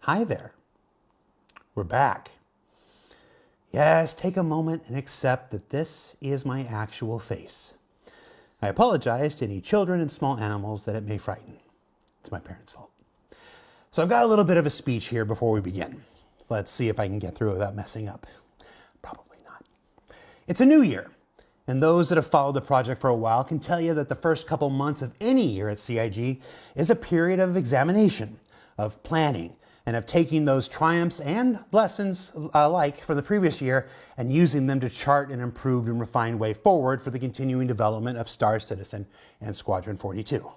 Hi there. We're back. Yes, take a moment and accept that this is my actual face. I apologize to any children and small animals that it may frighten. It's my parents' fault. So I've got a little bit of a speech here before we begin. Let's see if I can get through it without messing up. Probably not. It's a new year, and those that have followed the project for a while can tell you that the first couple months of any year at CIG is a period of examination, of planning, and of taking those triumphs and lessons alike from the previous year and using them to chart an improved and refined way forward for the continuing development of Star Citizen and Squadron 42.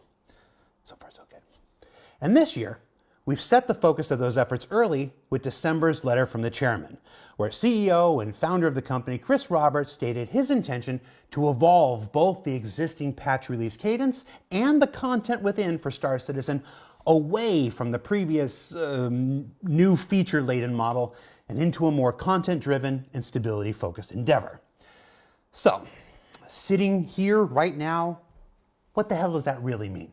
So far, so good. And this year, we've set the focus of those efforts early with December's letter from the chairman, where CEO and founder of the company, Chris Roberts, stated his intention to evolve both the existing patch release cadence and the content within for Star Citizen away from the previous new feature-laden model and into a more content-driven and stability-focused endeavor. So, sitting here right now, what the hell does that really mean?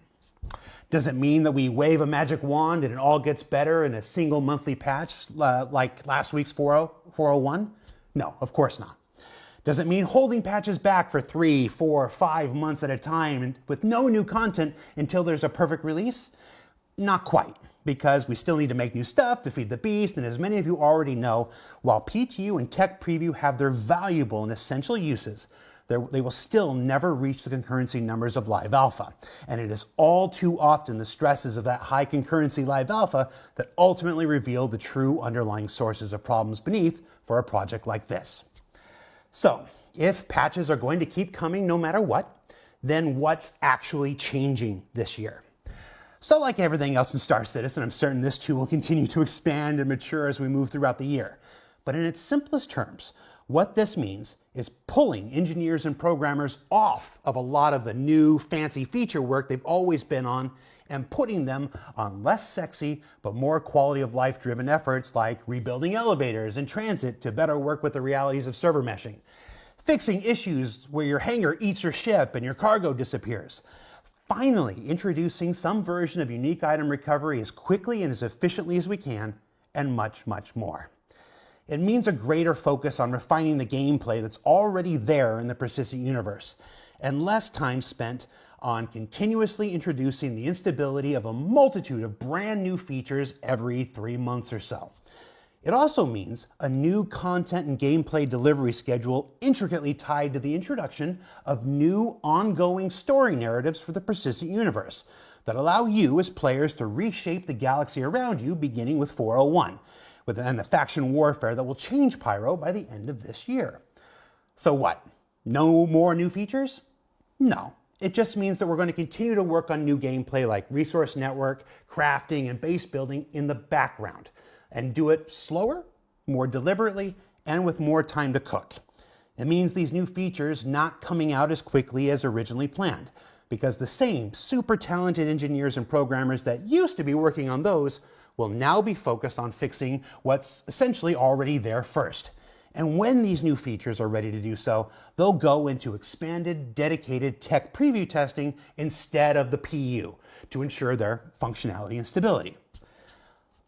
Does it mean that we wave a magic wand and it all gets better in a single monthly patch like last week's 401? No, of course not. Does it mean holding patches back for 3, 4, 5 months at a time with no new content until there's a perfect release? Not quite, because we still need to make new stuff to feed the beast, and as many of you already know, while PTU and Tech Preview have their valuable and essential uses, they will still never reach the concurrency numbers of Live Alpha. And it is all too often the stresses of that high concurrency Live Alpha that ultimately reveal the true underlying sources of problems beneath for a project like this. So, if patches are going to keep coming no matter what, then what's actually changing this year? So like everything else in Star Citizen, I'm certain this too will continue to expand and mature as we move throughout the year. But in its simplest terms, what this means is pulling engineers and programmers off of a lot of the new fancy feature work they've always been on and putting them on less sexy but more quality of life driven efforts like rebuilding elevators and transit to better work with the realities of server meshing, fixing issues where your hangar eats your ship and your cargo disappears, finally introducing some version of unique item recovery as quickly and as efficiently as we can, and much, much more. It means a greater focus on refining the gameplay that's already there in the persistent universe, and less time spent on continuously introducing the instability of a multitude of brand new features every 3 months or so. It also means a new content and gameplay delivery schedule intricately tied to the introduction of new ongoing story narratives for the persistent universe that allow you as players to reshape the galaxy around you, beginning with 401, and the faction warfare that will change Pyro by the end of this year. So what? No more new features? No. It just means that we're going to continue to work on new gameplay like resource network, crafting, and base building in the background, and do it slower, more deliberately, and with more time to cook. It means these new features not coming out as quickly as originally planned, because the same super talented engineers and programmers that used to be working on those will now be focused on fixing what's essentially already there first. And when these new features are ready to do so, they'll go into expanded, dedicated tech preview testing instead of the PU to ensure their functionality and stability.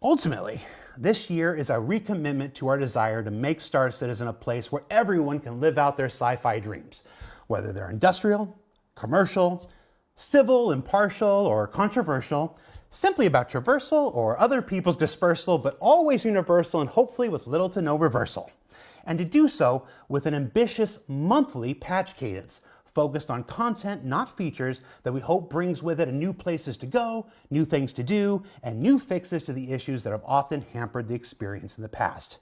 Ultimately, this year is a recommitment to our desire to make Star Citizen a place where everyone can live out their sci-fi dreams, whether they're industrial, commercial, civil, impartial, or controversial, simply about traversal or other people's dispersal, but always universal and hopefully with little to no reversal. And to do so with an ambitious monthly patch cadence, focused on content, not features, that we hope brings with it new places to go, new things to do, and new fixes to the issues that have often hampered the experience in the past.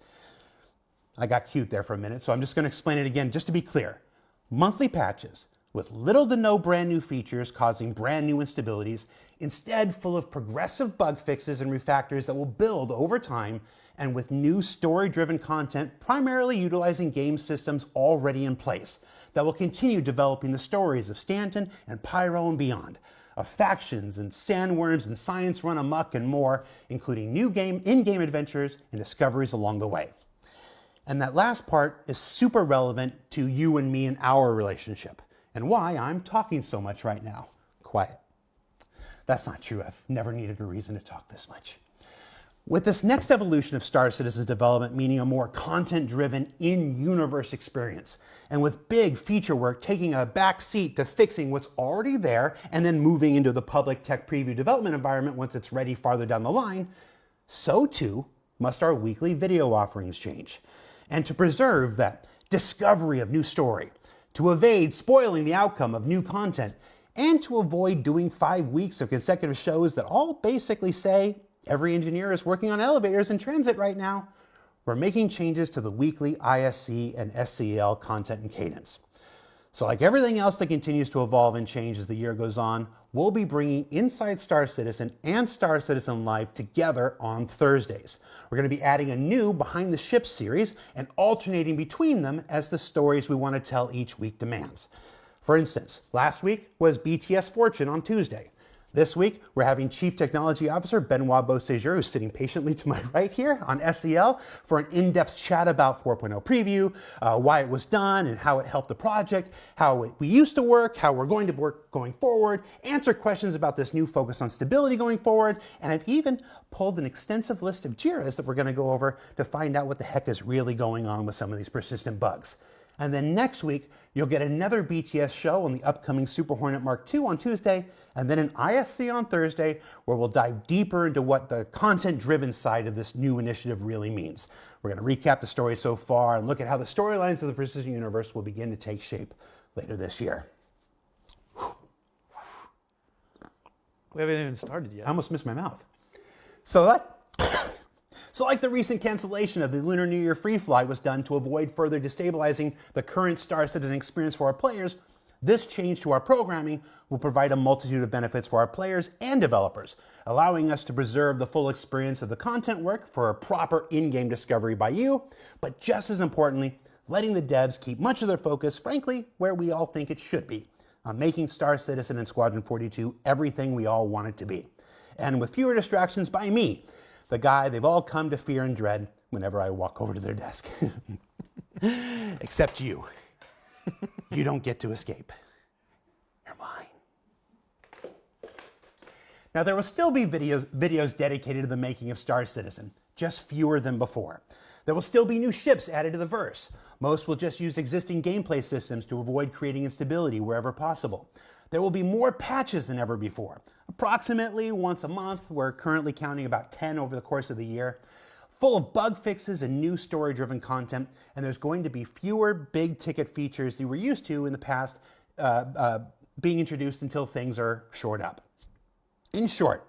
I got cute there for a minute, so I'm just going to explain it again just to be clear. Monthly patches with little to no brand new features causing brand new instabilities, instead full of progressive bug fixes and refactors that will build over time, and with new story-driven content primarily utilizing game systems already in place that will continue developing the stories of Stanton and Pyro and beyond, of factions and sandworms and science run amok and more, including new in-game adventures and discoveries along the way. And that last part is super relevant to you and me and our relationship, and why I'm talking so much right now. Quiet. That's not true. I've never needed a reason to talk this much. With this next evolution of Star Citizen's development meaning a more content-driven, in-universe experience, and with big feature work taking a back seat to fixing what's already there and then moving into the public tech preview development environment once it's ready farther down the line, so too must our weekly video offerings change. And to preserve that discovery of new story, to evade spoiling the outcome of new content, and to avoid doing 5 weeks of consecutive shows that all basically say, every engineer is working on elevators in transit right now, we're making changes to the weekly ISC and SCL content and cadence. So like everything else that continues to evolve and change as the year goes on, we'll be bringing Inside Star Citizen and Star Citizen Live together on Thursdays. We're going to be adding a new Behind the Ship series and alternating between them as the stories we want to tell each week demands. For instance, last week was BTS Fortune on Tuesday. This week, we're having Chief Technology Officer Benoit Beauséjour, who's sitting patiently to my right here on SEL, for an in-depth chat about 4.0 preview, why it was done and how it helped the project, how we used to work, how we're going to work going forward, answer questions about this new focus on stability going forward, and I've even pulled an extensive list of JIRAs that we're going to go over to find out what the heck is really going on with some of these persistent bugs. And then next week, you'll get another BTS show on the upcoming Super Hornet Mark II on Tuesday, and then an ISC on Thursday, where we'll dive deeper into what the content-driven side of this new initiative really means. We're going to recap the story so far and look at how the storylines of the Precision Universe will begin to take shape later this year. We haven't even started yet. I almost missed my mouth. So like the recent cancellation of the Lunar New Year free flight was done to avoid further destabilizing the current Star Citizen experience for our players, this change to our programming will provide a multitude of benefits for our players and developers, allowing us to preserve the full experience of the content work for a proper in-game discovery by you, but just as importantly, letting the devs keep much of their focus, frankly, where we all think it should be, on making Star Citizen and Squadron 42 everything we all want it to be. And with fewer distractions by me, the guy they've all come to fear and dread whenever I walk over to their desk. Except you. You don't get to escape. You're mine. Now, there will still be videos dedicated to the making of Star Citizen, just fewer than before. There will still be new ships added to the verse. Most will just use existing gameplay systems to avoid creating instability wherever possible. There will be more patches than ever before, approximately once a month. We're currently counting about 10 over the course of the year, full of bug fixes and new story-driven content, and there's going to be fewer big-ticket features that we're used to in the past being introduced until things are shored up. In short,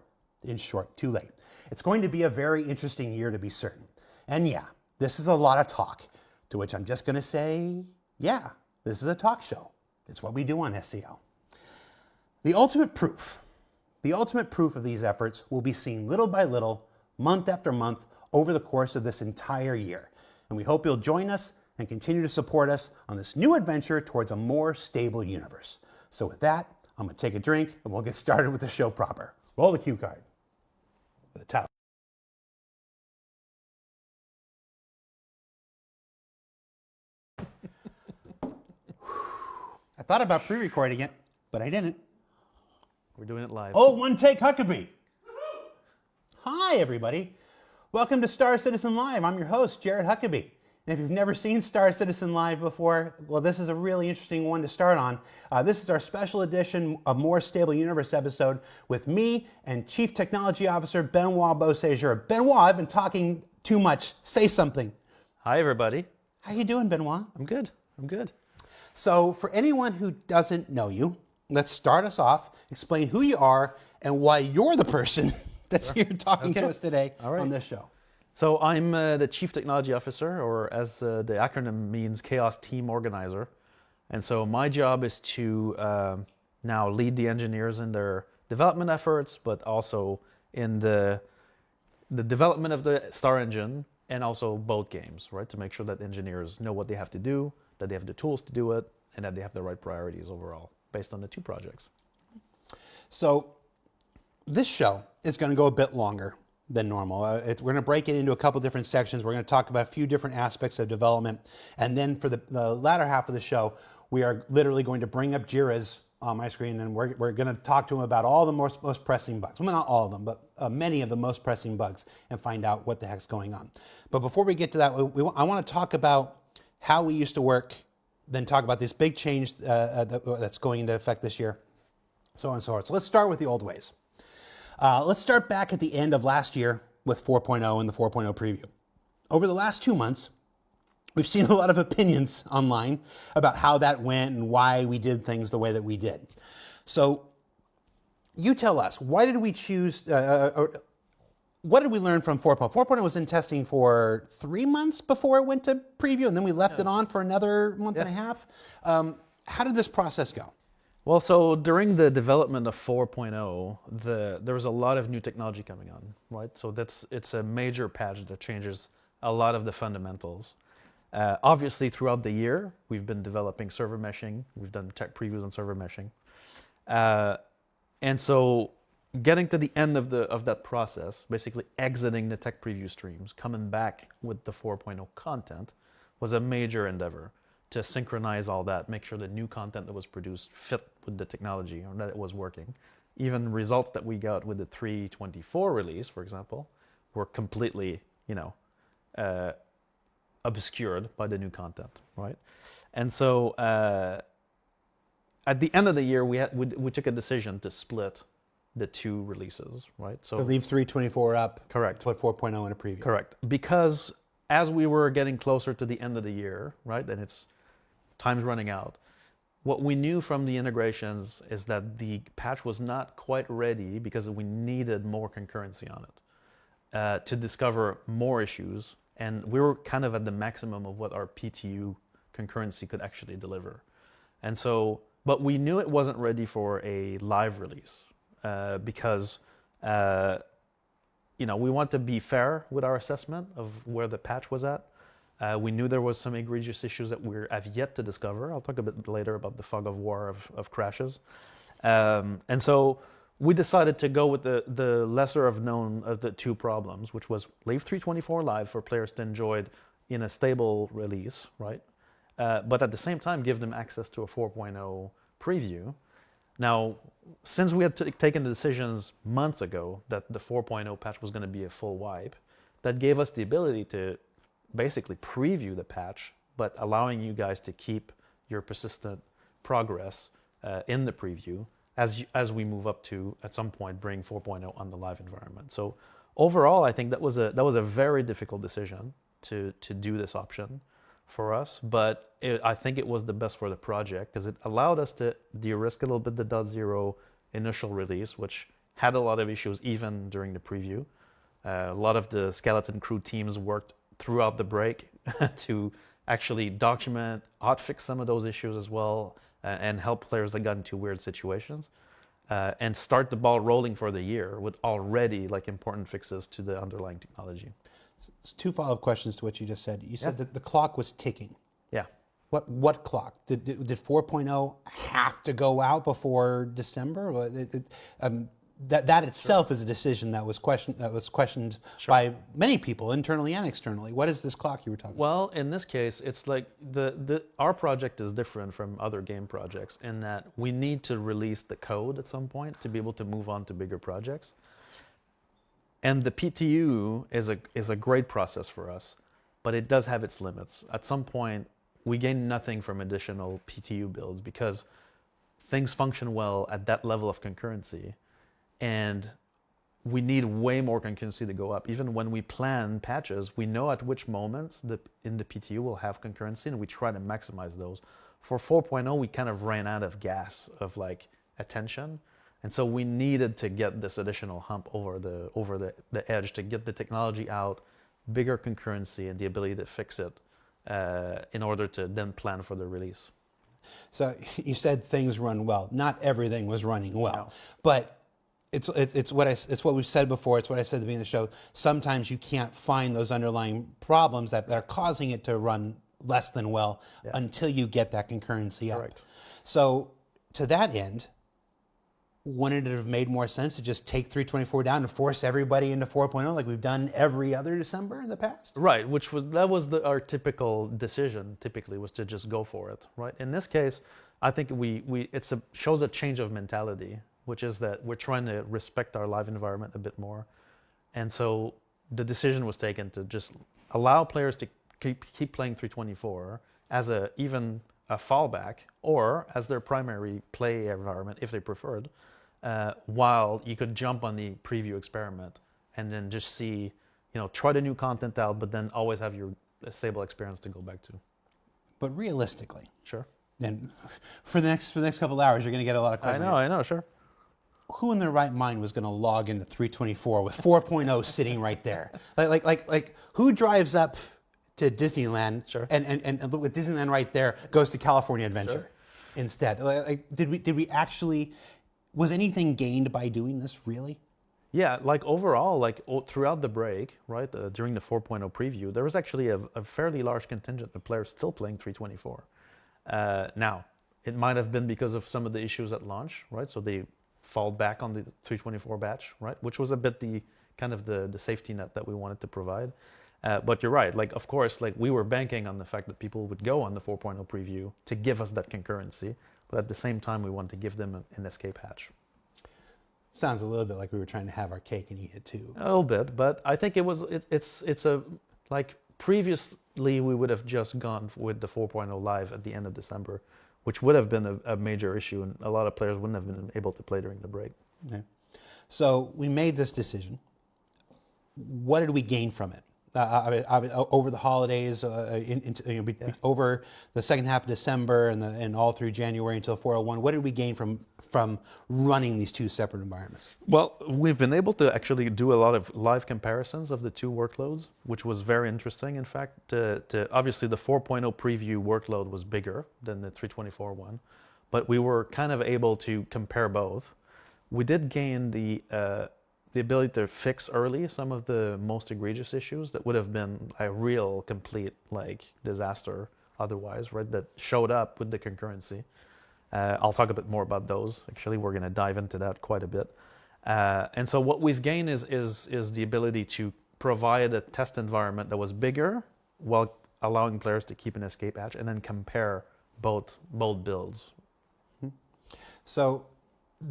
too late. It's going to be a very interesting year to be certain. And yeah, this is a lot of talk, to which I'm just going to say, yeah, this is a talk show. It's what we do on SEL. The ultimate proof of these efforts will be seen little by little, month after month, over the course of this entire year. And we hope you'll join us and continue to support us on this new adventure towards a more stable universe. So with that, I'm going to take a drink and we'll get started with the show proper. Roll the cue card. The top. I thought about pre-recording it, but I didn't. We're doing it live. Oh, one take Huckabee. Hi, everybody. Welcome to Star Citizen Live. I'm your host, Jared Huckabee. And if you've never seen Star Citizen Live before, well, this is a really interesting one to start on. This is our special edition of More Stable Universe episode with me and Chief Technology Officer Benoit Beauséjour. Benoit, I've been talking too much. Say something. Hi, everybody. How you doing, Benoit? I'm good. So for anyone who doesn't know you, let's start us off, explain who you are and why you're the person that's here talking to us today on this show. So I'm the Chief Technology Officer, or as the acronym means, Chaos Team Organizer. And so my job is to now lead the engineers in their development efforts, but also in the development of the Star Engine and also both games, right? To make sure that engineers know what they have to do, that they have the tools to do it, and that they have the right priorities overall based on the two projects. So this show is going to go a bit longer than normal. We're going to break it into a couple different sections. We're going to talk about a few different aspects of development. And then for the latter half of the show, we are literally going to bring up JIRAs on my screen, and we're going to talk to him about all the most pressing bugs. Well, not all of them, but many of the most pressing bugs, and find out what the heck's going on. But before we get to that, I want to talk about how we used to work, then talk about this big change that's going into effect this year, so on and so forth. So let's start with the old ways. Let's start back at the end of last year with 4.0 and the 4.0 preview. Over the last 2 months, we've seen a lot of opinions online about how that went and why we did things the way that we did. So you tell us, why did we choose, what did we learn from 4.0? 4.0 was in testing for 3 months before it went to preview, and then we left it on for another month and a half. How did this process go? Well, so during the development of 4.0, there was a lot of new technology coming on, right? So it's a major patch that changes a lot of the fundamentals. Obviously, throughout the year, we've been developing server meshing. We've done tech previews on server meshing. And so getting to the end of that process, basically exiting the tech preview streams, coming back with the 4.0 content, was a major endeavor to synchronize all that, make sure the new content that was produced fit with the technology or that it was working. Even results that we got with the 3.24 release, for example, were completely, obscured by the new content, right? And so at the end of the year, we took a decision to split the two releases, right? So leave 3.24 up. Correct. Put 4.0 in a preview. Correct. Because as we were getting closer to the end of the year, right, and time's running out, what we knew from the integrations is that the patch was not quite ready because we needed more concurrency on it to discover more issues. And we were kind of at the maximum of what our PTU concurrency could actually deliver. And so, but we knew it wasn't ready for a live release because, we want to be fair with our assessment of where the patch was at. We knew there was some egregious issues that we have yet to discover. I'll talk a bit later about the fog of war of crashes. And so we decided to go with the lesser of known of the two problems, which was leave 3.24 live for players to enjoy it in a stable release, right? But at the same time, give them access to a 4.0 preview. Now, since we had taken the decisions months ago that the 4.0 patch was going to be a full wipe, that gave us the ability to basically preview the patch, but allowing you guys to keep your persistent progress in the preview as we move up to, at some point, bring 4.0 on the live environment. So overall, I think that was a very difficult decision to do this option for us, but I think it was the best for the project because it allowed us to de-risk a little bit the .0 initial release, which had a lot of issues even during the preview. A lot of the Skeleton Crew teams worked throughout the break to actually document, hotfix some of those issues as well, and help players that got into weird situations, and start the ball rolling for the year with already important fixes to the underlying technology. So 2 follow-up questions to what you just said. You said that the clock was ticking. Yeah. What clock? Did 4.0 have to go out before December? That itself is a decision that was questioned by many people, internally and externally. What is this clock you were talking about? Well, in this case, it's like our project is different from other game projects in that we need to release the code at some point to be able to move on to bigger projects. And the PTU is a great process for us, but it does have its limits. At some point, we gain nothing from additional PTU builds because things function well at that level of concurrency. And we need way more concurrency to go up. Even when we plan patches, we know at which moments in the PTU we'll have concurrency, and we try to maximize those. For 4.0, we kind of ran out of gas of attention, and so we needed to get this additional hump over the edge to get the technology out, bigger concurrency, and the ability to fix it in order to then plan for the release. So you said things run well. Not everything was running well, No. but it's what we've said before. It's what I said at the beginning of the show. Sometimes you can't find those underlying problems that are causing it to run less than well until you get that concurrency up. Right. So to that end, wouldn't it have made more sense to just take 3.24 down and force everybody into 4.0 like we've done every other December in the past? Right, our typical decision. Typically, was to just go for it. Right. In this case, I think shows a change of mentality, which is that we're trying to respect our live environment a bit more. And so the decision was taken to just allow players to keep playing 324 as even a fallback or as their primary play environment if they preferred, while you could jump on the preview experiment and then just see, try the new content out, but then always have your stable experience to go back to. But realistically, Sure. and for the next couple of hours, you're going to get a lot of questions. I know, sure. Who in their right mind was going to log into 324 with 4.0 sitting right there? Like who drives up to Disneyland Sure. and with Disneyland right there goes to California Adventure instead? Like did we actually, was anything gained by doing this really? Yeah, like overall, throughout the break, right, during the 4.0 preview, there was actually a fairly large contingent of players still playing 324. Now, it might have been because of some of the issues at launch, right? So they fall back on the 324 batch, right? Which was a bit the safety net that we wanted to provide. But you're right, of course, we were banking on the fact that people would go on the 4.0 preview to give us that concurrency. But at the same time, we wanted to give them an escape hatch. Sounds a little bit like we were trying to have our cake and eat it too. A little bit, but I think previously we would have just gone with the 4.0 live at the end of December, which would have been a major issue, and a lot of players wouldn't have been able to play during the break. Okay. So we made this decision. What did we gain from it? Over the holidays, over the second half of December and all through January until 401, what did we gain from running these two separate environments? Well, we've been able to actually do a lot of live comparisons of the two workloads, which was very interesting. In fact, obviously the 4.0 preview workload was bigger than the 324 one, but we were kind of able to compare both. We did gain the ability to fix early some of the most egregious issues that would have been a real complete disaster otherwise, right? That showed up with the concurrency. I'll talk a bit more about those. Actually, we're going to dive into that quite a bit. And so what we've gained is the ability to provide a test environment that was bigger while allowing players to keep an escape hatch and then compare both builds. So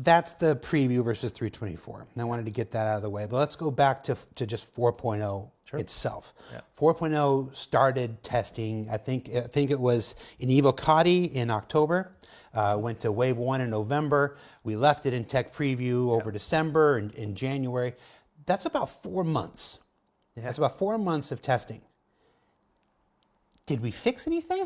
that's the preview versus 324. And I wanted to get that out of the way. But let's go back to just 4.0 itself. Yeah. 4.0 started testing, I think it was in Evocati in October. Went to Wave 1 in November. We left it in Tech Preview over December and in January. That's about 4 months. Yeah. That's about 4 months of testing. Did we fix anything?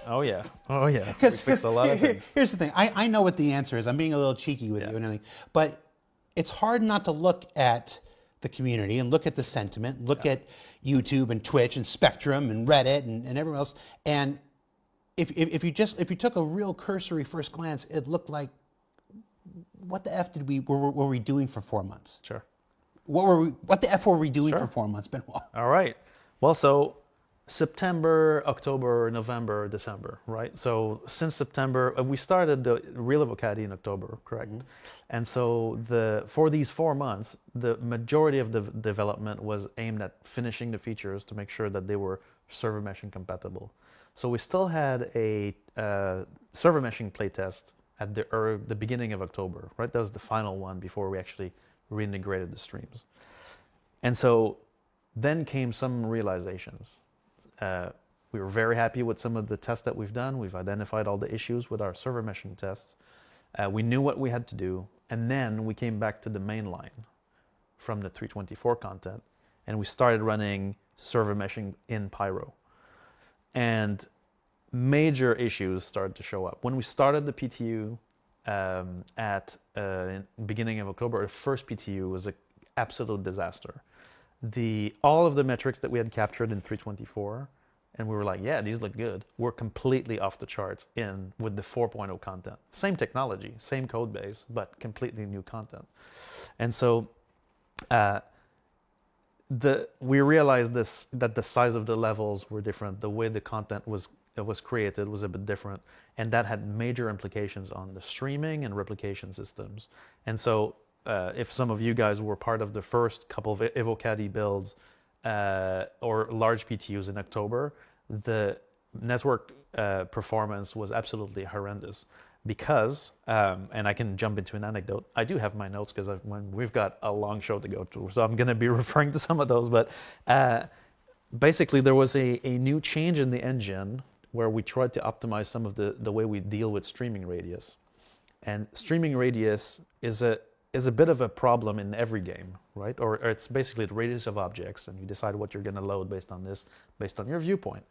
Oh yeah. Because a lot of things. Here's the thing. I know what the answer is. I'm being a little cheeky with you and everything, but it's hard not to look at the community and look at the sentiment, look at YouTube and Twitch and Spectrum and Reddit and everyone else. And if you took a real cursory first glance, it looked like, what the F were we doing for 4 months? Sure. What the F were we doing for 4 months, Benoit? All right. Well, so September, October, November, December, right? So since September, we started the Real Evocati in October, correct? Mm-hmm. And so for these 4 months, the majority of the development was aimed at finishing the features to make sure that they were server meshing compatible. So we still had a server meshing playtest at the beginning of October, right? That was the final one before we actually reintegrated the streams. And so then came some realizations. We were very happy with some of the tests that we've done. We've identified all the issues with our server meshing tests. We knew what we had to do. And then we came back to the main line from the 324 content, and we started running server meshing in Pyro. And major issues started to show up. When we started the PTU at beginning of October, the first PTU was an absolute disaster. All of the metrics that we had captured in 324, and we were like, yeah, these look good, were completely off the charts with the 4.0 content. Same technology, same code base, but completely new content. And so we realized that the size of the levels were different. The way the content was created was a bit different, and that had major implications on the streaming and replication systems. And so if some of you guys were part of the first couple of Evocati builds or large PTUs in October, the network performance was absolutely horrendous. because, and I can jump into an anecdote. I do have my notes because when we've got a long show to go through, so I'm going to be referring to some of those. But basically, there was a new change in the engine where we tried to optimize some of the way we deal with streaming radius. And streaming radius is a bit of a problem in every game, right? Or it's basically the radius of objects, and you decide what you're going to load based on this, based on your viewpoint,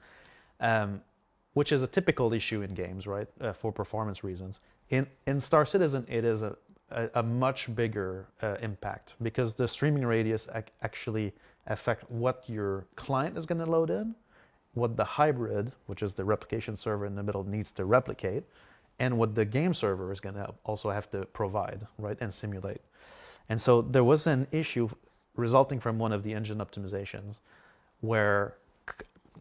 which is a typical issue in games, right? For performance reasons. In Star Citizen, it is a much bigger impact because the streaming radius actually affect what your client is going to load in, what the hybrid, which is the replication server in the middle, needs to replicate, and what the game server is going to also have to provide, right, and simulate. And so there was an issue resulting from one of the engine optimizations where,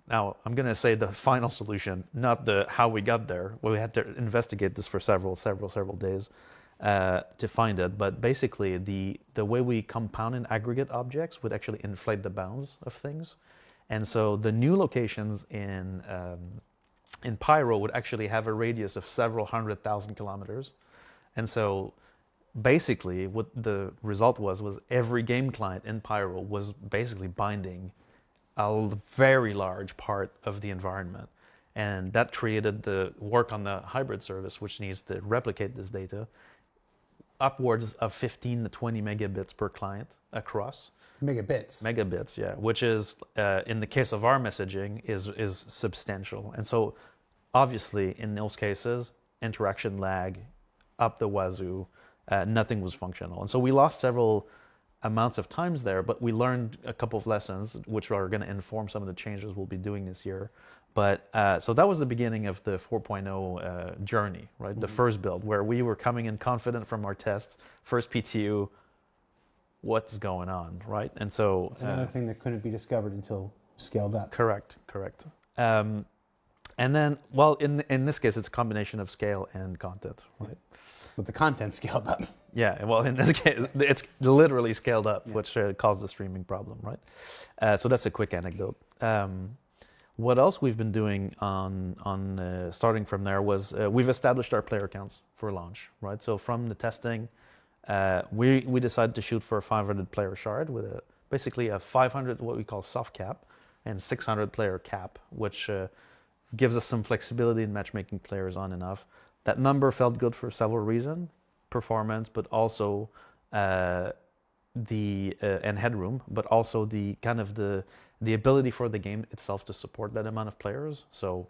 now I'm going to say the final solution, not the how we got there. We had to investigate this for several days to find it. But basically, the way we compound and aggregate objects would actually inflate the bounds of things. And so the new locations in Pyro would actually have a radius of several 100,000 kilometers. And so basically what the result was every game client in Pyro was basically binding a very large part of the environment. And that created the work on the hybrid service, which needs to replicate this data upwards of 15 to 20 megabits per client across. Megabits, yeah, which is, in the case of our messaging, is substantial. And so obviously, in those cases, interaction lag up the wazoo, nothing was functional. And so we lost several amounts of times there, but we learned a couple of lessons, which are going to inform some of the changes we'll be doing this year. But so that was the beginning of the 4.0 journey, right? Mm-hmm. The first build, where we were coming in confident from our tests, first PTU, what's going on, right? And so... It's another thing that couldn't be discovered until scaled up. Correct. And then, well, in this case, it's a combination of scale and content, right? With the content scaled up. Yeah, well, in this case, it's literally scaled up, yeah, which caused the streaming problem, right? So that's a quick anecdote. What else we've been doing on starting from there was we've established our player counts for launch, right? So from the testing, we decided to shoot for a 500 player shard with basically a 500 what we call soft cap and 600 player cap, which gives us some flexibility in matchmaking players on and off. That number felt good for several reasons: performance, but also and headroom, but also the kind of the ability for the game itself to support that amount of players. So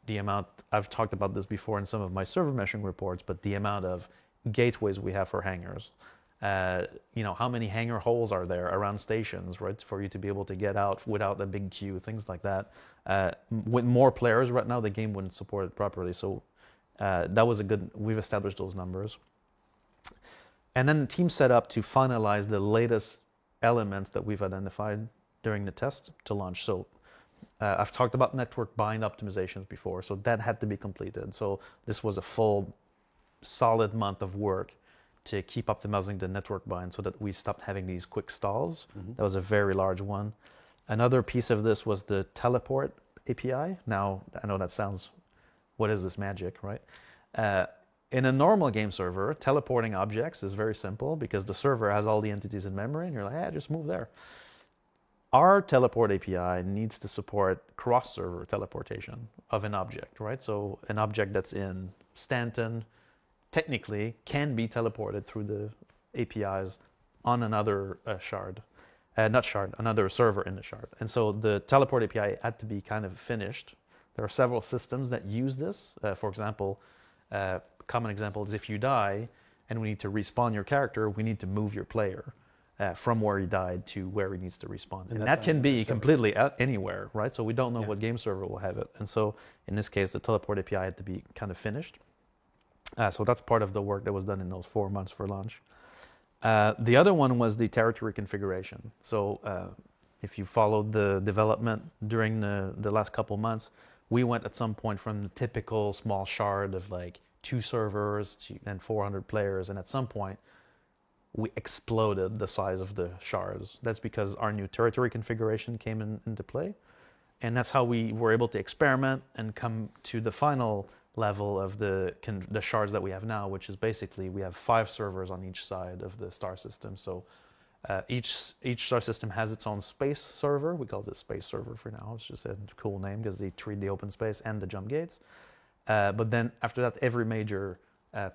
the amount, I've talked about this before in some of my server meshing reports, but the amount of gateways we have for hangars. How many hangar holes are there around stations, right, for you to be able to get out without a big queue, things like that. With more players right now, the game wouldn't support it properly. So that was we've established those numbers. And then the team set up to finalize the latest elements that we've identified during the test to launch. So I've talked about network bind optimizations before, so that had to be completed. So this was a full, solid month of work to keep optimizing the network bind so that we stopped having these quick stalls. Mm-hmm. That was a very large one. Another piece of this was the teleport API. Now, I know that sounds, what is this magic, right? In a normal game server, teleporting objects is very simple because the server has all the entities in memory and you're like, just move there. Our teleport API needs to support cross-server teleportation of an object, right? So an object that's in Stanton technically can be teleported through the APIs on another another server in the shard. And so the teleport API had to be kind of finished. There are several systems that use this. For example, common example is if you die and we need to respawn your character, we need to move your player from where he died to where he needs to respawn. And that can be completely anywhere, right? So we don't know what game server will have it. And so in this case, the teleport API had to be kind of finished. So that's part of the work that was done in those 4 months for launch. The other one was the territory configuration. So if you followed the development during the last couple months, we went at some point from the typical small shard of like 2 servers and 400 players. And at some point, we exploded the size of the shards. That's because our new territory configuration came into play. And that's how we were able to experiment and come to the final level of the shards that we have now, which is basically we have 5 servers on each side of the star system. So each star system has its own space server. We call it space server for now. It's just a cool name because they treat the open space and the jump gates. But then after that, every major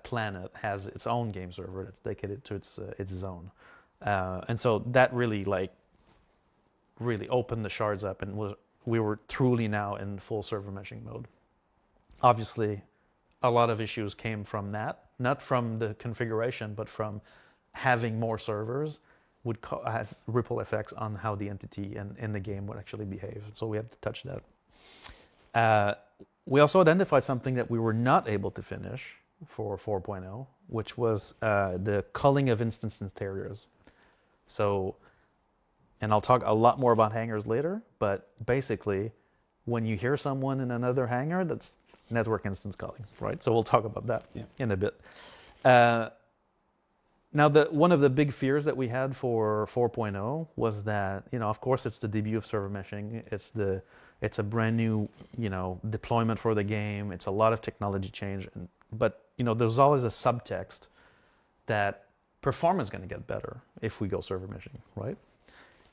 planet has its own game server that's dedicated to its zone. And so that really opened the shards up, and we were truly now in full server meshing mode. Obviously, a lot of issues came from that, not from the configuration, but from having more servers would have ripple effects on how the entity and the game would actually behave. So we had to touch that. We also identified something that we were not able to finish for 4.0, which was the culling of instance interiors. So, and I'll talk a lot more about hangars later, but basically, when you hear someone in another hangar, that's network instance culling, right? So we'll talk about that in a bit. Now, one of the big fears that we had for 4.0 was that, of course, it's the debut of server meshing. It's a brand new, deployment for the game. It's a lot of technology change, but there's always a subtext that performance is going to get better if we go server meshing, right?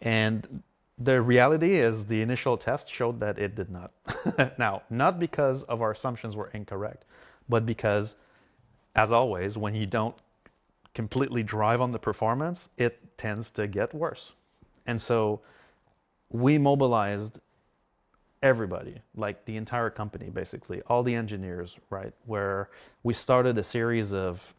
And the reality is the initial test showed that it did not. Now, not because of our assumptions were incorrect, but because, as always, when you don't completely drive on the performance, it tends to get worse. And so we mobilized everybody, like the entire company, basically, all the engineers, right? Where we started a series of,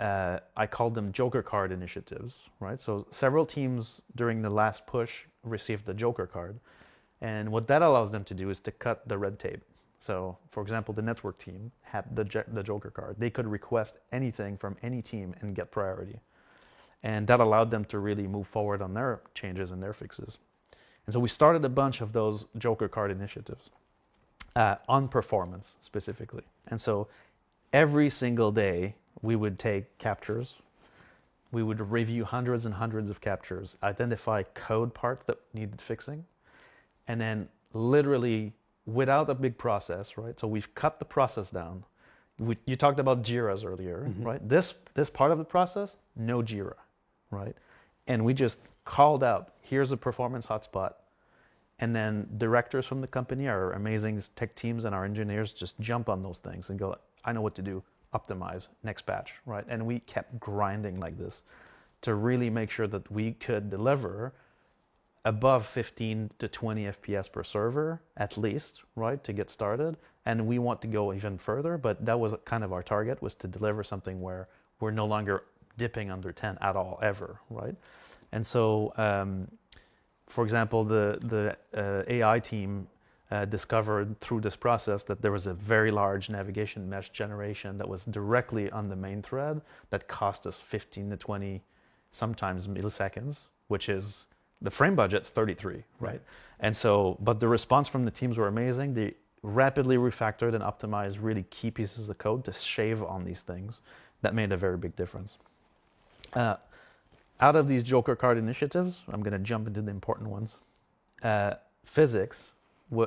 I called them Joker card initiatives, right? So several teams during the last push received the Joker card. And what that allows them to do is to cut the red tape. So, for example, the network team had the Joker card. They could request anything from any team and get priority. And that allowed them to really move forward on their changes and their fixes. And so we started a bunch of those Joker card initiatives on performance specifically. And so every single day we would take captures. We would review hundreds and hundreds of captures, identify code parts that needed fixing, and then literally without a big process, right? So we've cut the process down. You talked about JIRAs earlier, right? This part of the process, no JIRA, right? And we just called out, here's a performance hotspot. And then directors from the company, our amazing tech teams and our engineers just jump on those things and go, I know what to do, optimize, next batch, right? And we kept grinding like this to really make sure that we could deliver above 15 to 20 FPS per server, at least, right, to get started. And we want to go even further, but that was kind of our target, was to deliver something where we're no longer dipping under 10 at all, ever, right? And so, for example, the AI team discovered through this process that there was a very large navigation mesh generation that was directly on the main thread that cost us 15 to 20, sometimes milliseconds, which is, the frame budget's 33, right? And so, but the response from the teams were amazing. They rapidly refactored and optimized really key pieces of code to shave on these things. That made a very big difference. Out of these Joker card initiatives, I'm going to jump into the important ones. Physics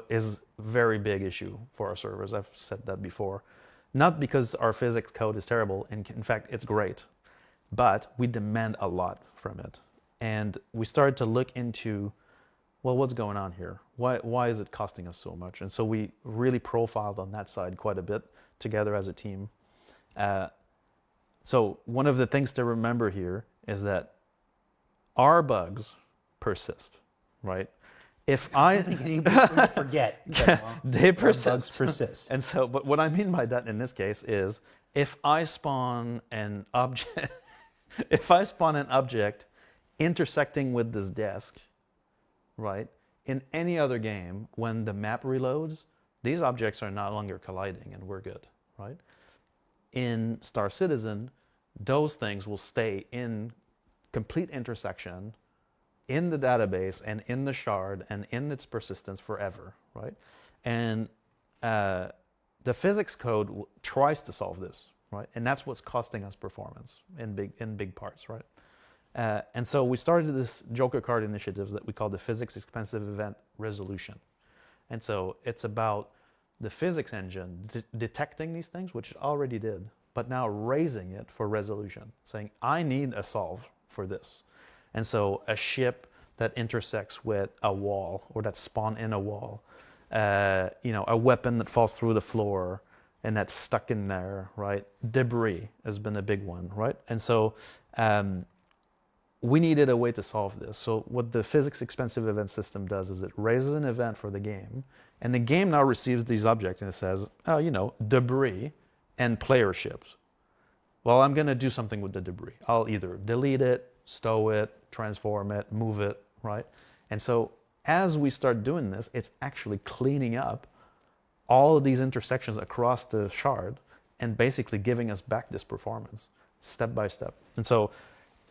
is a very big issue for our servers. I've said that before. Not because our physics code is terrible, and in fact, it's great, but we demand a lot from it. And we started to look into, well, what's going on here? Why is it costing us so much? And so we really profiled on that side quite a bit together as a team. So one of the things to remember here is that our bugs persist, right? If I don't think anybody's going to forget. But, well, they bugs persist. persist. And so, but what I mean by that in this case is, if I spawn an object, intersecting with this desk, right? In any other game, when the map reloads, these objects are no longer colliding and we're good, right? In Star Citizen, those things will stay in complete intersection in the database and in the shard and in its persistence forever, right? And the physics code tries to solve this, right? And that's what's costing us performance in big parts, right? And so we started this Joker card initiative that we call the Physics Expensive Event Resolution. And so it's about the physics engine detecting these things, which it already did, but now raising it for resolution, saying, I need a solve for this. And so a ship that intersects with a wall or that spawn in a wall, a weapon that falls through the floor and that's stuck in there, right? Debris has been a big one, right? And so we needed a way to solve this. So what the physics expensive event system does is it raises an event for the game, and the game now receives these objects and it says, debris and player ships. Well, I'm going to do something with the debris. I'll either delete it, stow it, transform it, move it, right? And so as we start doing this, it's actually cleaning up all of these intersections across the shard and basically giving us back this performance step by step. And so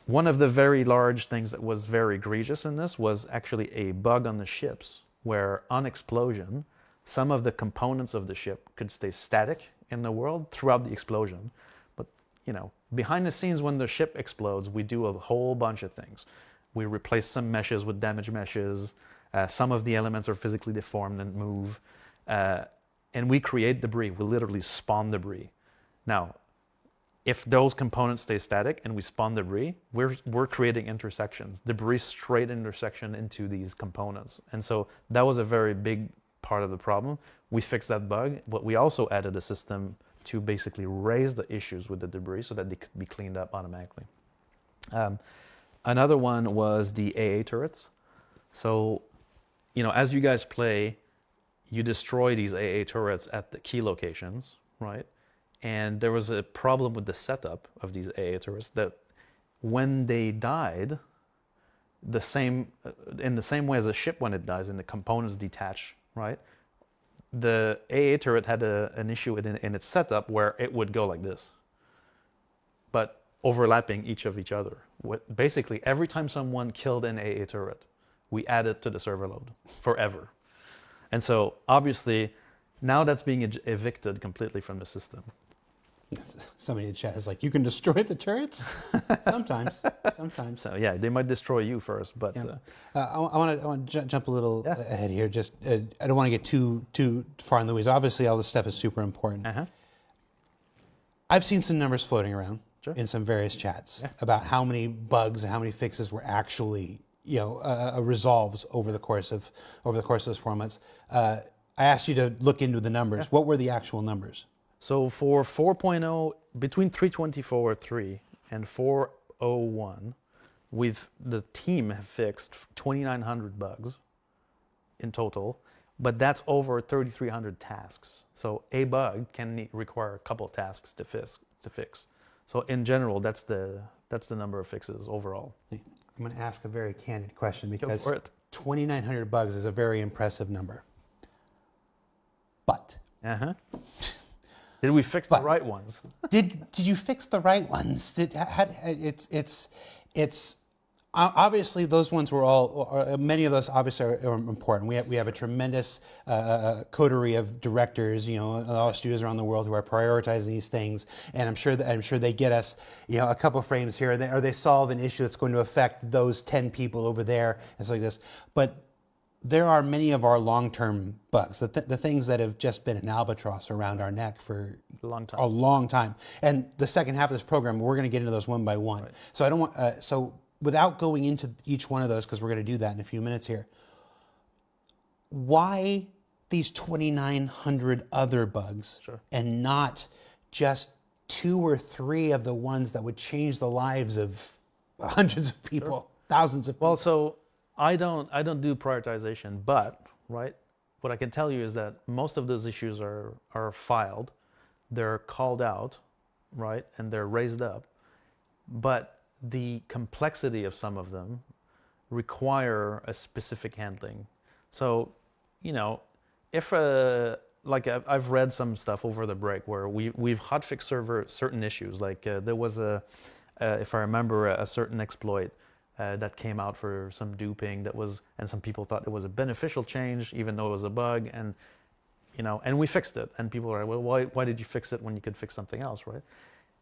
one of the very large things that was very egregious in this was actually a bug on the ships where on explosion, some of the components of the ship could stay static in the world throughout the explosion. But, behind the scenes when the ship explodes, we do a whole bunch of things. We replace some meshes with damaged meshes. Some of the elements are physically deformed and move. And we create debris. We literally spawn debris. Now, if those components stay static and we spawn debris, we're creating intersections, debris straight intersection into these components. And so that was a very big part of the problem. We fixed that bug, but we also added a system to basically raise the issues with the debris so that they could be cleaned up automatically. Another one was the AA turrets. So, as you guys play, you destroy these AA turrets at the key locations, right? And there was a problem with the setup of these AA turrets that when they died, in the same way as a ship when it dies and the components detach, right? The AA turret had an issue in its setup where it would go like this, but overlapping each of each other. Basically, every time someone killed an AA turret, we added to the server load forever. And so obviously, now that's being evicted completely from the system. Somebody in chat is like, you can destroy the turrets? Sometimes. So yeah, they might destroy you first, but Yeah. I want to jump a little Yeah. ahead here. Just I don't want to get too far in the weeds. Obviously, all this stuff is super important. I've seen some numbers floating around in some various chats about how many bugs and how many fixes were actually resolved over the course of those 4 months. I asked you to look into the numbers. What were the actual numbers? So for 4.0, between 3.24.3 and 4.01, the team have fixed 2,900 bugs in total, but that's over 3,300 tasks. So a bug can require a couple tasks to fix. So in general, that's the number of fixes overall. I'm going to ask a very candid question because Go for it. 2,900 bugs is a very impressive number. But did we fix the right ones? did you fix the right ones? It's obviously those ones were all. Many of those obviously are important. We have a tremendous coterie of directors, all studios around the world who are prioritizing these things, and I'm sure they get us, a couple frames here, or they solve an issue that's going to affect those 10 people over there, and stuff like this. But there are many of our long-term bugs, the things that have just been an albatross around our neck for A long time. a long time. And the second half of this program, we're going to get into those one by one. Right. So I don't want. So without going into each one of those, because we're going to do that in a few minutes here, why these 2,900 other bugs and not just 2 or 3 of the ones that would change the lives of hundreds of people, thousands of people? Well, so I don't do prioritization, but what I can tell you is that most of those issues are filed, they're called out, right, and they're raised up, but the complexity of some of them require a specific handling. So, if I've read some stuff over the break where we've hotfixed certain issues, like there was if I remember, a certain exploit that came out for some duping and some people thought it was a beneficial change, even though it was a bug, and we fixed it. And people are like, well, why did you fix it when you could fix something else, right?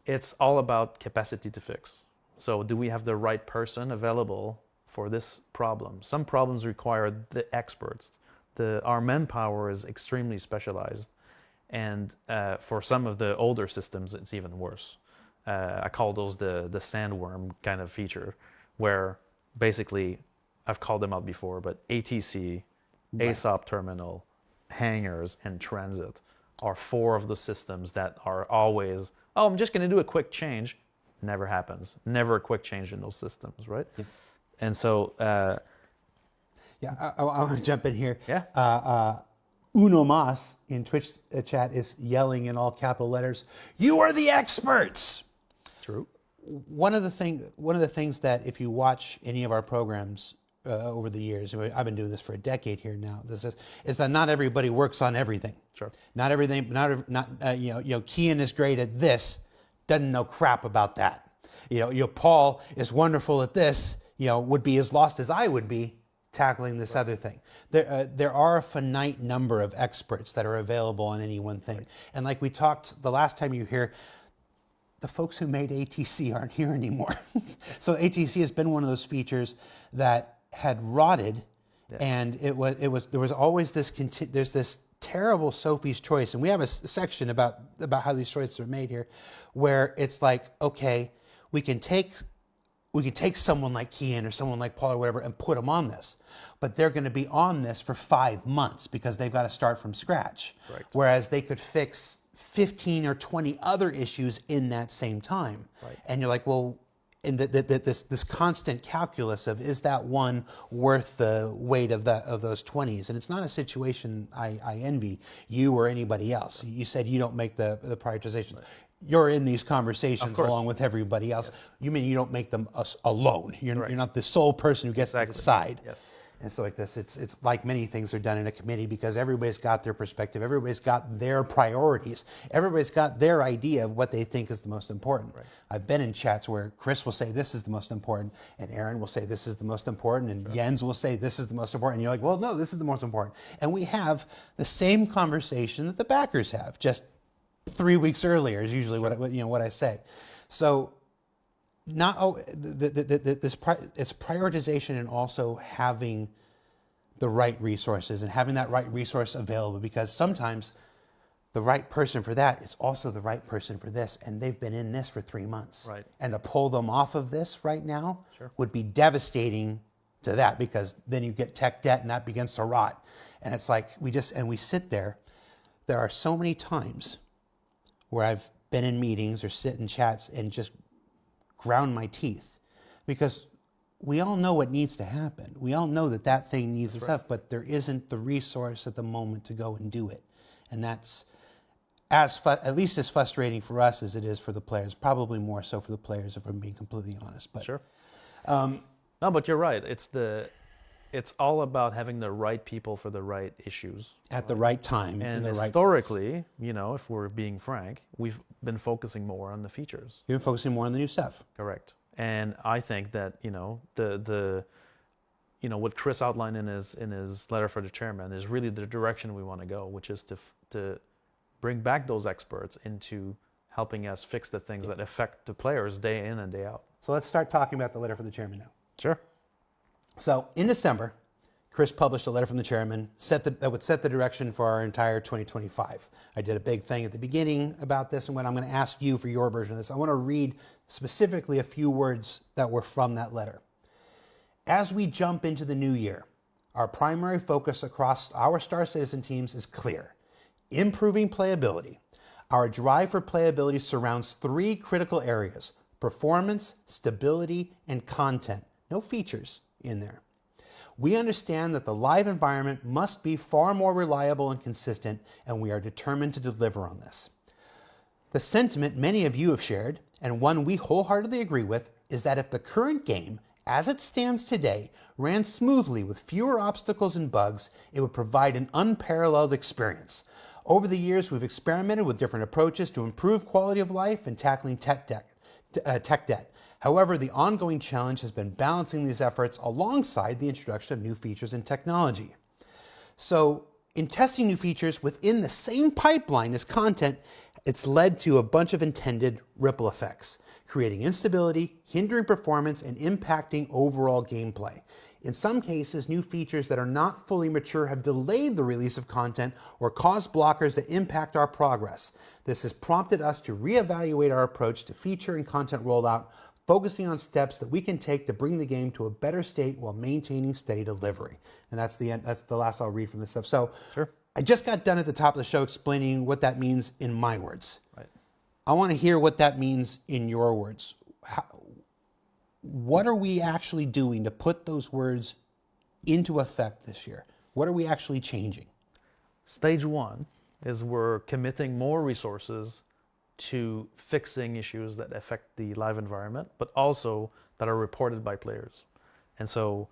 It's all about capacity to fix. So do we have the right person available for this problem? Some problems require the experts. Our manpower is extremely specialized. And for some of the older systems, it's even worse. I call those the sandworm kind of feature, where basically, I've called them out before, but ATC, ASOP terminal, hangars, and transit are 4 of the systems that are always, oh, I'm just going to do a quick change. Never happens. Never a quick change in those systems, right? Yeah. And so... I want to jump in here. Yeah. Uno Mas in Twitch chat is yelling in all capital letters, "You are the experts!" True. One of the things that if you watch any of our programs over the years, I've been doing this for a decade here now, is that not everybody works on everything. Sure. Not everything. Kian is great at this, doesn't know crap about that. Paul is wonderful at this. Would be as lost as I would be tackling this other thing. There are a finite number of experts that are available on any one thing. Right. And like we talked the last time you were here, the folks who made ATC aren't here anymore. So ATC has been one of those features that had rotted, and there was always there's this terrible Sophie's choice, and we have a section about how these choices are made here, where it's like, okay, we can take someone like Kian or someone like Paul or whatever and put them on this, but they're going to be on this for 5 months because they've got to start from scratch. Right. Whereas they could fix 15 or 20 other issues in that same time. Right. And you're like, well, and this constant calculus of, is that one worth the weight of those 20s? And it's not a situation I envy you or anybody else. You said you don't make the prioritization. Right. You're in these conversations along with everybody else. Yes. You mean you don't make them alone. You're not the sole person who gets to decide. Yes. And so like this, it's like many things are done in a committee because everybody's got their perspective, everybody's got their priorities, everybody's got their idea of what they think is the most important. Right. I've been in chats where Chris will say this is the most important, and Aaron will say this is the most important, and Jens will say this is the most important. And you're like, well, no, this is the most important. And we have the same conversation that the backers have, just 3 weeks earlier is usually what I say. So it's prioritization and also having the right resources and having that right resource available, because sometimes the right person for that is also the right person for this, and they've been in this for 3 months. Right. And to pull them off of this right now would be devastating to that, because then you get tech debt and that begins to rot. And it's like we sit there. There are so many times where I've been in meetings or sit in chats and just ground my teeth, because we all know what needs to happen. We all know that thing needs the stuff, but there isn't the resource at the moment to go and do it. And that's at least as frustrating for us as it is for the players, probably more so for the players if I'm being completely honest. But sure. No, but you're right. It's all about having the right people for the right issues at the right time. And in the historically, right place. If we're being frank, we've been focusing more on the features. You've been focusing more on the new stuff. Correct. And I think that what Chris outlined in his letter for the chairman is really the direction we want to go, which is to bring back those experts into helping us fix the things that affect the players day in and day out. So let's start talking about the letter from the chairman now. Sure. So in December, Chris published a letter from the chairman that would set the direction for our entire 2025. I did a big thing at the beginning about this, and when I'm going to ask you for your version of this, I want to read specifically a few words that were from that letter. As we jump into the new year, our primary focus across our Star Citizen teams is clear: improving playability. Our drive for playability surrounds 3 critical areas: performance, stability, and content. No features in there. We understand that the live environment must be far more reliable and consistent, and we are determined to deliver on this. The sentiment many of you have shared, and one we wholeheartedly agree with, is that if the current game, as it stands today, ran smoothly with fewer obstacles and bugs, it would provide an unparalleled experience. Over the years, we've experimented with different approaches to improve quality of life and tackling tech debt. However, the ongoing challenge has been balancing these efforts alongside the introduction of new features and technology. So, in testing new features within the same pipeline as content, it's led to a bunch of intended ripple effects. creating instability, hindering performance, and impacting overall gameplay. In some cases, new features that are not fully mature have delayed the release of content or caused blockers that impact our progress. This has prompted us to reevaluate our approach to feature and content rollout, focusing on steps that we can take to bring the game to a better state while maintaining steady delivery. And that's the end. That's the last I'll read from this stuff. So Sure. I just got done at the top of the show explaining what that means in my words. Right. I want to hear what that means in your words. What are we actually doing to put those words into effect this year? What are we actually changing? Stage one is we're committing more resources to fixing issues that affect the live environment, but also that are reported by players. And so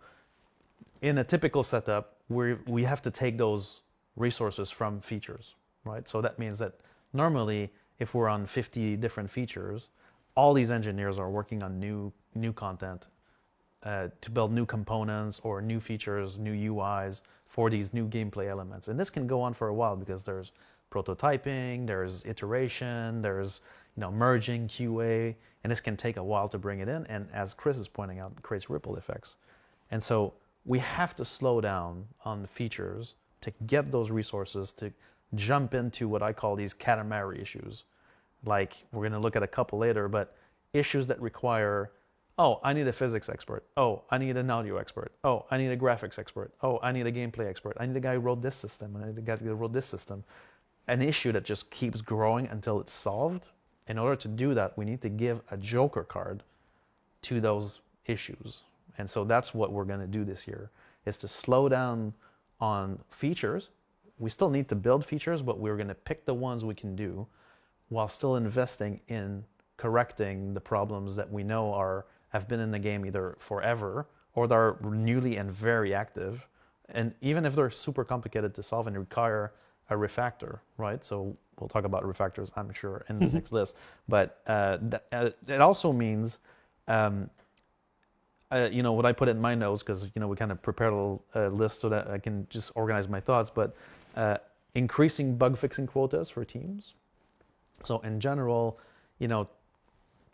in a typical setup, we have to take those resources from features, right? So that means that normally if we're on 50 different features, all these engineers are working on new content to build new components or new features, new UIs for these new gameplay elements. And this can go on for a while because there's prototyping, there's iteration, there's merging QA, and this can take a while to bring it in. And as Chris is pointing out, it creates ripple effects. And so we have to slow down on the features to get those resources to jump into what I call these Katamari issues. Like we're going to look at a couple later, but issues that require, oh, I need a physics expert. Oh, I need an audio expert. Oh, I need a graphics expert. Oh, I need a gameplay expert. I need a guy who wrote this system. I need a guy who wrote this system. An issue that just keeps growing until it's solved. In order to do that, we need to give a joker card to those issues. And so that's what we're going to do this year, is to slow down on features. We still need to build features, but we're going to pick the ones we can do while still investing in correcting the problems that we know have been in the game either forever or that are newly and very active. And even if they're super complicated to solve and require a refactor, right? So we'll talk about refactors, I'm sure, in the next list. But it also means, what I put in my notes, because we kind of prepared a list so that I can just organize my thoughts, but increasing bug fixing quotas for teams. So in general,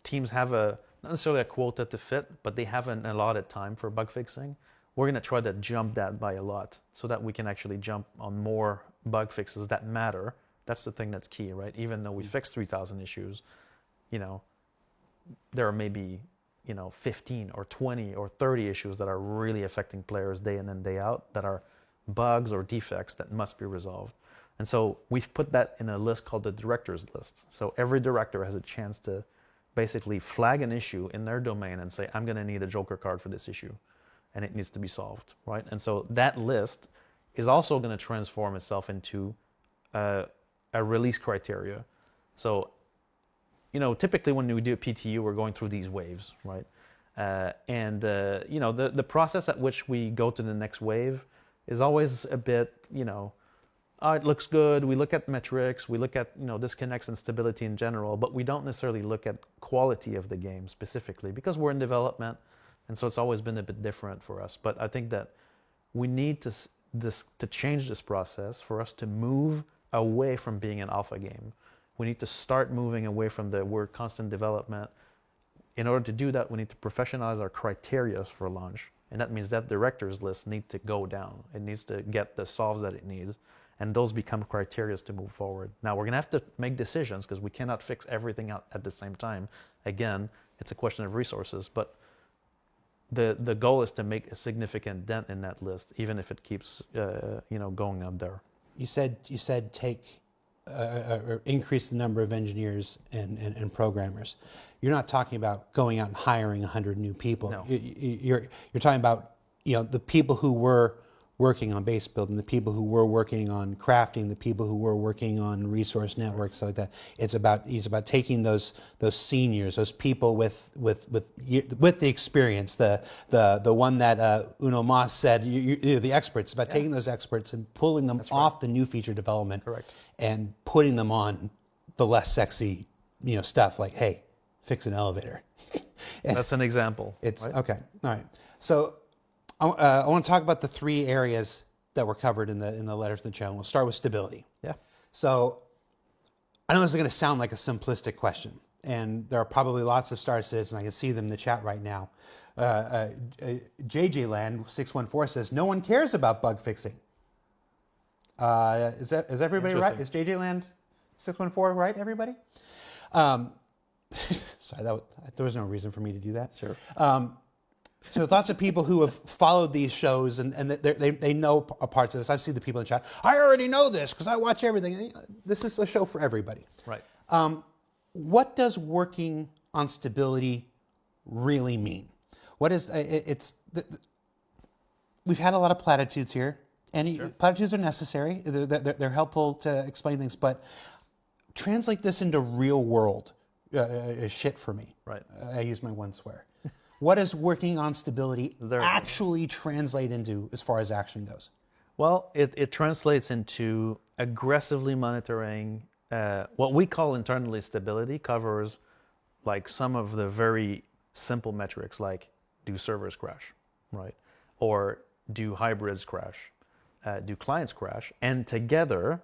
teams have not necessarily a quota to fit, but they have an allotted time for bug fixing. We're going to try to jump that by a lot so that we can actually jump on more bug fixes that matter. That's the thing that's key, right? Even though we fixed 3,000 issues, there are maybe 15 or 20 or 30 issues that are really affecting players day in and day out that are bugs or defects that must be resolved. And so we've put that in a list called the director's list. So every director has a chance to basically flag an issue in their domain and say, I'm going to need a joker card for this issue, and it needs to be solved, right? And so that list is also going to transform itself into a release criteria. So, typically when we do a PTU, we're going through these waves, right? The process at which we go to the next wave is always a bit, it looks good. We look at metrics. We look at, disconnects and stability in general, but we don't necessarily look at quality of the game specifically because we're in development. And so it's always been a bit different for us. But I think that we need to change this process for us to move away from being an alpha game. We need to start moving away from the word constant development. In order to do that, we need to professionalize our criteria for launch. And that means that director's list needs to go down. It needs to get the solves that it needs. And those become criteria to move forward. Now, we're going to have to make decisions because we cannot fix everything out at the same time. Again, it's a question of resources. But the goal is to make a significant dent in that list, even if it keeps going up there. You said take or increase the number of engineers and programmers. You're not talking about going out and hiring 100 new people. No. You're talking about the people who were working on base building, the people who were working on crafting, the people who were working on resource networks like that. It's about taking those seniors, those people with the experience, the one that Uno Mas said, the experts. It's about taking those experts and pulling them off the new feature development, Correct. and putting them on the less sexy, stuff like, hey, fix an elevator. That's an example. It's right? okay. All right. So I want to talk about the three areas that were covered in the letter to the channel. We'll start with stability. Yeah. So I know this is going to sound like a simplistic question, and there are probably lots of Star Citizen. I can see them in the chat right now. JJ Land 614 says no one cares about bug fixing. Is everybody right? Is JJ Land 614 right? Everybody? Sorry, there was no reason for me to do that. Sure. So lots of people who have followed these shows and they know parts of this. I've seen the people in the chat. I already know this because I watch everything. This is a show for everybody. Right. What does working on stability really mean? What is we've had a lot of platitudes here, and sure. Platitudes are necessary. They're helpful to explain things, but translate this into real world shit for me. Right. I use my one swear. What does working on stability actually translate into as far as action goes? Well, it translates into aggressively monitoring. What we call internally stability covers like some of the very simple metrics, like do servers crash, right? Or do hybrids crash? Do clients crash? And together,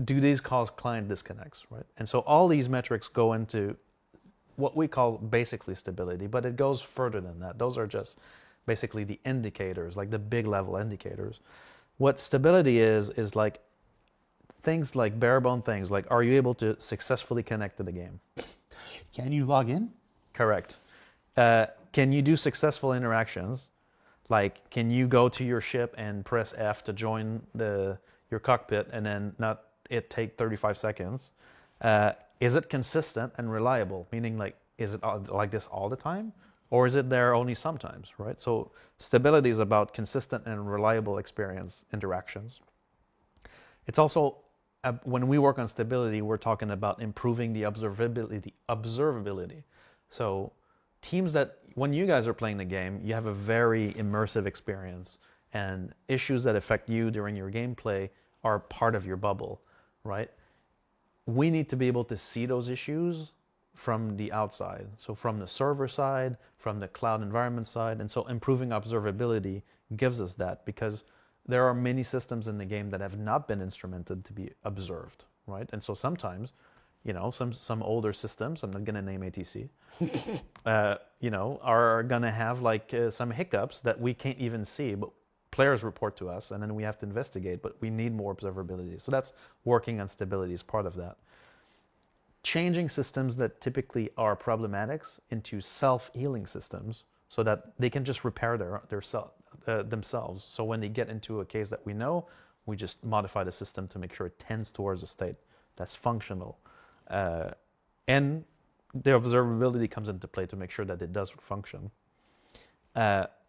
do these cause client disconnects, right? And so all these metrics go into what we call basically stability, but it goes further than that. Those are just basically the indicators, like the big level indicators. What stability is like things like bare bone things, like are you able to successfully connect to the game? Can you log in? Correct. Can you do successful interactions? Like, can you go to your ship and press F to join your cockpit and then not it take 35 seconds? Is it consistent and reliable? Meaning, like, is it like this all the time? Or is it there only sometimes, right? So stability is about consistent and reliable experience interactions. It's also, when we work on stability, we're talking about improving the observability. So teams that, when you guys are playing the game, you have a very immersive experience, and issues that affect you during your gameplay are part of your bubble, right? We need to be able to see those issues from the outside. So from the server side, from the cloud environment side. And so improving observability gives us that, because there are many systems in the game that have not been instrumented to be observed, right? And so sometimes, some older systems, I'm not going to name ATC, are going to have like some hiccups that we can't even see, but players report to us, and then we have to investigate, but we need more observability. So that's working on stability is part of that. Changing systems that typically are problematics into self-healing systems so that they can just repair themselves. So when they get into a case that we know, we just modify the system to make sure it tends towards a state that's functional. And the observability comes into play to make sure that it does function.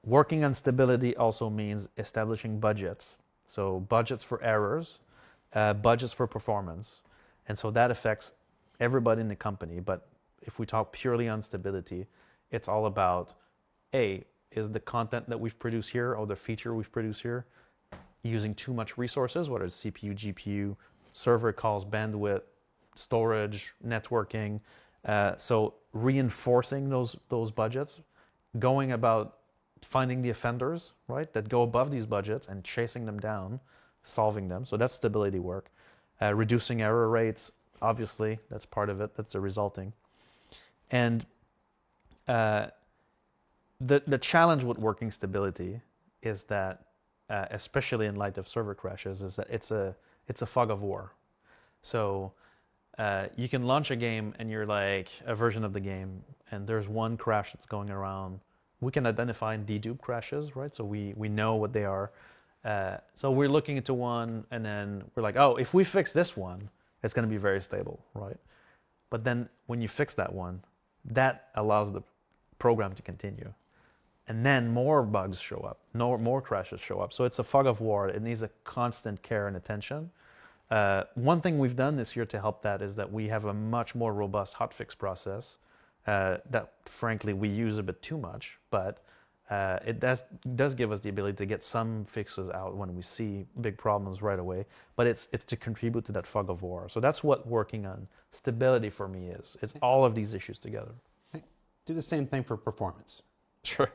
Working on stability also means establishing budgets. So budgets for errors, budgets for performance. And so that affects everybody in the company. But if we talk purely on stability, it's all about, is the content that we've produced here or the feature we've produced here using too much resources, whether it's CPU, GPU, server calls, bandwidth, storage, networking. So reinforcing those budgets, going about finding the offenders, right, that go above these budgets and chasing them down, solving them. So that's stability work. Reducing error rates, obviously, that's part of it. That's the resulting. And the challenge with working stability is that, especially in light of server crashes, is that it's a fog of war. So you can launch a game and you're like a version of the game, and there's one crash that's going around. We can identify dedupe crashes, right? So we know what they are. So we're looking into one, and then we're like, oh, if we fix this one, it's going to be very stable, right? But then when you fix that one, that allows the program to continue. And then more bugs show up, more crashes show up. So it's a fog of war. It needs a constant care and attention. One thing we've done this year to help that is that we have a much more robust hotfix process that, frankly, we use a bit too much, but it does give us the ability to get some fixes out when we see big problems right away. But it's to contribute to that fog of war. So that's what working on stability for me is. It's all of these issues together. Do the same thing for performance. Sure.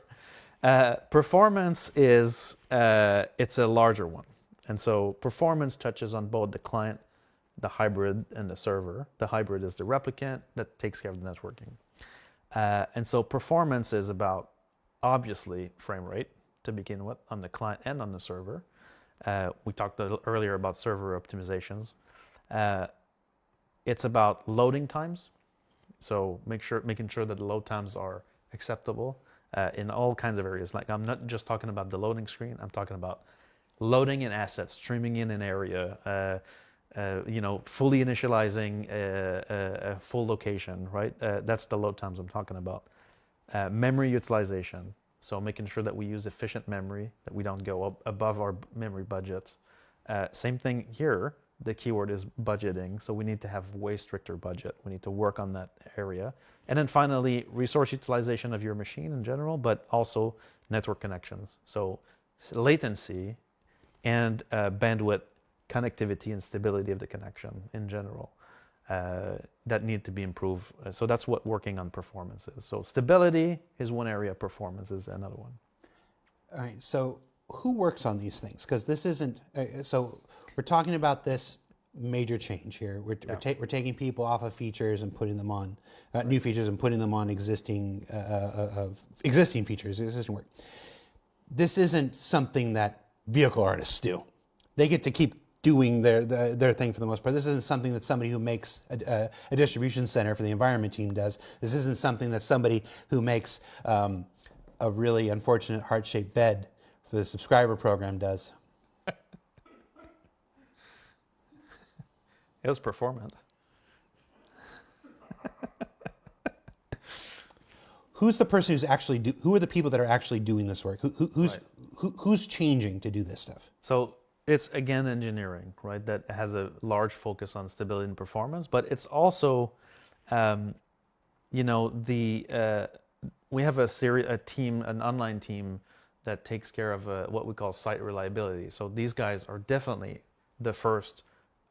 Performance is it's a larger one. And so performance touches on both the client the hybrid and the server. The hybrid is the replicant that takes care of the networking. And so performance is about, obviously, frame rate to begin with on the client and on the server. We talked earlier about server optimizations. It's about loading times. So making sure that the load times are acceptable in all kinds of areas. Like, I'm not just talking about the loading screen. I'm talking about loading in assets, streaming in an area, fully initializing a full location, right? That's the load times I'm talking about. Memory utilization, so making sure that we use efficient memory, that we don't go above our memory budgets. Same thing here, the keyword is budgeting, so we need to have way stricter budget. We need to work on that area. And then finally, resource utilization of your machine in general, but also network connections. So latency and bandwidth, connectivity and stability of the connection in general that need to be improved. So that's what working on performance is. So stability is one area, performance is another one. All right, so who works on these things? Because this isn't, so we're talking about this major change here. We're taking people off of features and putting them on, new features and putting them on existing features, existing work. This isn't something that vehicle artists do. They get to keep doing their thing for the most part. This isn't something that somebody who makes a distribution center for the environment team does. This isn't something that somebody who makes a really unfortunate heart-shaped bed for the subscriber program does. It was performant. Who's the person who's actually who are the people that are actually doing this work? Who's changing to do this stuff? So it's again engineering, right? That has a large focus on stability and performance, but it's also, we have a team, an online team that takes care of what we call site reliability. So these guys are definitely the first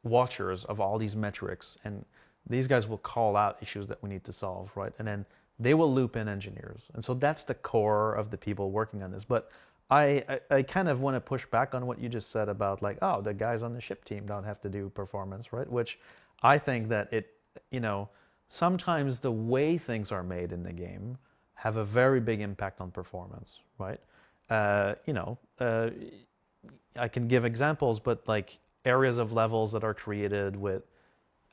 watchers of all these metrics, and these guys will call out issues that we need to solve, right? And then they will loop in engineers. And so that's the core of the people working on this. But I kind of want to push back on what you just said about like, oh, the guys on the ship team don't have to do performance, right? Which I think that sometimes the way things are made in the game have a very big impact on performance, right? I can give examples, but like areas of levels that are created with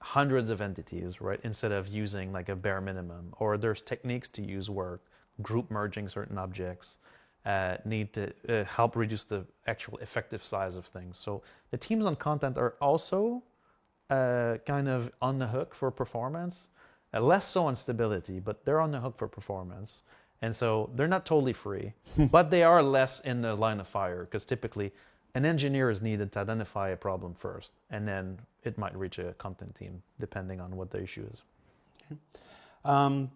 hundreds of entities, right? Instead of using like a bare minimum, or there's techniques to use where group merging certain objects need to help reduce the actual effective size of things. So the teams on content are also kind of on the hook for performance, less so on stability, but they're on the hook for performance. And so they're not totally free, but they are less in the line of fire, because typically an engineer is needed to identify a problem first, and then it might reach a content team, depending on what the issue is. Okay.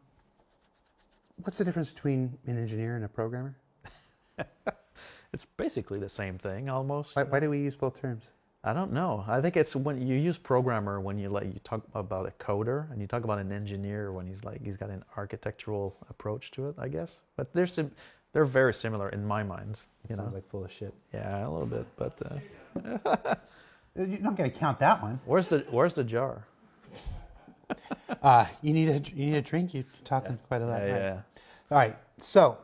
What's the difference between an engineer and a programmer? It's basically the same thing, almost. Why do we use both terms? I don't know. I think it's when you use programmer when you talk about a coder, and you talk about an engineer when he's got an architectural approach to it, I guess. But they're very similar in my mind. Sounds like full of shit. Yeah, a little bit, but You're not going to count that one. where's the jar? You need a drink. You're talking quite a lot. Yeah. All right. So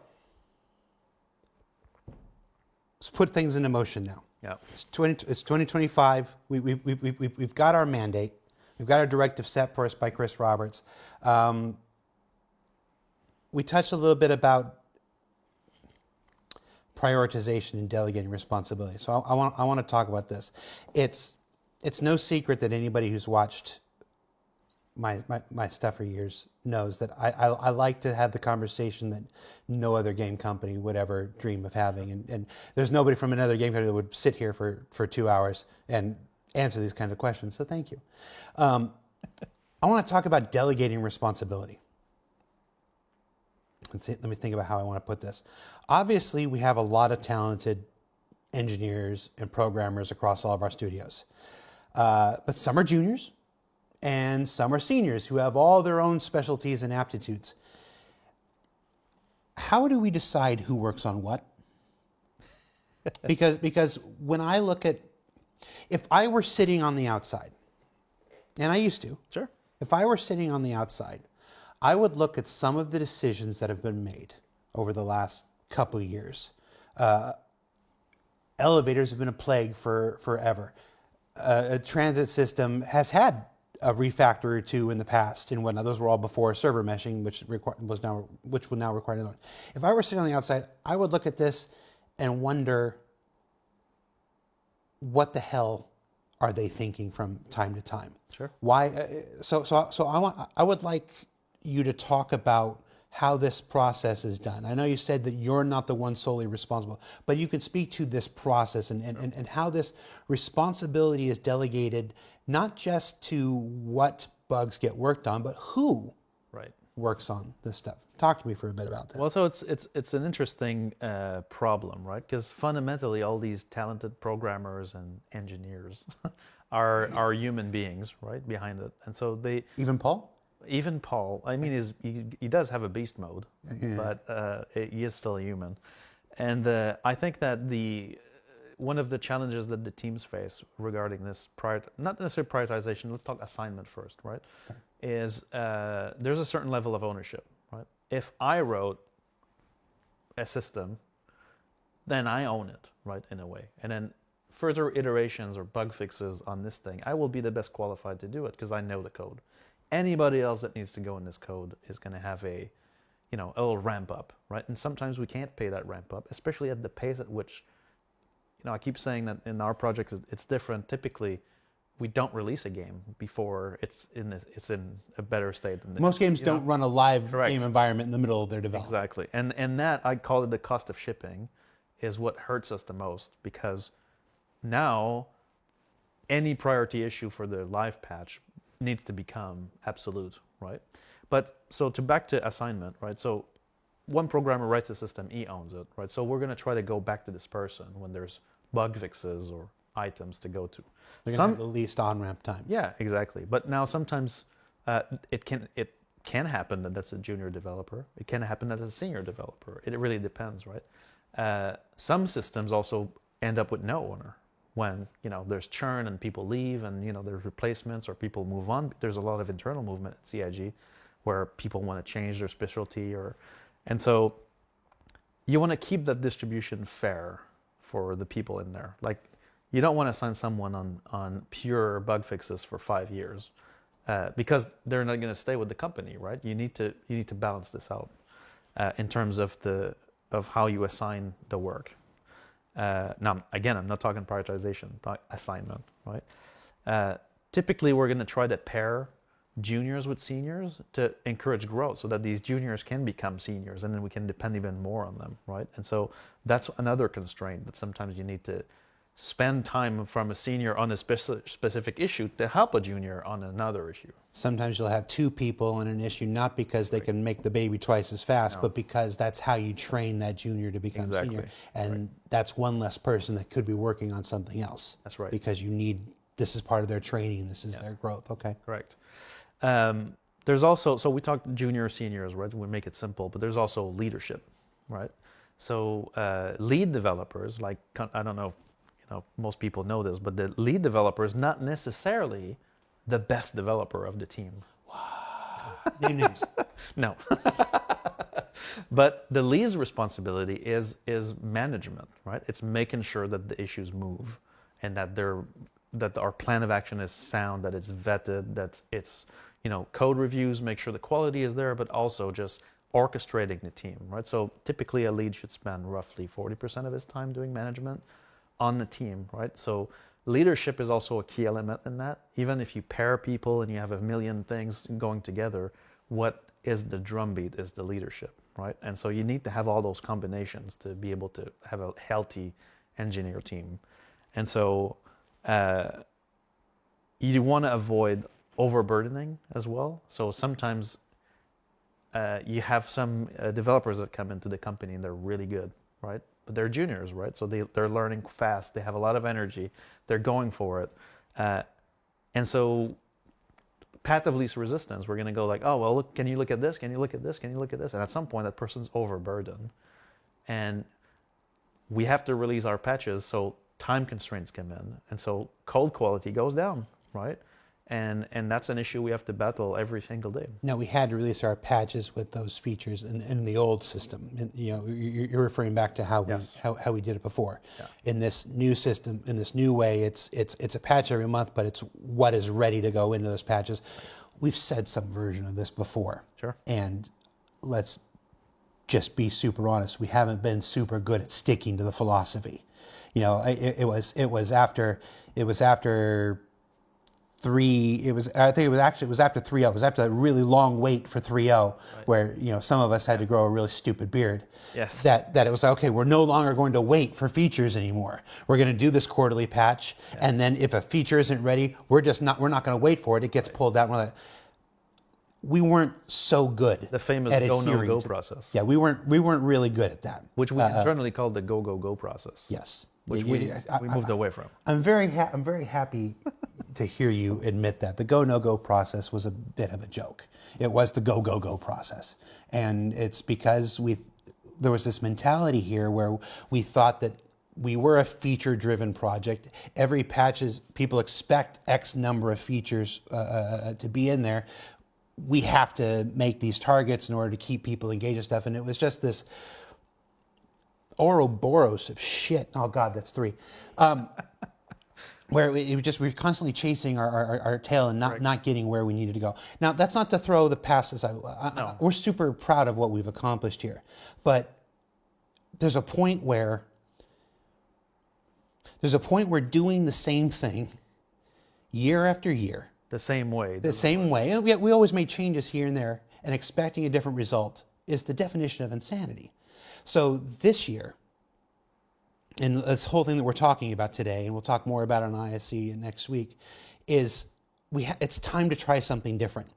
let's put things into motion now. Yeah. It's 2025. We've got our mandate. We've got our directive set for us by Chris Roberts. We touched a little bit about prioritization and delegating responsibility. So I want to talk about this. It's no secret that anybody who's watched my stuff for years knows that I like to have the conversation that no other game company would ever dream of having. And there's nobody from another game company that would sit here for 2 hours and answer these kinds of questions. So thank you. I want to talk about delegating responsibility. Let me think about how I want to put this. Obviously, we have a lot of talented engineers and programmers across all of our studios. But some are juniors and some are seniors who have all their own specialties and aptitudes. How do we decide who works on what? Because when I look at, if I were sitting on the outside and I used to, Sure. if I were sitting on the outside, I would look at some of the decisions that have been made over the last couple of years. Elevators have been a plague for forever. A transit system has had a refactor or two in the past and whatnot. Those were all before server meshing, which will now require another one. If I were sitting on the outside, I would look at this and wonder, what the hell are they thinking from time to time? Sure. Why? So I would like you to talk about how this process is done. I know you said that you're not the one solely responsible, but you can speak to this process and how this responsibility is delegated, not just to what bugs get worked on, but who Right. works on this stuff. Talk to me for a bit about that. Well, so it's an interesting problem, right? Because fundamentally, all these talented programmers and engineers are human beings, right, behind it, and so they Even Paul? even Paul. I mean, he does have a beast mode, but he is still a human, and I think that one of the challenges that the teams face regarding this not necessarily prioritization. Let's talk assignment first, right? Okay. Is there's a certain level of ownership, right? If I wrote a system, then I own it, right, in a way. And then further iterations or bug fixes on this thing, I will be the best qualified to do it because I know the code. Anybody else that needs to go in this code is going to have a little ramp up, right? And sometimes we can't pay that ramp up, especially at the pace at which, I keep saying that in our project it's different. Typically, we don't release a game before it's in a better state than most games don't run a live Correct. game environment in the middle of their development. Exactly, and that, I call it the cost of shipping, is what hurts us the most, because now any priority issue for the live patch needs to become absolute, right? But so back to assignment, right? So one programmer writes a system, he owns it, right? So we're going to try to go back to this person when there's bug fixes or items to go to. They're going to have the least on-ramp time. Yeah, exactly. But now sometimes it can happen that that's a junior developer. It can happen that it's a senior developer. It really depends, right? Some systems also end up with no owner when there's churn and people leave and there's replacements or people move on. There's a lot of internal movement at CIG where people want to change their specialty and so you want to keep that distribution fair for the people in there. Like, you don't want to assign someone on pure bug fixes for 5 years because they're not going to stay with the company, right? You need to balance this out in terms of how you assign the work. Now, again, I'm not talking prioritization, but assignment, right? Typically, we're going to try to pair juniors with seniors to encourage growth so that these juniors can become seniors and then we can depend even more on them, right? And so that's another constraint, that sometimes you need to spend time from a senior on a specific issue to help a junior on another issue. Sometimes you'll have two people on an issue, not because they can make the baby twice as fast, but because that's how you train that junior to become senior. And that's one less person that could be working on something else. That's right. Because this is part of their training, this is their growth. Okay. Correct. There's also, so we talked junior, seniors, right? We make it simple, but there's also leadership, right? So lead developers, like, I don't know, most people know this, but the lead developer is not necessarily the best developer of the team. Wow. Name names. No. But the lead's responsibility is management, right? It's making sure that the issues move and that our plan of action is sound, that it's vetted, that it's, code reviews, make sure the quality is there, but also just orchestrating the team, right? So typically a lead should spend roughly 40% of his time doing management on the team, right? So leadership is also a key element in that. Even if you pair people and you have a million things going together, what is the drumbeat is the leadership, right? And so you need to have all those combinations to be able to have a healthy engineer team. And so you want to avoid overburdening as well. So sometimes you have some developers that come into the company and they're really good, right? But they're juniors, right? So they're learning fast. They have a lot of energy. They're going for it. And so path of least resistance, we're going to go like, oh, well, look, can you look at this? Can you look at this? Can you look at this? And at some point, that person's overburdened. And we have to release our patches, so time constraints come in. And so code quality goes down, right? and that's an issue we have to battle every single day. Now, we had to release our patches with those features in the old system. You're referring back to how Yes. how we did it before. Yeah. In this new system, in this new way, it's a patch every month, but it's what is ready to go into those patches. We've said some version of this before. Sure. And let's just be super honest. We haven't been super good at sticking to the philosophy. It was after 3. I think it was after 3.0. It was after that really long wait for 3.0, where some of us had to grow a really stupid beard. Yes. That it was okay. We're no longer going to wait for features anymore. We're going to do this quarterly patch, and then if a feature isn't ready, we're not going to wait for it. It gets pulled out. And we're like, we weren't so good. The famous at go no adhering go to- process. Yeah, we weren't really good at that. Which we internally called the go go go process. Yes. Which we moved away from. I'm very happy to hear you admit that the go no go process was a bit of a joke. It was the go go go process, and it's because there was this mentality here where we thought that we were a feature driven project. Every patch people expect X number of features to be in there. We have to make these targets in order to keep people engaged and stuff, and it was just this Ouroboros of shit. Oh God, that's 3. Where we were constantly chasing our tail and not getting where we needed to go. Now, that's not to throw the past aside. No. We're super proud of what we've accomplished here, but there's a point where doing the same thing year after year, The same way. the same way, and we always made changes here and there, and expecting a different result is the definition of insanity. So this year, and this whole thing that we're talking about today, and we'll talk more about it on ISE next week, is it's time to try something different.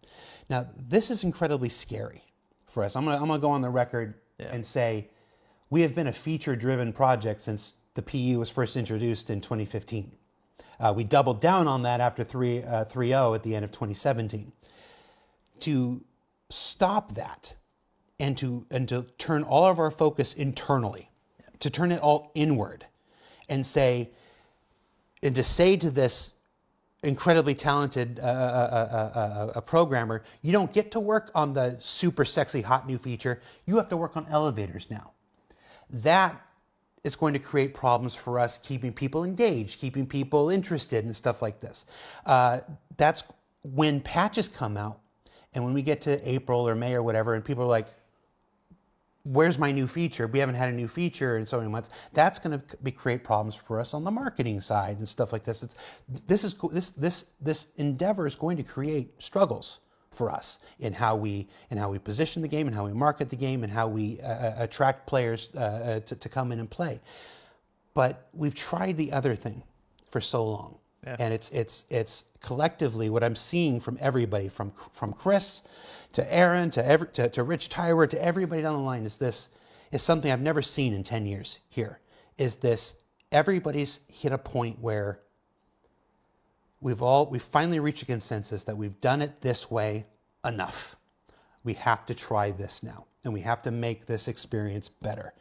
Now, this is incredibly scary for us. I'm gonna go on the record and say we have been a feature-driven project since the PE was first introduced in 2015. We doubled down on that after 3.0 at the end of 2017. To stop that and to turn all of our focus internally, to turn it all inward, and to say to this incredibly talented programmer, you don't get to work on the super sexy hot new feature. You have to work on elevators now. That is going to create problems for us, keeping people engaged, keeping people interested, and stuff like this. That's when patches come out, and when we get to April or May or whatever, and people are like, where's my new feature? We haven't had a new feature in so many months. That's going to create problems for us on the marketing side and stuff like this. This endeavor is going to create struggles for us in how we position the game, and how we market the game, and how we attract players to come in and play. But we've tried the other thing for so long, and it's collectively what I'm seeing from everybody, from Chris to Aaron to Rich Tywer to everybody down the line, is something I've never seen in 10 years here. Is this everybody's hit a point where we've finally reached a consensus that we've done it this way enough. We have to try this now, and we have to make this experience better.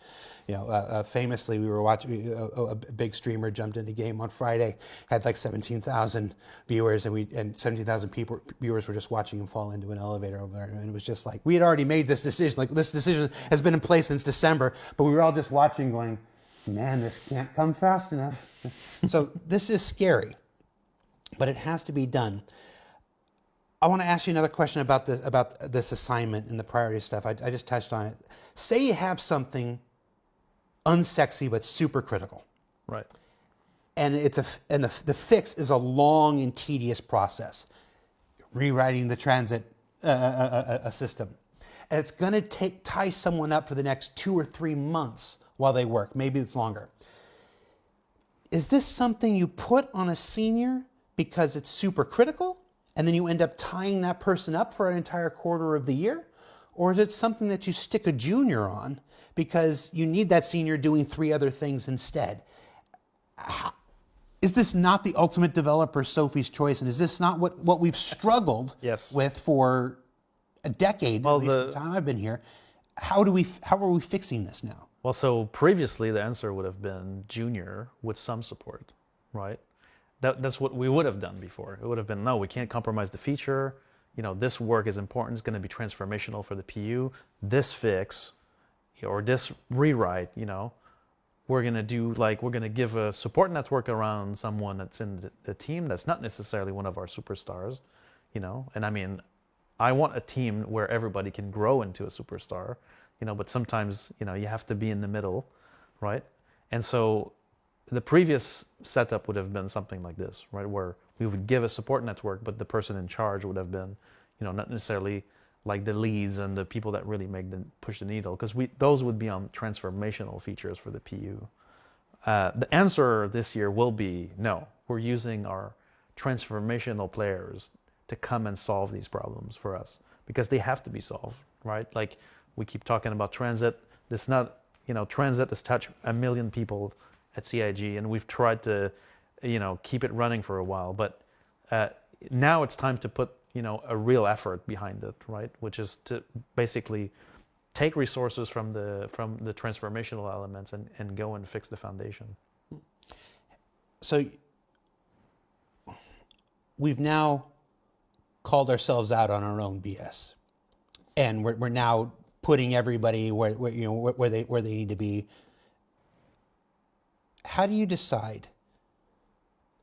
Famously, we were watching a big streamer jumped into game on Friday, had like 17,000 viewers, and 17,000 viewers were just watching him fall into an elevator over there, and it was just like we had already made this decision. Like, this decision has been in place since December, but we were all just watching, going, "Man, this can't come fast enough." So this is scary, but it has to be done. I want to ask you another question about this assignment and the priority stuff. I just touched on it. Say you have something unsexy but super critical, Right. and the fix is a long and tedious process, rewriting the transit system, and it's going to tie someone up for the next 2 or 3 months while they work. Maybe it's longer. Is this something you put on a senior because it's super critical, and then you end up tying that person up for an entire quarter of the year? Or is it something that you stick a junior on because you need that senior doing 3 other things instead? Is this not the ultimate developer Sophie's choice? And is this not what we've struggled with for a decade, at least the time I've been here? How are we fixing this now? Well, so previously the answer would have been junior with some support, right? that's what we would have done before. It would have been, no, we can't compromise the feature. This work is important. It's going to be transformational for the PU. This fix or this rewrite, we're going to we're going to give a support network around someone that's in the team that's not necessarily one of our superstars, And I mean, I want a team where everybody can grow into a superstar, but sometimes, you have to be in the middle, right? And so the previous setup would have been something like this, right? Where we would give a support network, but the person in charge would have been, not necessarily like the leads and the people that really push the needle, because those would be on transformational features for the PU. The answer this year will be no. We're using our transformational players to come and solve these problems for us, because they have to be solved, right? Like we keep talking about transit. It's not, transit has touched 1 million people at CIG, and we've tried to, keep it running for a while. But now it's time to put, a real effort behind it, right? Which is to basically take resources from the transformational elements and go and fix the foundation. So we've now called ourselves out on our own BS, and we're now putting everybody where they need to be. How do you decide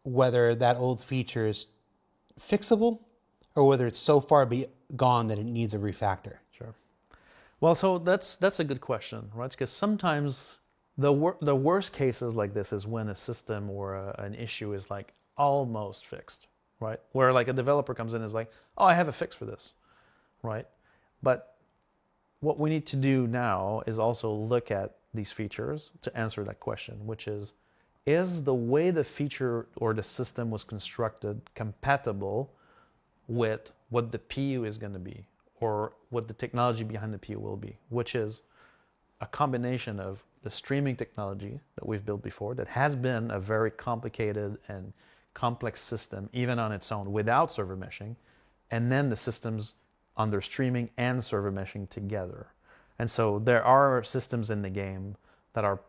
whether that old feature is fixable or whether it's so far gone that it needs a refactor? Sure. Well, so that's a good question, right? Because sometimes the worst cases like this is when a system or an issue is like almost fixed, right? Where like a developer comes in and is like, oh, I have a fix for this, right? But what we need to do now is also look at these features to answer that question, which is the way the feature or the system was constructed compatible with what the PU is going to be, or what the technology behind the PU will be, which is a combination of the streaming technology that we've built before that has been a very complicated and complex system, even on its own, without server meshing, and then the systems under streaming and server meshing together. And so there are systems in the game that are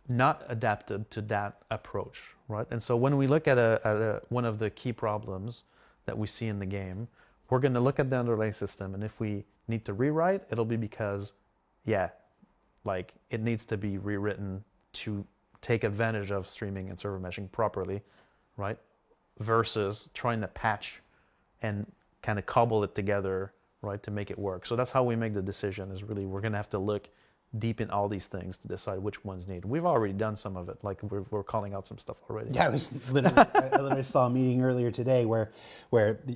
not adapted to that approach, right? And so when we look at one of the key problems that we see in the game, we're going to look at the underlying system, and if we need to rewrite, it'll be because, it needs to be rewritten to take advantage of streaming and server meshing properly, right? Versus trying to patch and kind of cobble it together, right, to make it work. So that's how we make the decision, is really we're going to have to look deep in all these things to decide which ones need. We've already done some of it, like we're calling out some stuff already. Yeah, I literally saw a meeting earlier today where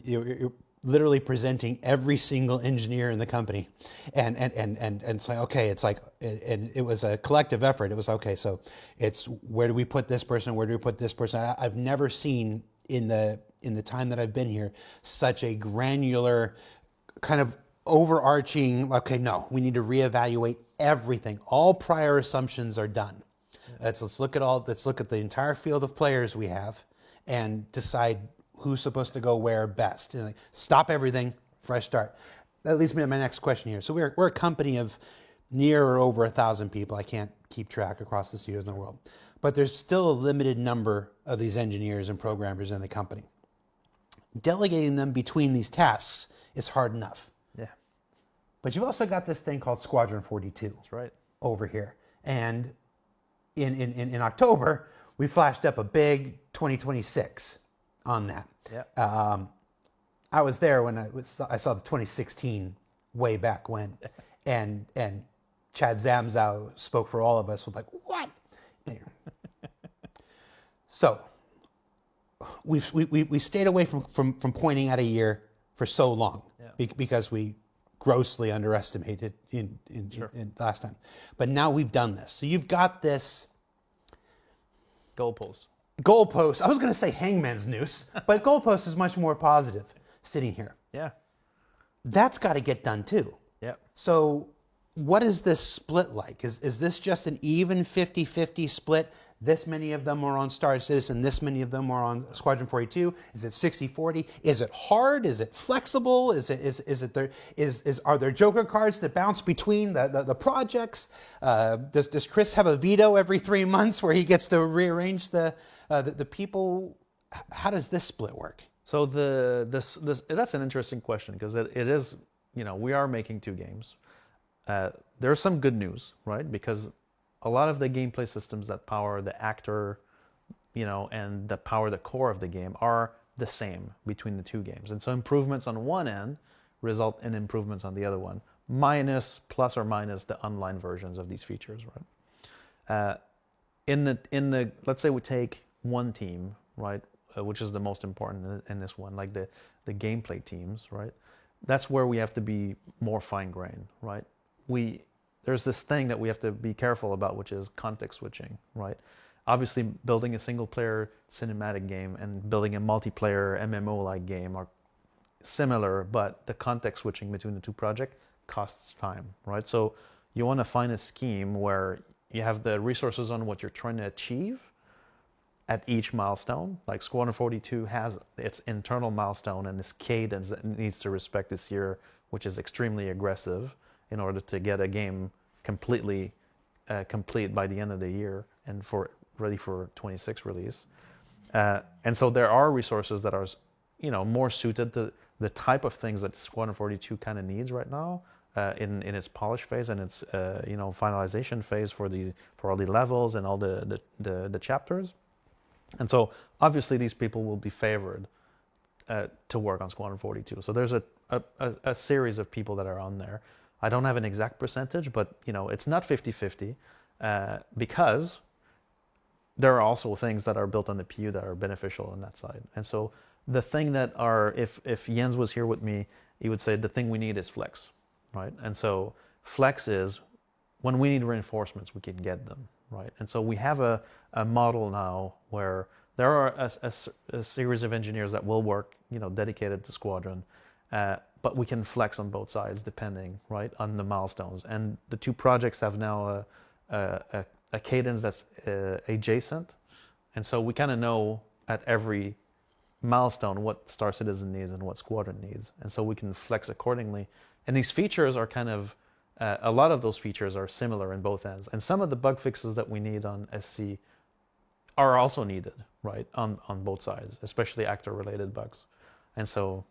you're literally presenting every single engineer in the company, and say, okay, it's like, and it was a collective effort. It was okay, so it's where do we put this person? Where do we put this person? I've never seen in the time that I've been here such a granular kind of overarching, okay, no, we need to reevaluate everything. All prior assumptions are done. Yeah. Let's look at the entire field of players we have and decide who's supposed to go where best. And stop everything, fresh start. That leads me to my next question here. So we're a company of near or over 1,000 people. I can't keep track across the studios in the world. But there's still a limited number of these engineers and programmers in the company. Delegating them between these tasks is hard enough. Yeah. But you've also got this thing called Squadron 42. That's right. Over here. And in October, we flashed up a big 2026 on that. Yeah. I was there when I saw the 2016 way back when, and Chad Zamzow spoke for all of us with like, what? So we stayed away from pointing at a year for so long, yeah, because we grossly underestimated in last time. But now we've done this. So you've got this goalpost. I was going to say hangman's noose, but goalpost is much more positive sitting here. Yeah. That's got to get done too. Yeah. So what is this split like? Is this just an even 50-50 split? This many of them are on Star Citizen, this many of them are on Squadron 42. Is it 60-40? Is it hard? Is it flexible? Are there Joker cards that bounce between the projects? Does Chris have a veto every 3 months where he gets to rearrange the people how does this split work? So this that's an interesting question because it is, we are making two games. There's some good news, right? Because a lot of the gameplay systems that power the actor, and that power the core of the game are the same between the two games. And so improvements on one end result in improvements on the other one, plus or minus the online versions of these features, right? In the let's say we take one team, right, which is the most important in this one, like the gameplay teams, right? That's where we have to be more fine-grained, right? There's this thing that we have to be careful about, which is context switching, right? Obviously, building a single-player cinematic game and building a multiplayer MMO-like game are similar, but the context switching between the two projects costs time, right? So you want to find a scheme where you have the resources on what you're trying to achieve at each milestone. Like Squadron 42 has its internal milestone and this cadence that it needs to respect this year, which is extremely aggressive in order to get a game completely complete by the end of the year and ready for 26 release. And so there are resources that are, more suited to the type of things that Squadron 42 kind of needs right now in its polish phase and its finalization phase for all the levels and all the chapters. And so obviously these people will be favored to work on Squadron 42. So there's a series of people that are on there. I don't have an exact percentage, but it's not 50-50 because there are also things that are built on the PU that are beneficial on that side. And so the thing that if Jens was here with me, he would say the thing we need is flex, right? And so flex is when we need reinforcements, we can get them, right? And so we have a model now where there are a series of engineers that will work, dedicated to Squadron, but we can flex on both sides depending, right, on the milestones. And the two projects have now a cadence that's adjacent, and so we kind of know at every milestone what Star Citizen needs and what Squadron needs, and so we can flex accordingly. And these features are kind of a lot of those features are similar in both ends, and some of the bug fixes that we need on SC are also needed, right, on both sides, especially actor-related bugs. And so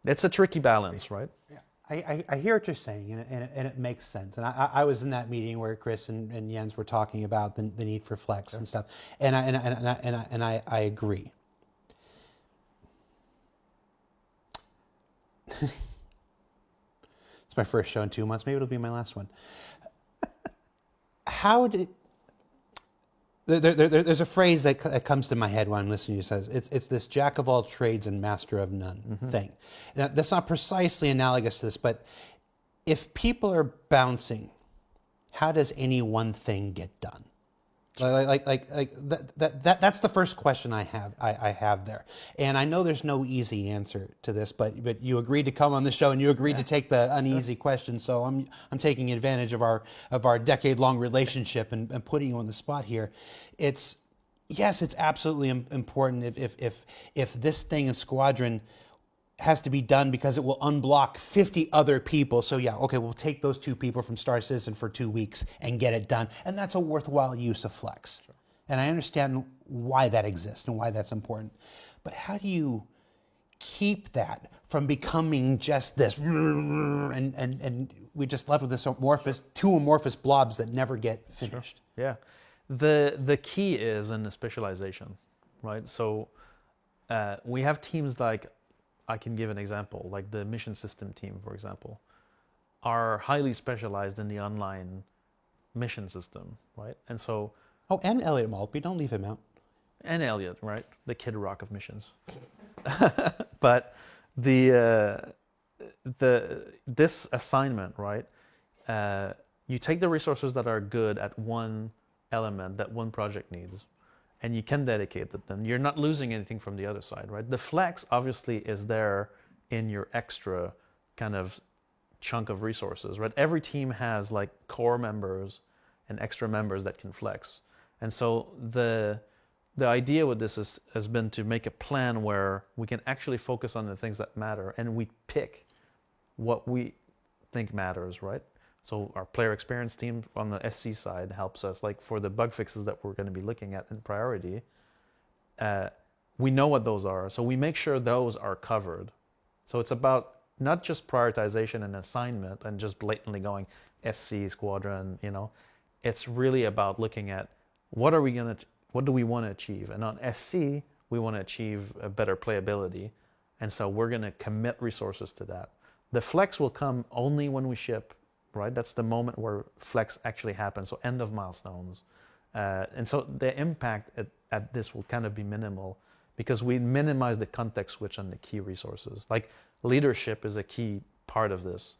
it's a tricky balance, right? Yeah. I hear what you're saying, and it makes sense. And I was in that meeting where Chris and Jens were talking about the need for flex and stuff, and I agree. It's my first show in 2 months. Maybe it'll be my last one. There's a phrase that comes to my head when I'm listening to you. Says it's this jack of all trades and master of none thing. Now, that's not precisely analogous to this, but if people are bouncing, how does any one thing get done? That's the first question I have there, and I know there's no easy answer to this, but you agreed to come on the show and you agreed to take the uneasy question, so I'm taking advantage of our decade-long relationship and putting you on the spot here. It's absolutely important if this thing in Squadron has to be done because it will unblock 50 other people. So we'll take those 2 people from Star Citizen for 2 weeks and get it done. And that's a worthwhile use of flex. Sure. And I understand why that exists and why that's important. But how do you keep that from becoming just this and we just left with this two amorphous blobs that never get finished? Sure. Yeah. The key is in the specialization, right? So we have teams like, I can give an example, like the mission system team, for example, are highly specialized in the online mission system, right? And so... Oh, and Elliot Maltby, don't leave him out. And Elliot, right? The Kid Rock of missions. But this assignment, right? You take the resources that are good at one element that one project needs, and you can dedicate it, then you're not losing anything from the other side, right? The flex obviously is there in your extra kind of chunk of resources, right? Every team has like core members and extra members that can flex. And so the idea with this has been to make a plan where we can actually focus on the things that matter and we pick what we think matters, right? So our player experience team on the SC side helps us, like for the bug fixes that we're going to be looking at in priority, we know what those are, so we make sure those are covered. So it's about not just prioritization and assignment and just blatantly going SC squadron, it's really about looking at what do we want to achieve? And on SC, we want to achieve a better playability. And so we're going to commit resources to that. The flex will come only when we ship, right? That's the moment where flex actually happens. So end of milestones. And so the impact at this will kind of be minimal because we minimize the context switch on the key resources. Like leadership is a key part of this.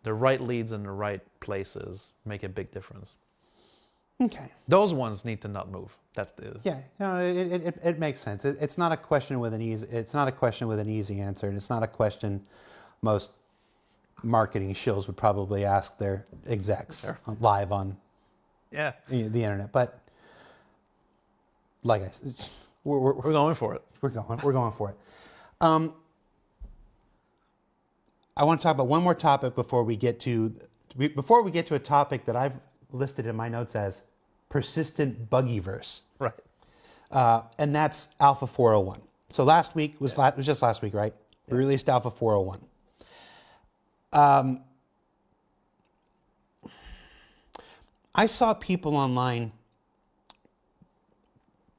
The right leads in the right places make a big difference. Okay. Those ones need to not move. That's the it makes sense. It's not a question with an easy. It's not a question with an easy answer, and it's not a question most marketing shills would probably ask their execs live on the internet. But like I said, we're going for it. We're going for it. I want to talk about one more topic before we get to a topic that I've listed in my notes as persistent buggyverse. Right. And that's Alpha 401. So last week was just last week, right? We released Alpha 401. I saw people online,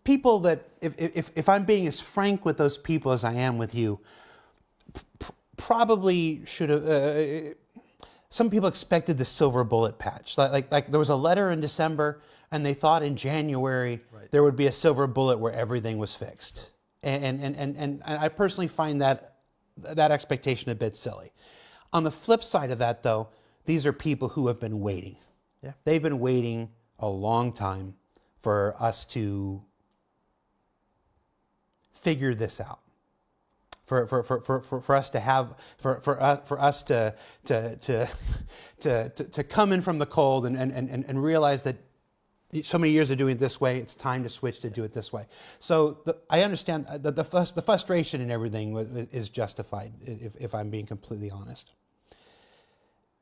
people that, if I'm being as frank with those people as I am with you, probably should have. Some people expected the silver bullet patch. Like there was a letter in December, and they thought in January there would be a silver bullet where everything was fixed. And I personally find that expectation a bit silly. On the flip side of that, though, these are people who have been waiting. Yeah. They've been waiting a long time for us to figure this out. For us to have for us to come in from the cold and realize that so many years of doing it this way, it's time to switch to do it this way. So I understand the frustration and everything is justified, if I'm being completely honest.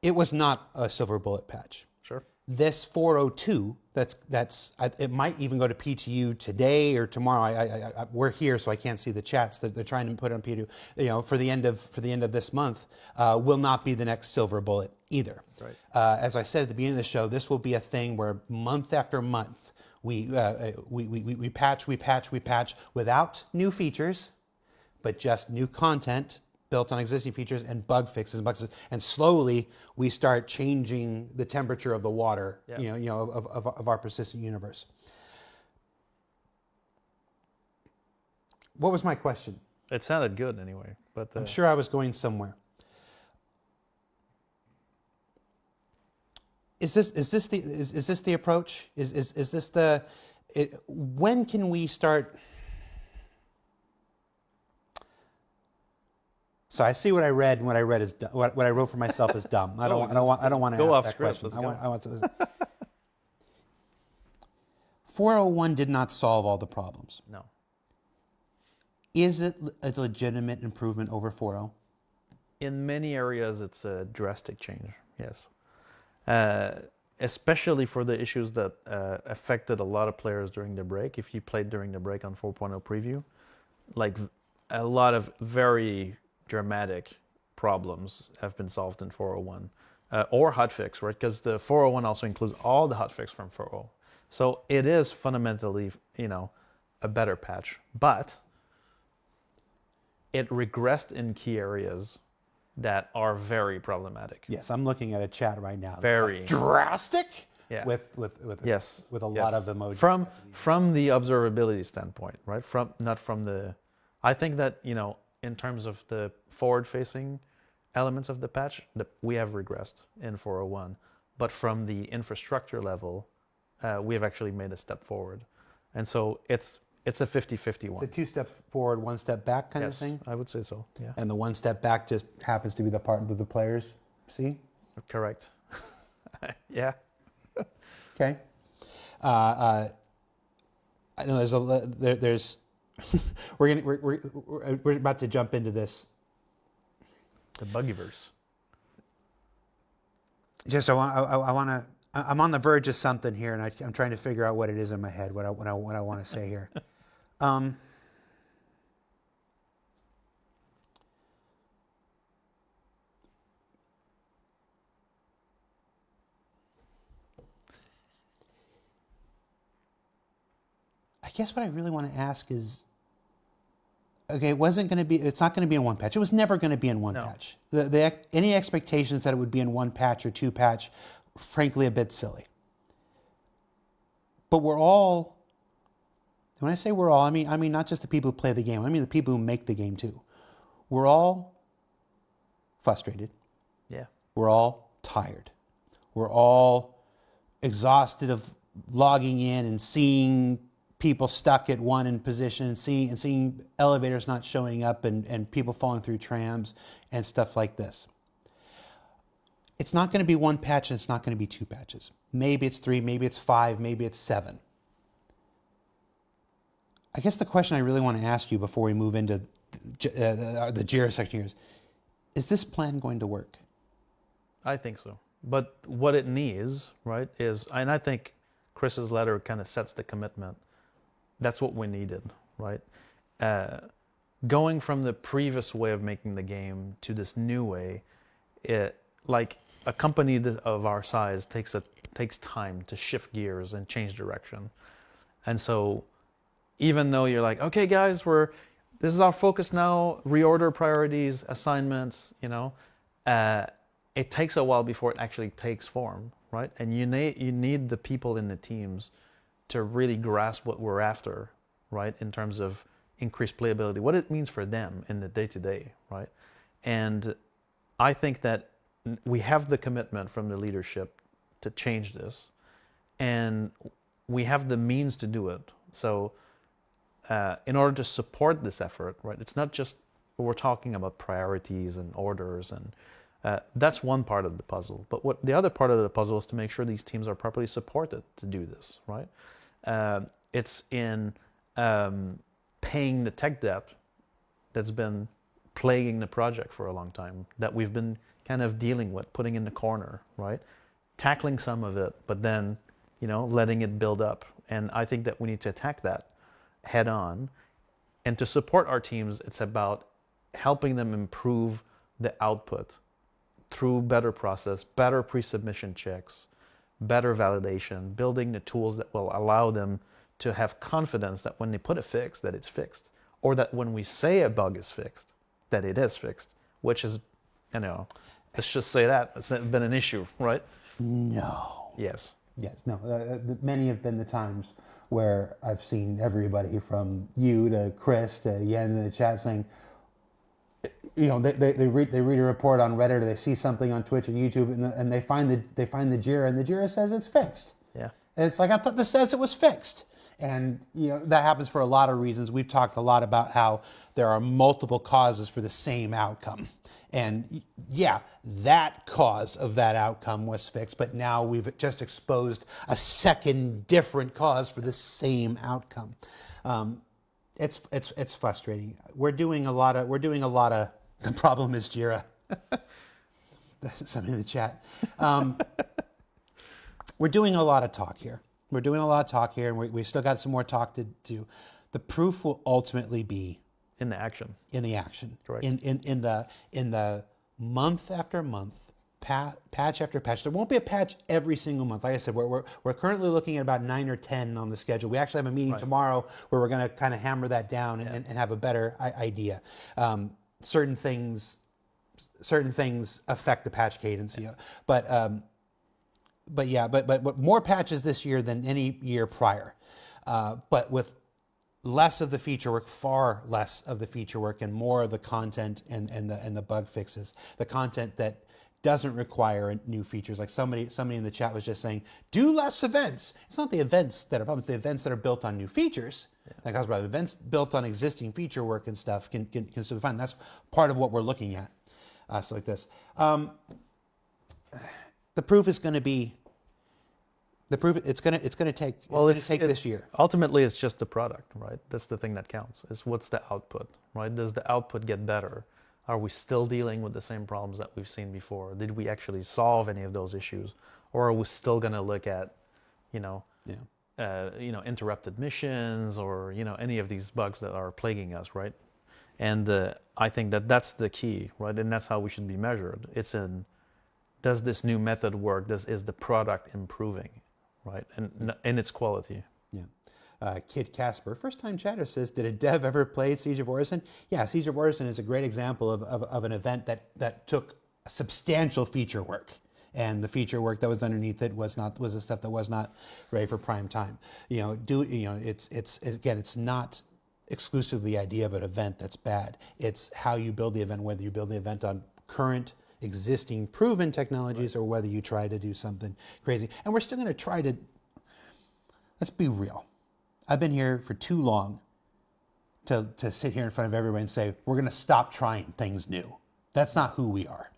It was not a silver bullet patch. Sure. This 402, it might even go to PTU today or tomorrow. We're here, so I can't see the chats that they're trying to put on PTU. For the end of this month, will not be the next silver bullet either. Right. As I said at the beginning of the show, this will be a thing where month after month we patch without new features, but just new content built on existing features and bug fixes, and slowly we start changing the temperature of the water, of our persistent universe. What was my question? It sounded good anyway, but I'm sure I was going somewhere. Is this the approach? Is this when can we start? So I see what I read, and what I read is what I wrote for myself is dumb. I don't want to go ask off that script. question. I want to. 401 did not solve all the problems. No. Is it a legitimate improvement over 4.0? In many areas, it's a drastic change. Yes. Especially for the issues that affected a lot of players during the break. If you played during the break on 4.0 preview, like a lot of very dramatic problems have been solved in 401 or hotfix, right? Because the 401 also includes all the hotfix from 4.0. So it is fundamentally, a better patch, but it regressed in key areas that are very problematic. Yes, I'm looking at a chat right now. Very drastic. Yeah. With a lot of emojis. From the observability standpoint, right? I think that in terms of the forward-facing elements of the patch, we have regressed in 401. But from the infrastructure level, we have actually made a step forward. And so it's a 50-50 one. It's a 2 steps forward, 1 step back kind of thing? I would say so, yeah. And the 1 step back just happens to be the part that the players see? Correct. Yeah. Okay. I know there's we're about to jump into this. The buggyverse. Just I'm on the verge of something here, and I'm trying to figure out what it is in my head, what I want to say here. guess what I really want to ask is, okay, it's not going to be in one patch. It was never going to be in one patch. Any expectations that it would be in one patch or two patch, frankly, a bit silly. But we're all, when I say we're all, I mean not just the people who play the game, I mean the people who make the game too. We're all frustrated. Yeah. We're all tired. We're all exhausted of logging in and seeing people stuck at one in position and seeing elevators not showing up and people falling through trams and stuff like this. It's not going to be one patch and it's not going to be two patches. Maybe it's 3, maybe it's 5, maybe it's 7. I guess the question I really want to ask you before we move into the JIRA section here is this plan going to work? I think so. But what it needs, right, is, and I think Chris's letter kind of sets the commitment. That's what we needed, right? Going from the previous way of making the game to this new way, like a company of our size takes time to shift gears and change direction. And so even though you're like, okay, guys, this is our focus now, reorder priorities, assignments, it takes a while before it actually takes form, right? And you need the people in the teams to really grasp what we're after, right? In terms of increased playability, what it means for them in the day-to-day, right? And I think that we have the commitment from the leadership to change this, and we have the means to do it. So in order to support this effort, right, it's not just we're talking about priorities and orders, and that's one part of the puzzle. But what the other part of the puzzle is to make sure these teams are properly supported to do this, right? It's in paying the tech debt that's been plaguing the project for a long time, that we've been kind of dealing with, putting in the corner, right? Tackling some of it, but then, letting it build up. And I think that we need to attack that head on. And to support our teams, it's about helping them improve the output through better process, better pre-submission checks, better validation, building the tools that will allow them to have confidence that when they put a fix, that it's fixed, or that when we say a bug is fixed, that it is fixed, which is, let's just say that it's been an issue, right? No. Yes. Yes, no. Many have been the times where I've seen everybody from you to Chris to Jens in the chat saying, they read a report on Reddit, or they see something on Twitch or YouTube, and they find the JIRA, and the JIRA says it's fixed. Yeah. And it's like, I thought this says it was fixed. And that happens for a lot of reasons. We've talked a lot about how there are multiple causes for the same outcome. And yeah, that cause of that outcome was fixed, but now we've just exposed a second different cause for the same outcome. It's frustrating. We're doing a lot of. The problem is JIRA. Somebody in the chat. We're doing a lot of talk here. And we still got some more talk to do. The proof will ultimately be in the action. Correct. Right. In the month after month, patch after patch. There won't be a patch every single month. Like I said, we're currently looking at about 9 or 10 on the schedule. We actually have a meeting tomorrow where we're going to kind of hammer that down and have a better idea. Certain things affect the patch cadence, but more patches this year than any year prior, but with less of the feature work, far less of the feature work, and more of the content and the bug fixes, the content that doesn't require new features. Like somebody in the chat was just saying, do less events. It's not the events that are problems; it's the events that are built on new features. Yeah. Like I was about events built on existing feature work and stuff can still be fine. That's part of what we're looking at. So like this, the proof is going to be. It's going to take this year. Ultimately, it's just the product, right? That's the thing that counts. Is what's the output, right? Does the output get better? Are we still dealing with the same problems that we've seen before? Did we actually solve any of those issues, or are we still going to look at, interrupted missions or any of these bugs that are plaguing us, right? And I think that's the key, right? And that's how we should be measured. It's in, does this new method work? Is the product improving, right? And its quality. Yeah. Kid Casper, first time chatter, says, did a dev ever play Siege of Orison? Yeah, Siege of Orison is a great example of an event that took substantial feature work. And the feature work that was underneath it was the stuff that was not ready for prime time. It's not exclusively the idea of an event that's bad. It's how you build the event, whether you build the event on current, existing, proven technologies, or whether you try to do something crazy. And we're still going to try to, let's be real. I've been here for too long to sit here in front of everybody and say, we're going to stop trying things new. That's not who we are.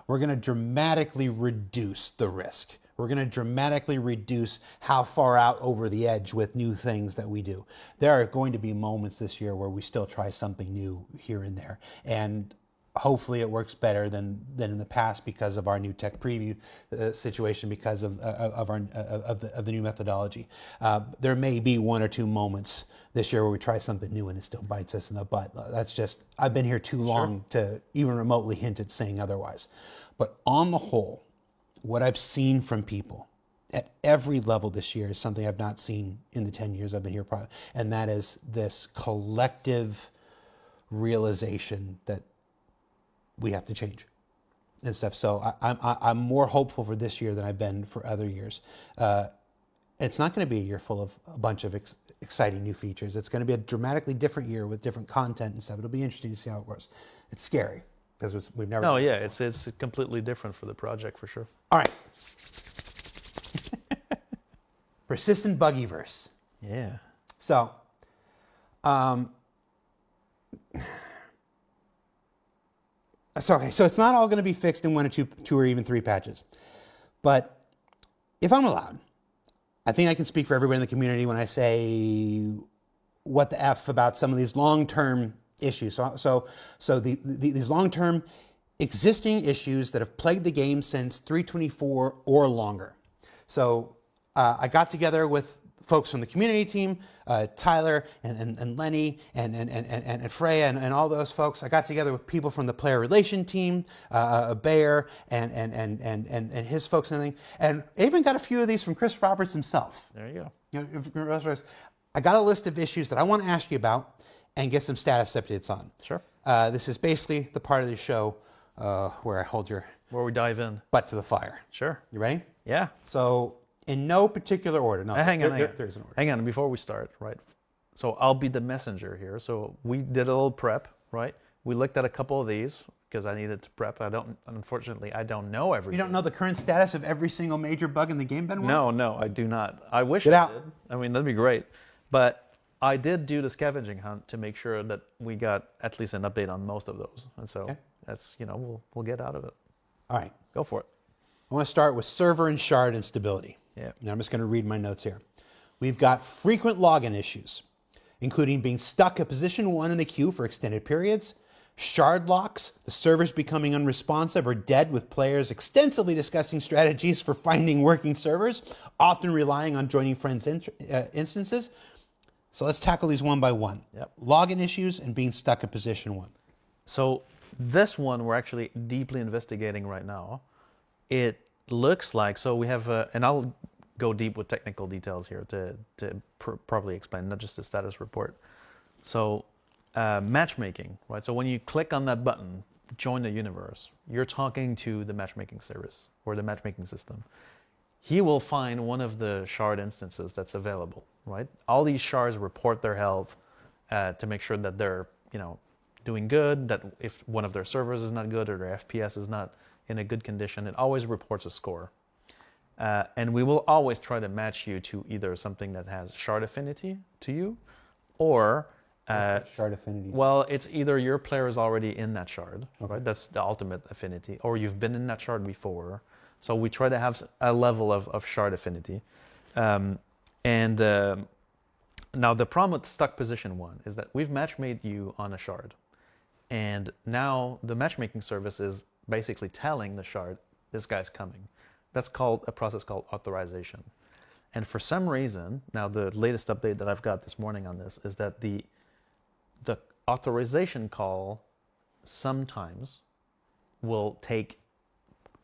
We're going to dramatically reduce the risk. We're going to dramatically reduce how far out over the edge with new things that we do. There are going to be moments this year where we still try something new here and there. And hopefully it works better than in the past because of our new tech preview situation, because of the new methodology. There may be one or two moments this year where we try something new and it still bites us in the butt. That's just, I've been here too long to even remotely hint at saying otherwise. But on the whole, what I've seen from people at every level this year is something I've not seen in the 10 years I've been here, and that is this collective realization that we have to change and stuff. So I'm more hopeful for this year than I've been for other years. It's not going to be a year full of a bunch of exciting new features. It's going to be a dramatically different year with different content and stuff. It'll be interesting to see how it works. It's scary because we've never. Oh yeah, it's completely different for the project for sure. All right. Persistent buggyverse. Yeah. So, so it's not all going to be fixed in one or two or even three patches. But if I'm allowed, I think I can speak for everyone in the community when I say what the F about some of these long-term issues. So these long-term existing issues that have plagued the game since 3.24 or longer. So I got together with folks from the community team, Tyler and Lenny and Freya and all those folks. I got together with people from the player relation team, Bayer and his folks and everything. And I even got a few of these from Chris Roberts himself. There you go. I got a list of issues that I want to ask you about and get some status updates on. Sure. This is basically the part of the show where I hold your Where we dive in. butt to the fire. Sure. You ready? Yeah. So in no particular order. No, Hang on. there's an order. Hang on, before we start, right? So I'll be the messenger here. So we did a little prep, right? We looked at a couple of these because I needed to prep. Unfortunately, I don't know everything. You don't know the current status of every single major bug in the game, Benoit? No, I do not. I wish Get I out. did. I mean, that'd be great. But I did do the scavenging hunt to make sure that we got at least an update on most of those. And so that's, we'll get out of it. All right. Go for it. I want to start with server and shard instability. Yeah. Now I'm just going to read my notes here. We've got frequent login issues, including being stuck at position 1 in the queue for extended periods, shard locks, the servers becoming unresponsive or dead with players extensively discussing strategies for finding working servers, often relying on joining friends' instances. So let's tackle these one by one. Yep. Login issues and being stuck at position 1. So this one we're actually deeply investigating right now. It looks like, so we have, and I'll go deep with technical details here to properly explain, not just the status report. So matchmaking, right? So when you click on that button, join the universe, you're talking to the matchmaking service or the matchmaking system. He will find one of the shard instances that's available, right? All these shards report their health to make sure that they're, doing good, that if one of their servers is not good or their FPS is not in a good condition, it always reports a score. And we will always try to match you to either something that has shard affinity to you or shard affinity. well, it's either your player is already in that shard, right? That's the ultimate affinity, or you've been in that shard before. So we try to have a level of shard affinity. Now the problem with stuck position 1 is that we've matchmade you on a shard. And now the matchmaking service is basically telling the shard, this guy's coming. That's called a process called authorization. And for some reason, now the latest update that I've got this morning on this is that the authorization call sometimes will take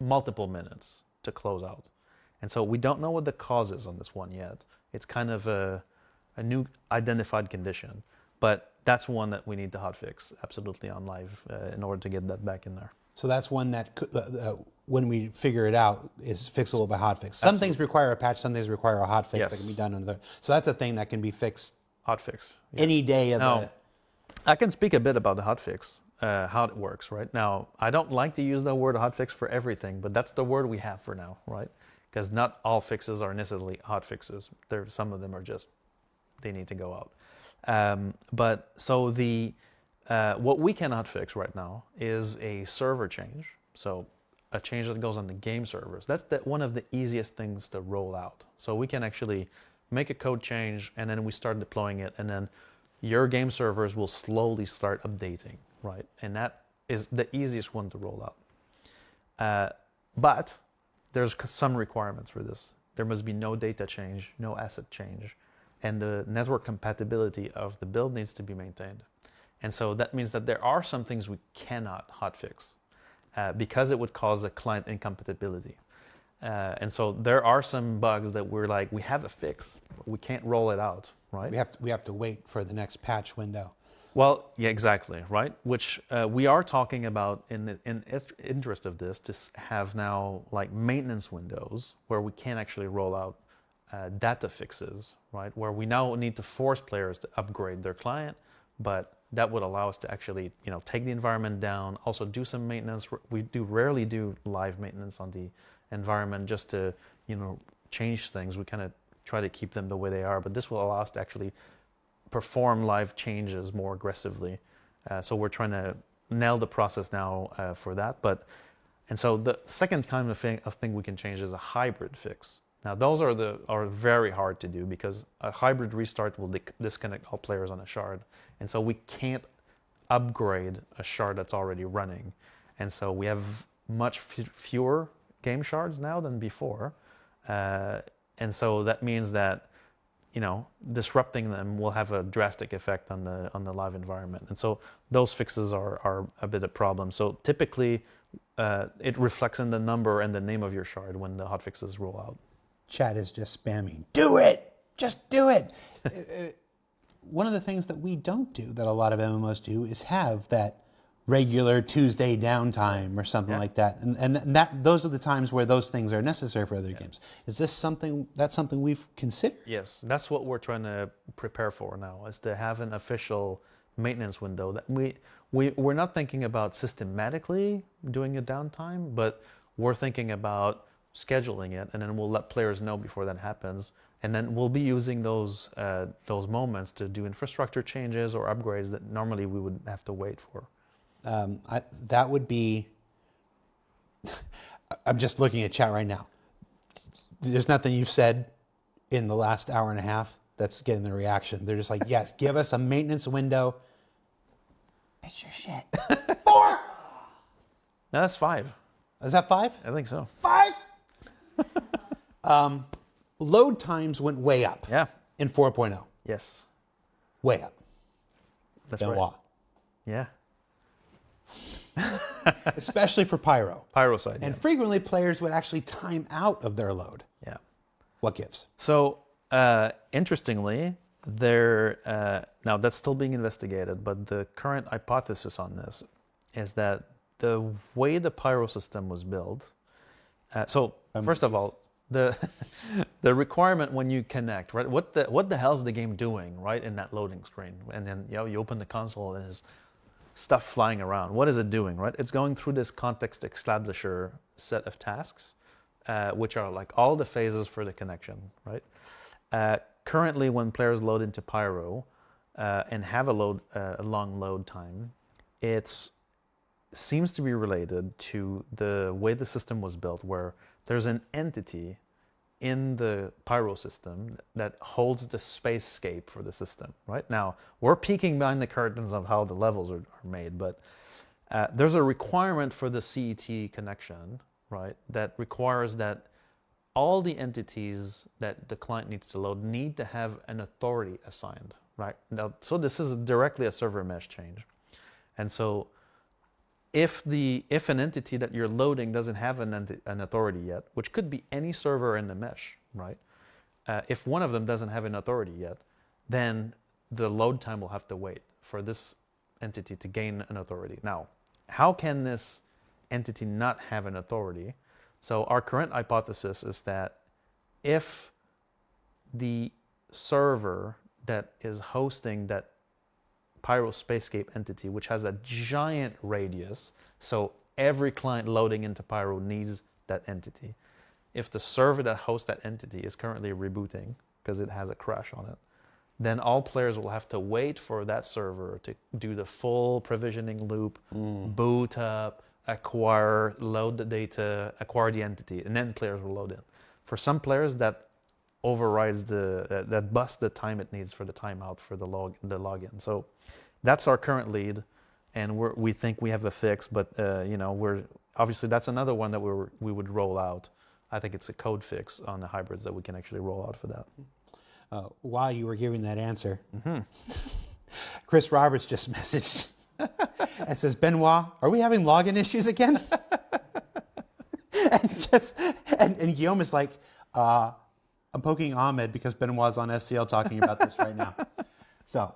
multiple minutes to close out. And so we don't know what the cause is on this one yet. It's kind of a new identified condition. But that's one that we need to hotfix absolutely on live in order to get that back in there. So that's one that, when we figure it out, is fixable by hotfix. Some things require a patch, some things require a hotfix Yes. that can be done under. So that's a thing that can be fixed Hotfix. any day of Now, the. I can speak a bit about the hotfix, how it works, right? Now, I don't like to use the word hotfix for everything, but that's the word we have for now, right? Because not all fixes are necessarily hotfixes. Some of them are just, they need to go out. But so what we cannot fix right now is a server change. So a change that goes on the game servers. That's one of the easiest things to roll out. So we can actually make a code change and then we start deploying it, and then your game servers will slowly start updating, right? And that is the easiest one to roll out. But there's some requirements for this. There must be no data change, no asset change, and the network compatibility of the build needs to be maintained. And so that means that there are some things we cannot hotfix because it would cause a client incompatibility. And so there are some bugs that we're like, we have a fix, but we can't roll it out, right? We have to wait for the next patch window. Well, yeah, exactly, right? Which we are talking about in interest of this to have now like maintenance windows where we can actually roll out data fixes, right? Where we now need to force players to upgrade their client, but that would allow us to actually, take the environment down, also do some maintenance. We rarely do live maintenance on the environment just to, change things. We kind of try to keep them the way they are, but this will allow us to actually perform live changes more aggressively. So we're trying to nail the process now for that. And so the second kind of thing we can change is a hybrid fix. Now those are very hard to do because a hybrid restart will disconnect all players on a shard, and so we can't upgrade a shard that's already running, and so we have much fewer game shards now than before, and so that means that disrupting them will have a drastic effect on the live environment, and so those fixes are a bit of a problem. So typically, it reflects in the number and the name of your shard when the hotfixes roll out. Chat is just spamming. Do it! Just do it! One of the things that we don't do that a lot of MMOs do is have that regular Tuesday downtime or something like that. And those are the times where those things are necessary for other games. Is this something we've considered? Yes, that's what we're trying to prepare for now, is to have an official maintenance window that we're not thinking about systematically doing a downtime, but we're thinking about scheduling it, and then we'll let players know before that happens, and then we'll be using those moments to do infrastructure changes or upgrades that normally we would have to wait for. That would be. I'm just looking at chat right now. There's nothing you've said in the last hour and a half that's getting the reaction. They're just like, yes, give us a maintenance window. It's your shit. 4. No, that's 5. Is that 5? I think so. 5. Load times went way up. Yeah. In 4.0. Yes. Way up. That's Benoit. right. Yeah. Especially for Pyro. Pyro side. And yeah. frequently players would actually time out of their load. Yeah. What gives? So interestingly, now that's still being investigated, but the current hypothesis on this is that the way the Pyro system was built. First of all, the requirement when you connect, right? What the hell is the game doing, right, in that loading screen? And then you open the console and there's stuff flying around. What is it doing, right? It's going through this context establisher set of tasks, which are like all the phases for the connection, right? Currently, when players load into Pyro and have a long load time, it seems to be related to the way the system was built, where there's an entity in the Pyro system that holds the spacescape for the system, right? Now, we're peeking behind the curtains of how the levels are made, but there's a requirement for the CET connection, right, that requires that all the entities that the client needs to load need to have an authority assigned, right? Now, so this is directly a server mesh change. And so if an entity that you're loading doesn't have an authority yet, which could be any server in the mesh, right? If one of them doesn't have an authority yet, then the load time will have to wait for this entity to gain an authority. Now, how can this entity not have an authority? So our current hypothesis is that if the server that is hosting that Pyro Spacescape entity, which has a giant radius, so every client loading into Pyro needs that entity. If the server that hosts that entity is currently rebooting because it has a crash on it, then all players will have to wait for that server to do the full provisioning loop, boot up, acquire, load the data, acquire the entity, and then players will load in. For some players, that overrides that busts the time it needs for the timeout for the login. So that's our current lead, and we think we have a fix. But we're obviously that's another one that we would roll out. I think it's a code fix on the hybrids that we can actually roll out for that. While you were giving that answer, Chris Roberts just messaged and says, "Benoit, are we having login issues again?" and Guillaume is like, "I'm poking Ahmed because Benoit's on SCL talking about this right now." So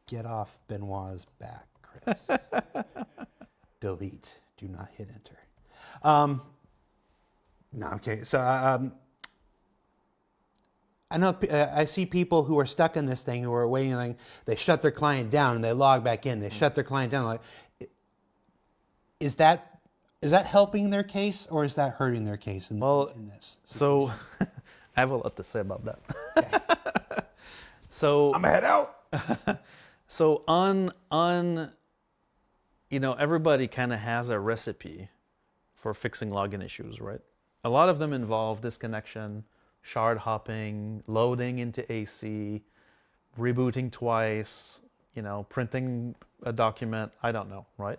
get off Benoit's back, Chris. Delete. Do not hit enter. No, I'm kidding. So I know I see people who are stuck in this thing who are waiting. Like they shut their client down and they log back in. They shut their client down. Like, is that helping their case or is that hurting their case in this? So I have a lot to say about that. Okay. So I'm gonna head out. So on everybody kind of has a recipe for fixing login issues, right? A lot of them involve disconnection, shard hopping, loading into AC, rebooting twice, printing a document. I don't know, right?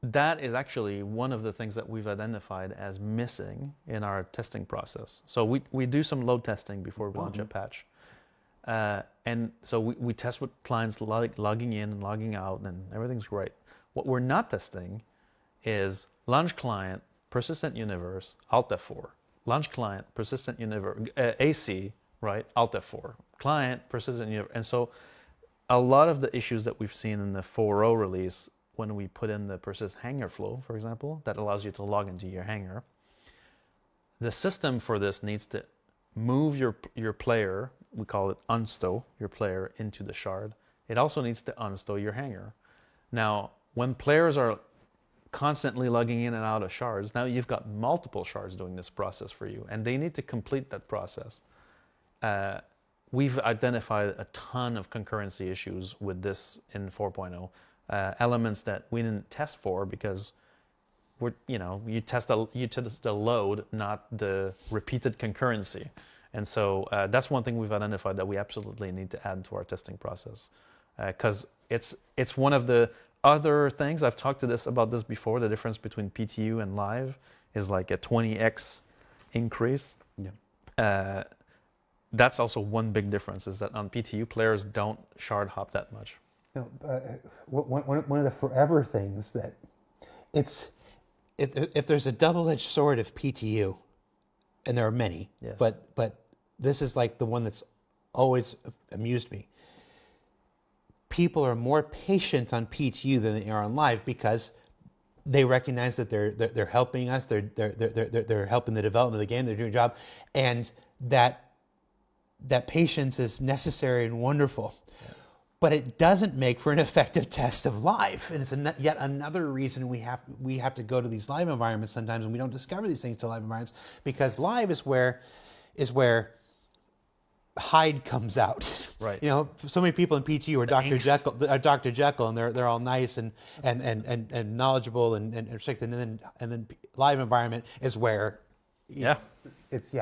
That is actually one of the things that we've identified as missing in our testing process. So we do some load testing before we launch a patch. And so we test with clients logging in and logging out, and everything's great. What we're not testing is launch client, persistent universe, Alt F4. Launch client, persistent universe, AC, right, Alt F4. Client, persistent universe. And so a lot of the issues that we've seen in the 4.0 release, when we put in the persistent hanger flow, for example, that allows you to log into your hanger, the system for this needs to move your player, we call it unstow your player into the shard. It also needs to unstow your hanger. Now, when players are constantly logging in and out of shards, now you've got multiple shards doing this process for you, and they need to complete that process. We've identified a ton of concurrency issues with this in 4.0, elements that we didn't test for because you test the load, not the repeated concurrency. And so that's one thing we've identified that we absolutely need to add to our testing process, because it's one of the other things. I've talked about this before. The difference between PTU and live is like a 20x increase. Yeah. That's also one big difference, is that on PTU players don't shard hop that much. One of the forever things that if there's a double-edged sword of PTU, and there are many, yes, but this is like the one that's always amused me. People are more patient on PTU than they are on live because they recognize that they're helping us, they're helping the development of the game, they're doing a job, and that patience is necessary and wonderful. Yeah. But it doesn't make for an effective test of live, and it's yet another reason we have to go to these live environments sometimes, and we don't discover these things till live environments, because live is where Hyde comes out. Right. So many people in PTU are Dr. Jekyll, and they're all nice and knowledgeable and restricted, and then live environment is where it's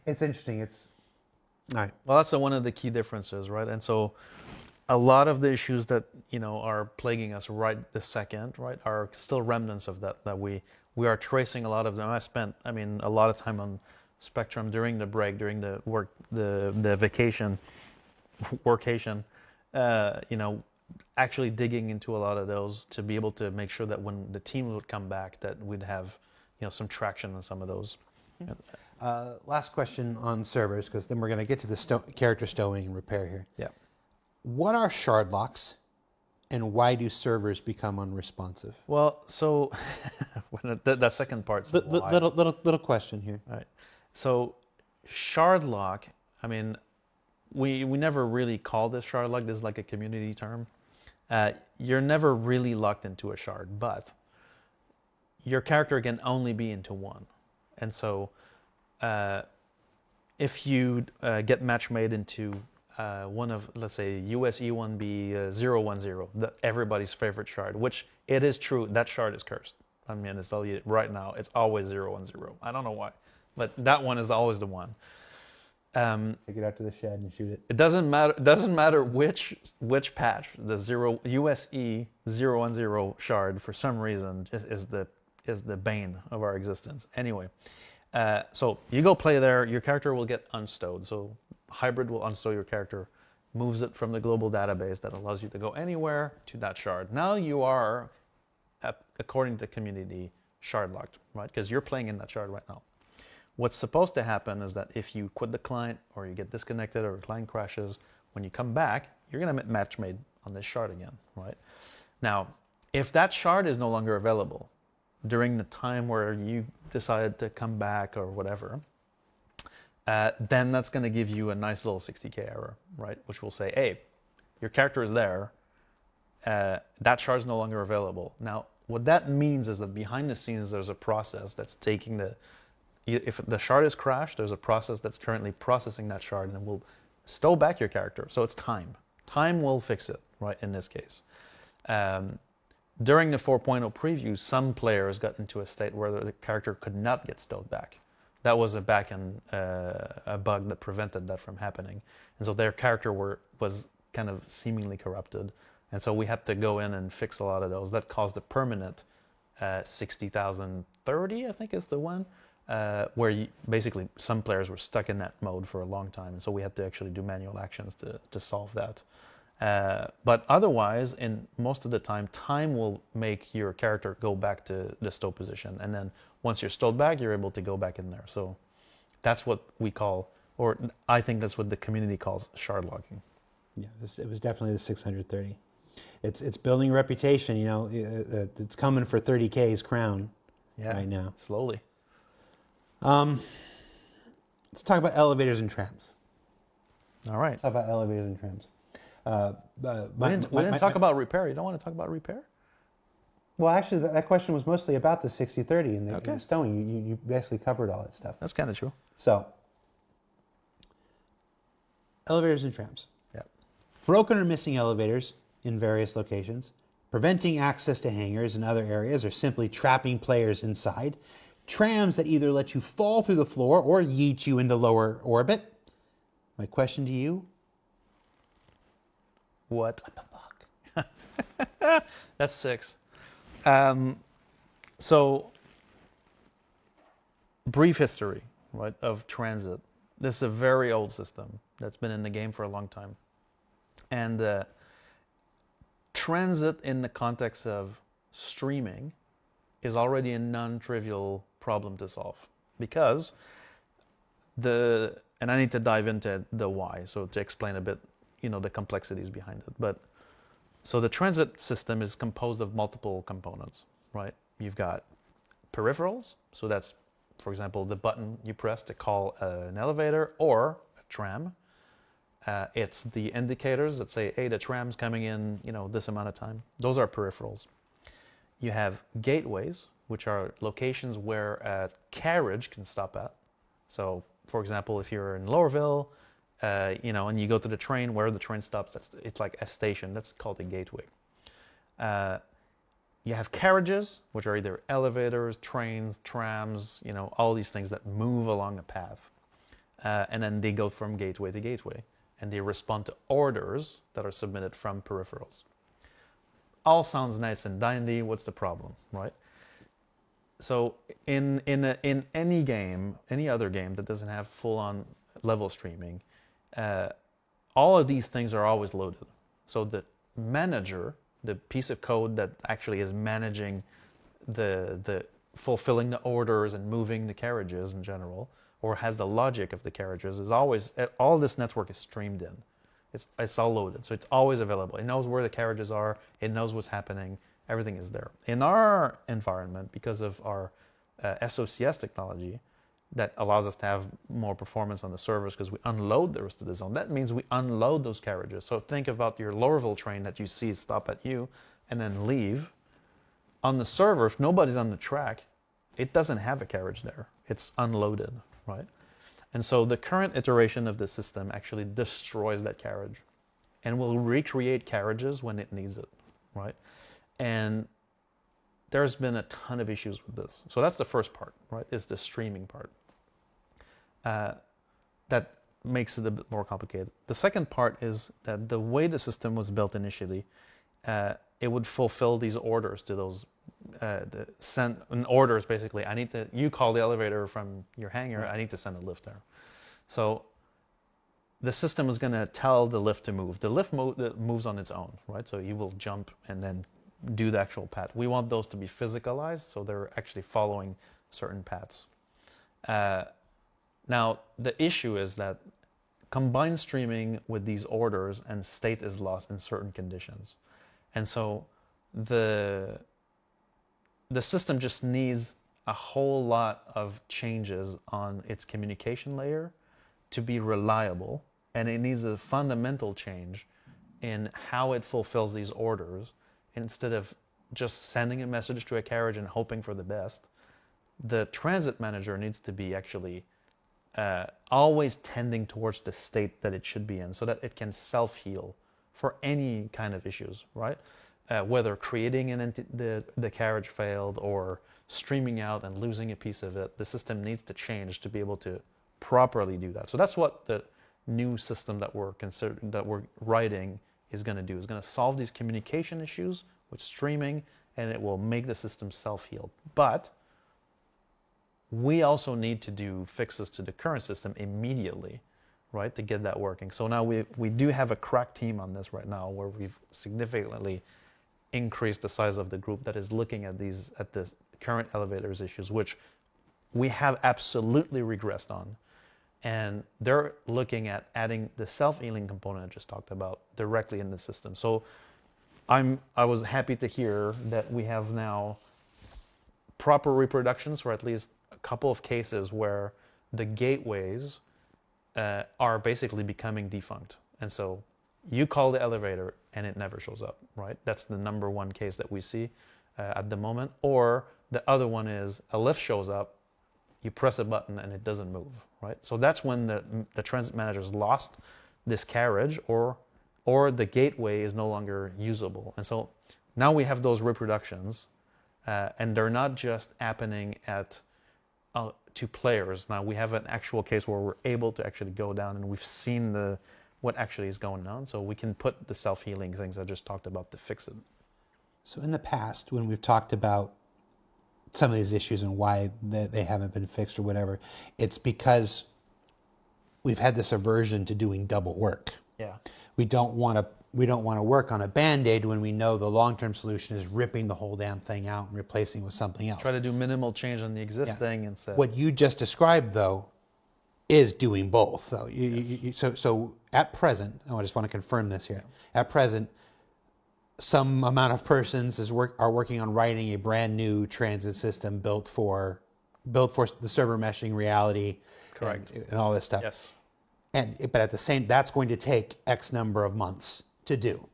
interesting. It's all right. Well, that's one of the key differences, right? And so a lot of the issues that are plaguing us right this second, right, are still remnants of that we are tracing a lot of them. I spent a lot of time on Spectrum during the break, during the vacation, actually digging into a lot of those to be able to make sure that when the team would come back, that we'd have some traction on some of those. Last question on servers, because then we're going to get to the character stowing and repair here. Yeah. What are shard locks, and why do servers become unresponsive? Well, so that second part's why. Little question here. Right. So shard lock, I mean, we never really call this shard lock. This is like a community term. You're never really locked into a shard, but your character can only be into one. And so if you get match made into one of, let's say, US E1B 010, everybody's favorite shard, which it is true, that shard is cursed. I mean, it's telling you right now, it's always 010. I don't know why, but that one is always the one. Take it out to the shed and shoot it. It doesn't matter. It doesn't matter which patch. The USE 010 shard, for some reason, is the bane of our existence. Anyway, so you go play there. Your character will get unstowed. So Hybrid will unstow your character, moves it from the global database that allows you to go anywhere to that shard. Now you are, according to the community, shard locked, right? Because you're playing in that shard right now. What's supposed to happen is that if you quit the client or you get disconnected or the client crashes, when you come back, you're going to match made on this shard again, right? Now, if that shard is no longer available during the time where you decided to come back or whatever, then that's going to give you a nice little 60K error, right? Which will say, hey, your character is there. That shard is no longer available. Now, what that means is that behind the scenes, there's a process that's taking if the shard is crashed, there's a process that's currently processing that shard and will stow back your character. So it's time. Time will fix it, right, in this case. During the 4.0 preview, some players got into a state where the character could not get stowed back. That was a backend a bug that prevented that from happening. And so their character was kind of seemingly corrupted. And so we had to go in and fix a lot of those. That caused a permanent 60,030, I think is the one. Where basically some players were stuck in that mode for a long time, and so we had to actually do manual actions to solve that. But otherwise, in most of the time will make your character go back to the stow position, and then once you're stowed back, you're able to go back in there. So that's what we call, or I think that's what the community calls shard locking. Yeah, it was definitely the 630. It's building a reputation. You know, it's coming for 30K's crown right now. Slowly. Let's talk about elevators and trams. All right. Let's talk about elevators and trams. We didn't talk about repair. You don't want to talk about repair? Well, actually, that question was mostly about the 60/30 and Okay. the stowing. You basically covered all that stuff. That's kind of true. So, elevators and trams. Yeah. Broken or missing elevators in various locations, preventing access to hangars and other areas, or simply trapping players inside. Trams that either let you fall through the floor or yeet you into lower orbit. My question to you: What the fuck? That's 6. So, brief history, right, of transit. This is a very old system that's been in the game for a long time. And transit in the context of streaming is already a non-trivial problem to solve, because and I need to dive into the why, so to explain a bit, the complexities behind it. But so the transit system is composed of multiple components, right? You've got peripherals, so that's, for example, the button you press to call an elevator or a tram. It's the indicators that say, hey, the tram's coming in, this amount of time. Those are peripherals. You have gateways, which are locations where a carriage can stop at. So, for example, if you're in Lowerville, and you go to the train, where the train stops, it's like a station. That's called a gateway. You have carriages, which are either elevators, trains, trams, all these things that move along a path. And then they go from gateway to gateway, and they respond to orders that are submitted from peripherals. All sounds nice and dandy. What's the problem, right? So in any game, any other game that doesn't have full-on level streaming, all of these things are always loaded. So the manager, the piece of code that actually is managing the fulfilling the orders and moving the carriages in general, or has the logic of the carriages, is always, all this network is streamed in. It's all loaded, so it's always available. It knows where the carriages are, it knows what's happening, everything is there. In our environment, because of our SOCS technology that allows us to have more performance on the servers because we unload the rest of the zone, that means we unload those carriages. So think about your Lorville train that you see stop at you and then leave. On the server, if nobody's on the track, it doesn't have a carriage there. It's unloaded, right? And so the current iteration of the system actually destroys that carriage and will recreate carriages when it needs it, right? And there's been a ton of issues with this. So that's the first part, right, is the streaming part. That makes it a bit more complicated. The second part is that the way the system was built initially, it would fulfill these orders to those send orders. Basically, you call the elevator from your hangar, I need to send a lift there. So the system is going to tell the lift to move. The lift moves on its own, right? So you will jump and then do the actual path. We want those to be physicalized, so they're actually following certain paths. Now, the issue is that combined streaming with these orders and state is lost in certain conditions. And so the system just needs a whole lot of changes on its communication layer to be reliable, and it needs a fundamental change in how it fulfills these orders. Instead of just sending a message to a carriage and hoping for the best, the transit manager needs to be actually always tending towards the state that it should be in so that it can self-heal for any kind of issues, right? Whether creating the carriage failed or streaming out and losing a piece of it, the system needs to change to be able to properly do that. So that's what the new system that we're writing is going to do. It's going to solve these communication issues with streaming, and it will make the system self-heal. But we also need to do fixes to the current system immediately, right, to get that working. So now we do have a crack team on this right now, where we've significantly increased the size of the group that is looking at the current elevators issues, which we have absolutely regressed on. And they're looking at adding the self-healing component I just talked about directly in the system. So I was happy to hear that we have now proper reproductions for at least a couple of cases where the gateways are basically becoming defunct. And so you call the elevator and it never shows up, right? That's the number one case that we see at the moment. Or the other one is a lift shows up, you press a button and it doesn't move, right? So that's when the transit manager's lost this carriage, or the gateway is no longer usable. And so now we have those reproductions, and they're not just happening to players. Now we have an actual case where we're able to actually go down and we've seen what actually is going on, so we can put the self-healing things I just talked about to fix it. So in the past, when we've talked about some of these issues and why they haven't been fixed or whatever, it's because we've had this aversion to doing double work. Yeah. We don't want to work on a Band-Aid when we know the long-term solution is ripping the whole damn thing out and replacing it with something else. Try to do minimal change on the existing instead. What you just described, though, is doing both. Though. So at present, I just want to confirm this here. Yeah. At present, some amount of persons are working on writing a brand new transit system built for the server meshing reality. Correct. And all this stuff. Yes. But at the same, that's going to take X number of months to do.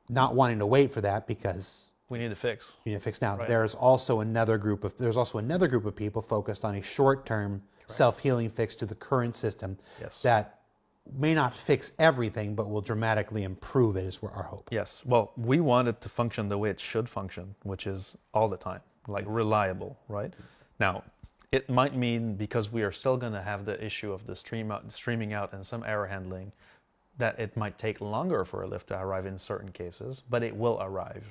Not wanting to wait for that because we need to fix. You need to fix now. Right. There's also another group of people focused on a short-term self-healing fix to the current system. Yes. That may not fix everything, but will dramatically improve it, is our hope. Yes. Well, we want it to function the way it should function, which is all the time, like reliable, right? Now, it might mean, because we are still going to have the issue of the streaming out and some error handling, that it might take longer for a lift to arrive in certain cases, but it will arrive.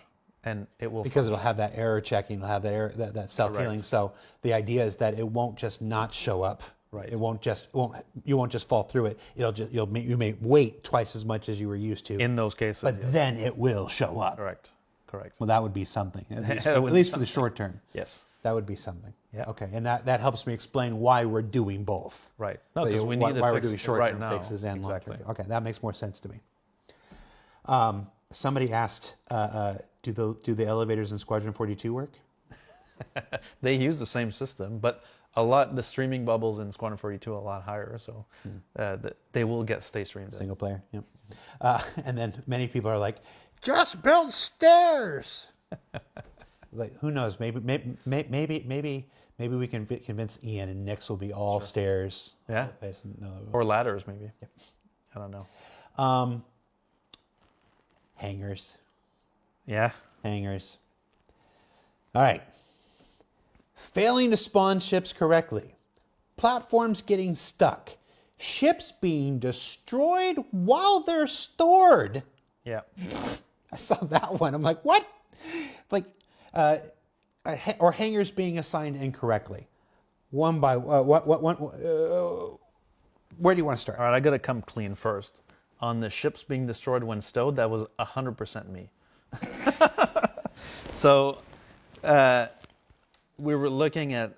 And it will, because it'll have that error checking, it'll have that error, that self-healing. Correct. So the idea is that it won't just not show up. Right. You won't just fall through it. You may wait twice as much as you were used to. In those cases. But then it will show up. Correct. Correct. Well, that would be something, at least, That would at be least for the short term. Yes. That would be something. Yeah. Okay, and that helps me explain why we're doing both. Right. No, because we why, need to why we're fix doing it short-term right now. fixes and Exactly. long-term. Okay, that makes more sense to me. Somebody asked, do the elevators in Squadron 42 work? They use the same system, but the streaming bubbles in Squadron 42 are a lot higher, so they will stay streamed. Single player, yep. And then many people are like, just build stairs. Like, who knows? Maybe we can convince Ian and Nyx will be all stairs. Yeah. No. Or ladders, maybe. Yep. I don't know. Hangars. Yeah. Hangars. All right. Failing to spawn ships correctly. Platforms getting stuck. Ships being destroyed while they're stored. Yeah. I saw that one. I'm like, what? Like, or hangars being assigned incorrectly. One by where do you want to start? All right, I got to come clean first. On the ships being destroyed when stowed, that was 100% me. So, we were looking at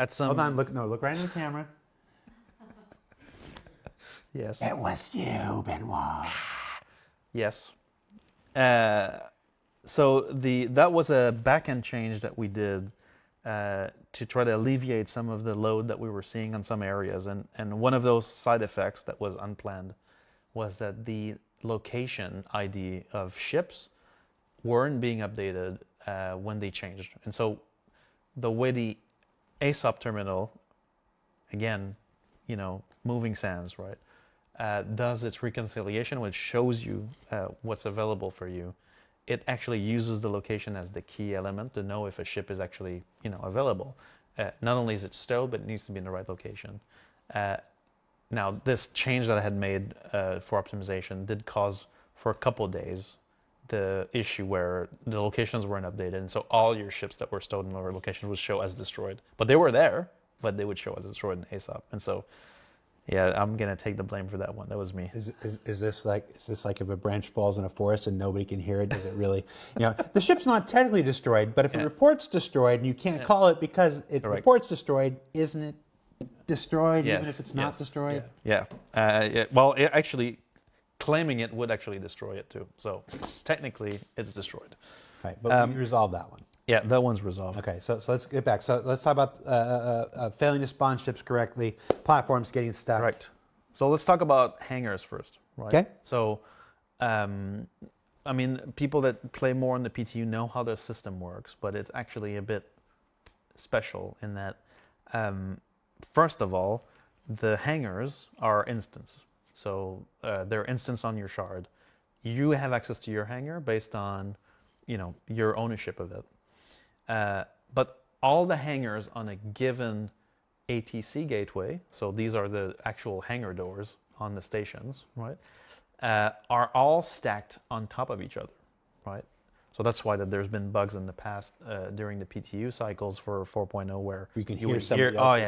some. Hold on, look right in the camera. Yes. It was you, Benoit. Yes. So that was a back-end change that we did to try to alleviate some of the load that we were seeing on some areas. And one of those side effects that was unplanned was that the location ID of ships weren't being updated when they changed. And so the way the ASOP terminal, again, moving sands, right, does its reconciliation, which shows you what's available for you, it actually uses the location as the key element to know if a ship is actually, available. Not only is it stowed, but it needs to be in the right location. Now, this change that I had made for optimization did cause, for a couple of days, the issue where the locations weren't updated, and so all your ships that were stowed in lower locations would show as destroyed. But they were there, but they would show as destroyed in ASOP. And so, yeah, I'm gonna take the blame for that one. That was me. Is this like if a branch falls in a forest and nobody can hear it? Does it really? The ship's not technically destroyed, but if it reports destroyed and you can't call it because it reports destroyed, isn't it destroyed even if it's not destroyed? Yeah. Well, actually, claiming it would actually destroy it too. So technically, it's destroyed. Right, but we resolved that one. Yeah, that one's resolved. Okay, so let's get back. So let's talk about failing to spawn ships correctly, platforms getting stuck. Right. So let's talk about hangars first. Right. Okay. So, people that play more on the PTU know how the system works, but it's actually a bit special in that, first of all, the hangars are instance. So they're instance on your shard. You have access to your hangar based on, your ownership of it. But all the hangars on a given ATC gateway, so these are the actual hangar doors on the stations, right, are all stacked on top of each other, right? So that's why there's been bugs in the past during the PTU cycles for 4.0 where you can would hear somebody else's oh yeah,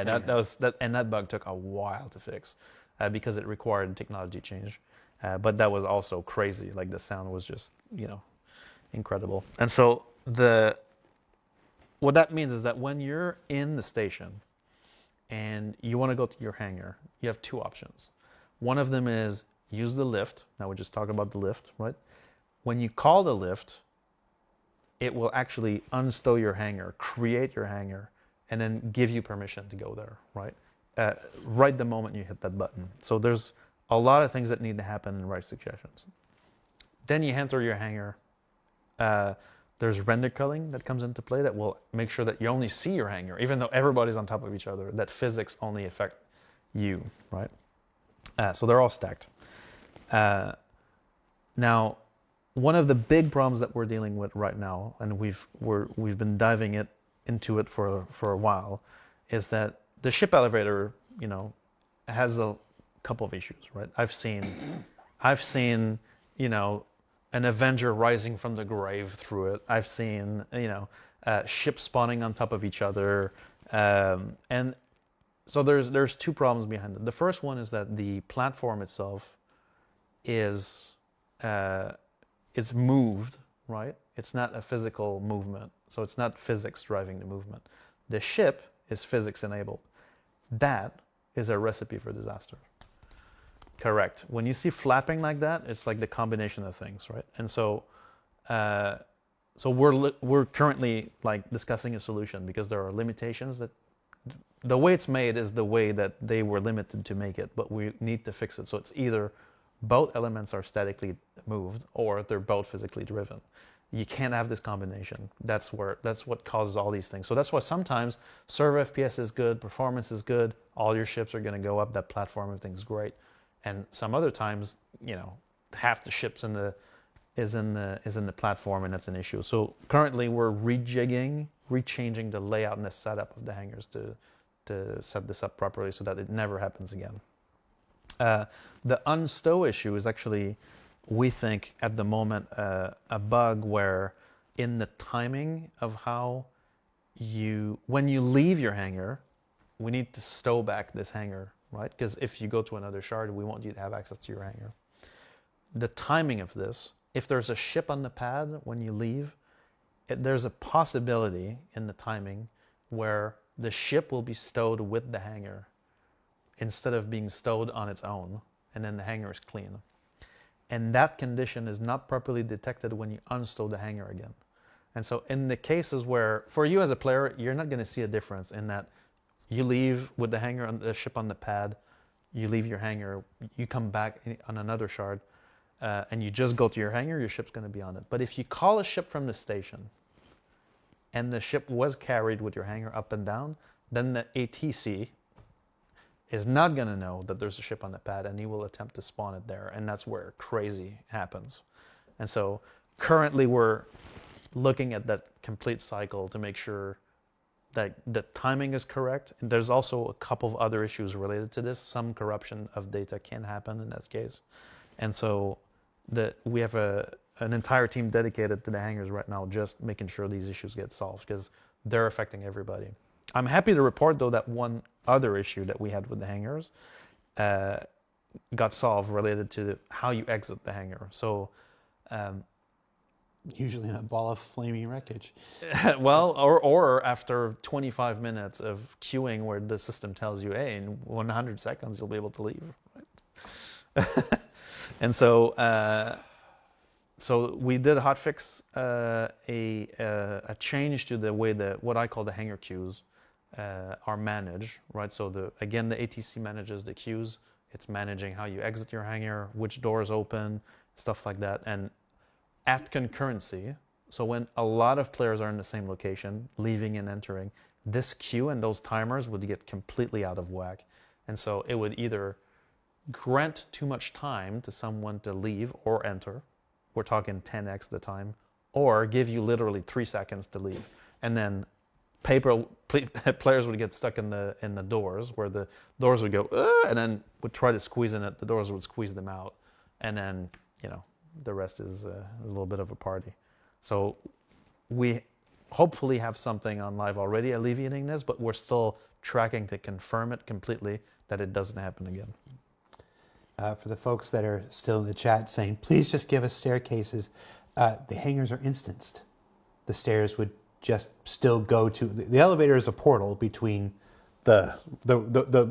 hangar. that bug took a while to fix because it required technology change. But that was also crazy. Like the sound was just, incredible. And so what that means is that when you're in the station and you want to go to your hangar, you have two options. One of them is use the lift. Now we're just talking about the lift, right? When you call the lift, it will actually unstow your hangar, create your hangar, and then give you permission to go there, right? Right the moment you hit that button. So there's a lot of things that need to happen in right successions. Then you enter your hangar. There's render culling that comes into play that will make sure that you only see your hangar, even though everybody's on top of each other, that physics only affect you, right? So they're all stacked. Now, one of the big problems that we're dealing with right now, and we've been diving into it for a while, is that the ship elevator, has a couple of issues, right? I've seen, an Avenger rising from the grave through it. I've seen, ships spawning on top of each other, and so there's two problems behind it. The first one is that the platform itself is it's moved right? It's not a physical movement. So it's not physics driving the movement. The ship is physics enabled. That is a recipe for disaster. Correct. When you see flapping like that, it's like the combination of things, right? And so, we're currently like discussing a solution because there are limitations that the way it's made is the way that they were limited to make it, but we need to fix it. So it's either both elements are statically moved or they're both physically driven. You can't have this combination. That's what causes all these things. So that's why sometimes server FPS is good, performance is good, all your ships are going to go up that platform, everything's great. And some other times, half the ships is in the platform, and that's an issue. So currently we're rechanging the layout and the setup of the hangars to set this up properly so that it never happens again. The unstow issue is actually, we think at the moment, a bug where in the timing of how when you leave your hangar, we need to stow back this hangar, right? Because if you go to another shard, we want you to have access to your hangar. The timing of this, if there's a ship on the pad when you leave, there's a possibility in the timing where the ship will be stowed with the hangar instead of being stowed on its own, and then the hangar is clean. And that condition is not properly detected when you unstow the hangar again. And so in the cases where, for you as a player, you're not going to see a difference in that you leave with the hangar on the ship on the pad, you leave your hangar, you come back on another shard, and you just go to your hangar, your ship's going to be on it. But if you call a ship from the station and the ship was carried with your hangar up and down, then the ATC is not going to know that there's a ship on the pad, and he will attempt to spawn it there, and that's where crazy happens. And so currently we're looking at that complete cycle to make sure that the timing is correct. And there's also a couple of other issues related to this. Some corruption of data can happen in that case. And so we have an entire team dedicated to the hangars right now, just making sure these issues get solved because they're affecting everybody. I'm happy to report, though, that one other issue that we had with the hangars got solved related to how you exit the hangar. So Usually in a ball of flaming wreckage. well, or after 25 minutes of queuing where the system tells you, hey, in 100 seconds you'll be able to leave. Right? And so we did hotfix a change to the way what I call the hangar queues are managed, right? So the ATC manages the queues. It's managing how you exit your hangar, which doors open, stuff like that. And at concurrency, so when a lot of players are in the same location, leaving and entering, this queue and those timers would get completely out of whack. And so it would either grant too much time to someone to leave or enter. We're talking 10x the time, or give you literally 3 seconds to leave. And then players would get stuck in the doors, where the doors would go, and then would try to squeeze in it. The doors would squeeze them out. And then, the rest is a little bit of a party. So we hopefully have something on live already alleviating this, but we're still tracking to confirm it completely that it doesn't happen again. For the folks that are still in the chat saying, please just give us staircases, the hangars are instanced. The stairs would just still go to, the elevator is a portal between the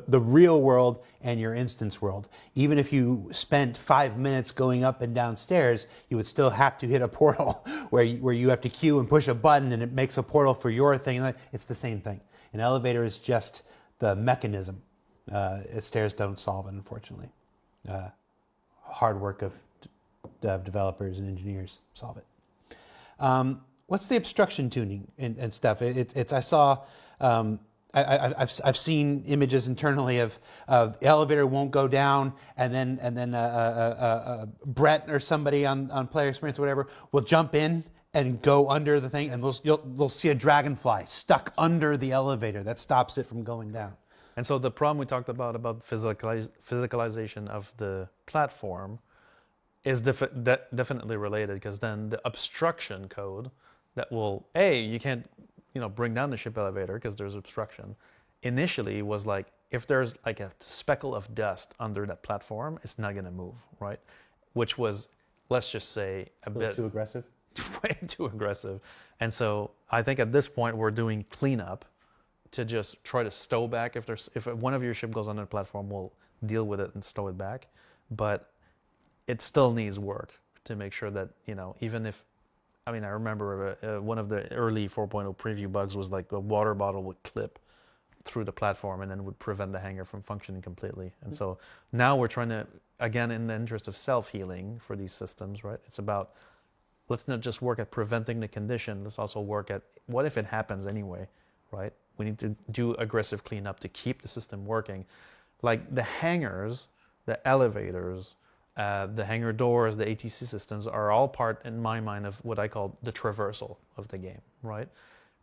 real world and your instance world. Even if you spent 5 minutes going up and down stairs, you would still have to hit a portal where you have to queue and push a button and it makes a portal for your thing. It's the same thing. An elevator is just the mechanism. Stairs don't solve it, unfortunately. Hard work of developers and engineers solve it. What's the obstruction tuning and stuff? I saw. I've seen images internally of the elevator won't go down, and then Brett or somebody on player experience or whatever will jump in and go under the thing, and they'll see a dragonfly stuck under the elevator that stops it from going down. And so the problem we talked about physicalization of the platform is definitely related, because then the obstruction code that will, you can't bring down the ship elevator because there's obstruction, initially was like, if there's like a speckle of dust under that platform, it's not going to move, right? Which was, let's just say, a bit too aggressive. way too aggressive. And so I think at this point we're doing cleanup to just try to stow back. If one of your ship goes on the platform, we'll deal with it and stow it back. But it still needs work to make sure that, even if, I remember one of the early 4.0 preview bugs was like a water bottle would clip through the platform and then would prevent the hanger from functioning completely. And so now we're trying to, again, in the interest of self-healing for these systems, right? It's about, let's not just work at preventing the condition, let's also work at what if it happens anyway, right? We need to do aggressive cleanup to keep the system working. Like the hangars, the elevators, the hangar doors, the ATC systems are all part, in my mind, of what I call the traversal of the game, right?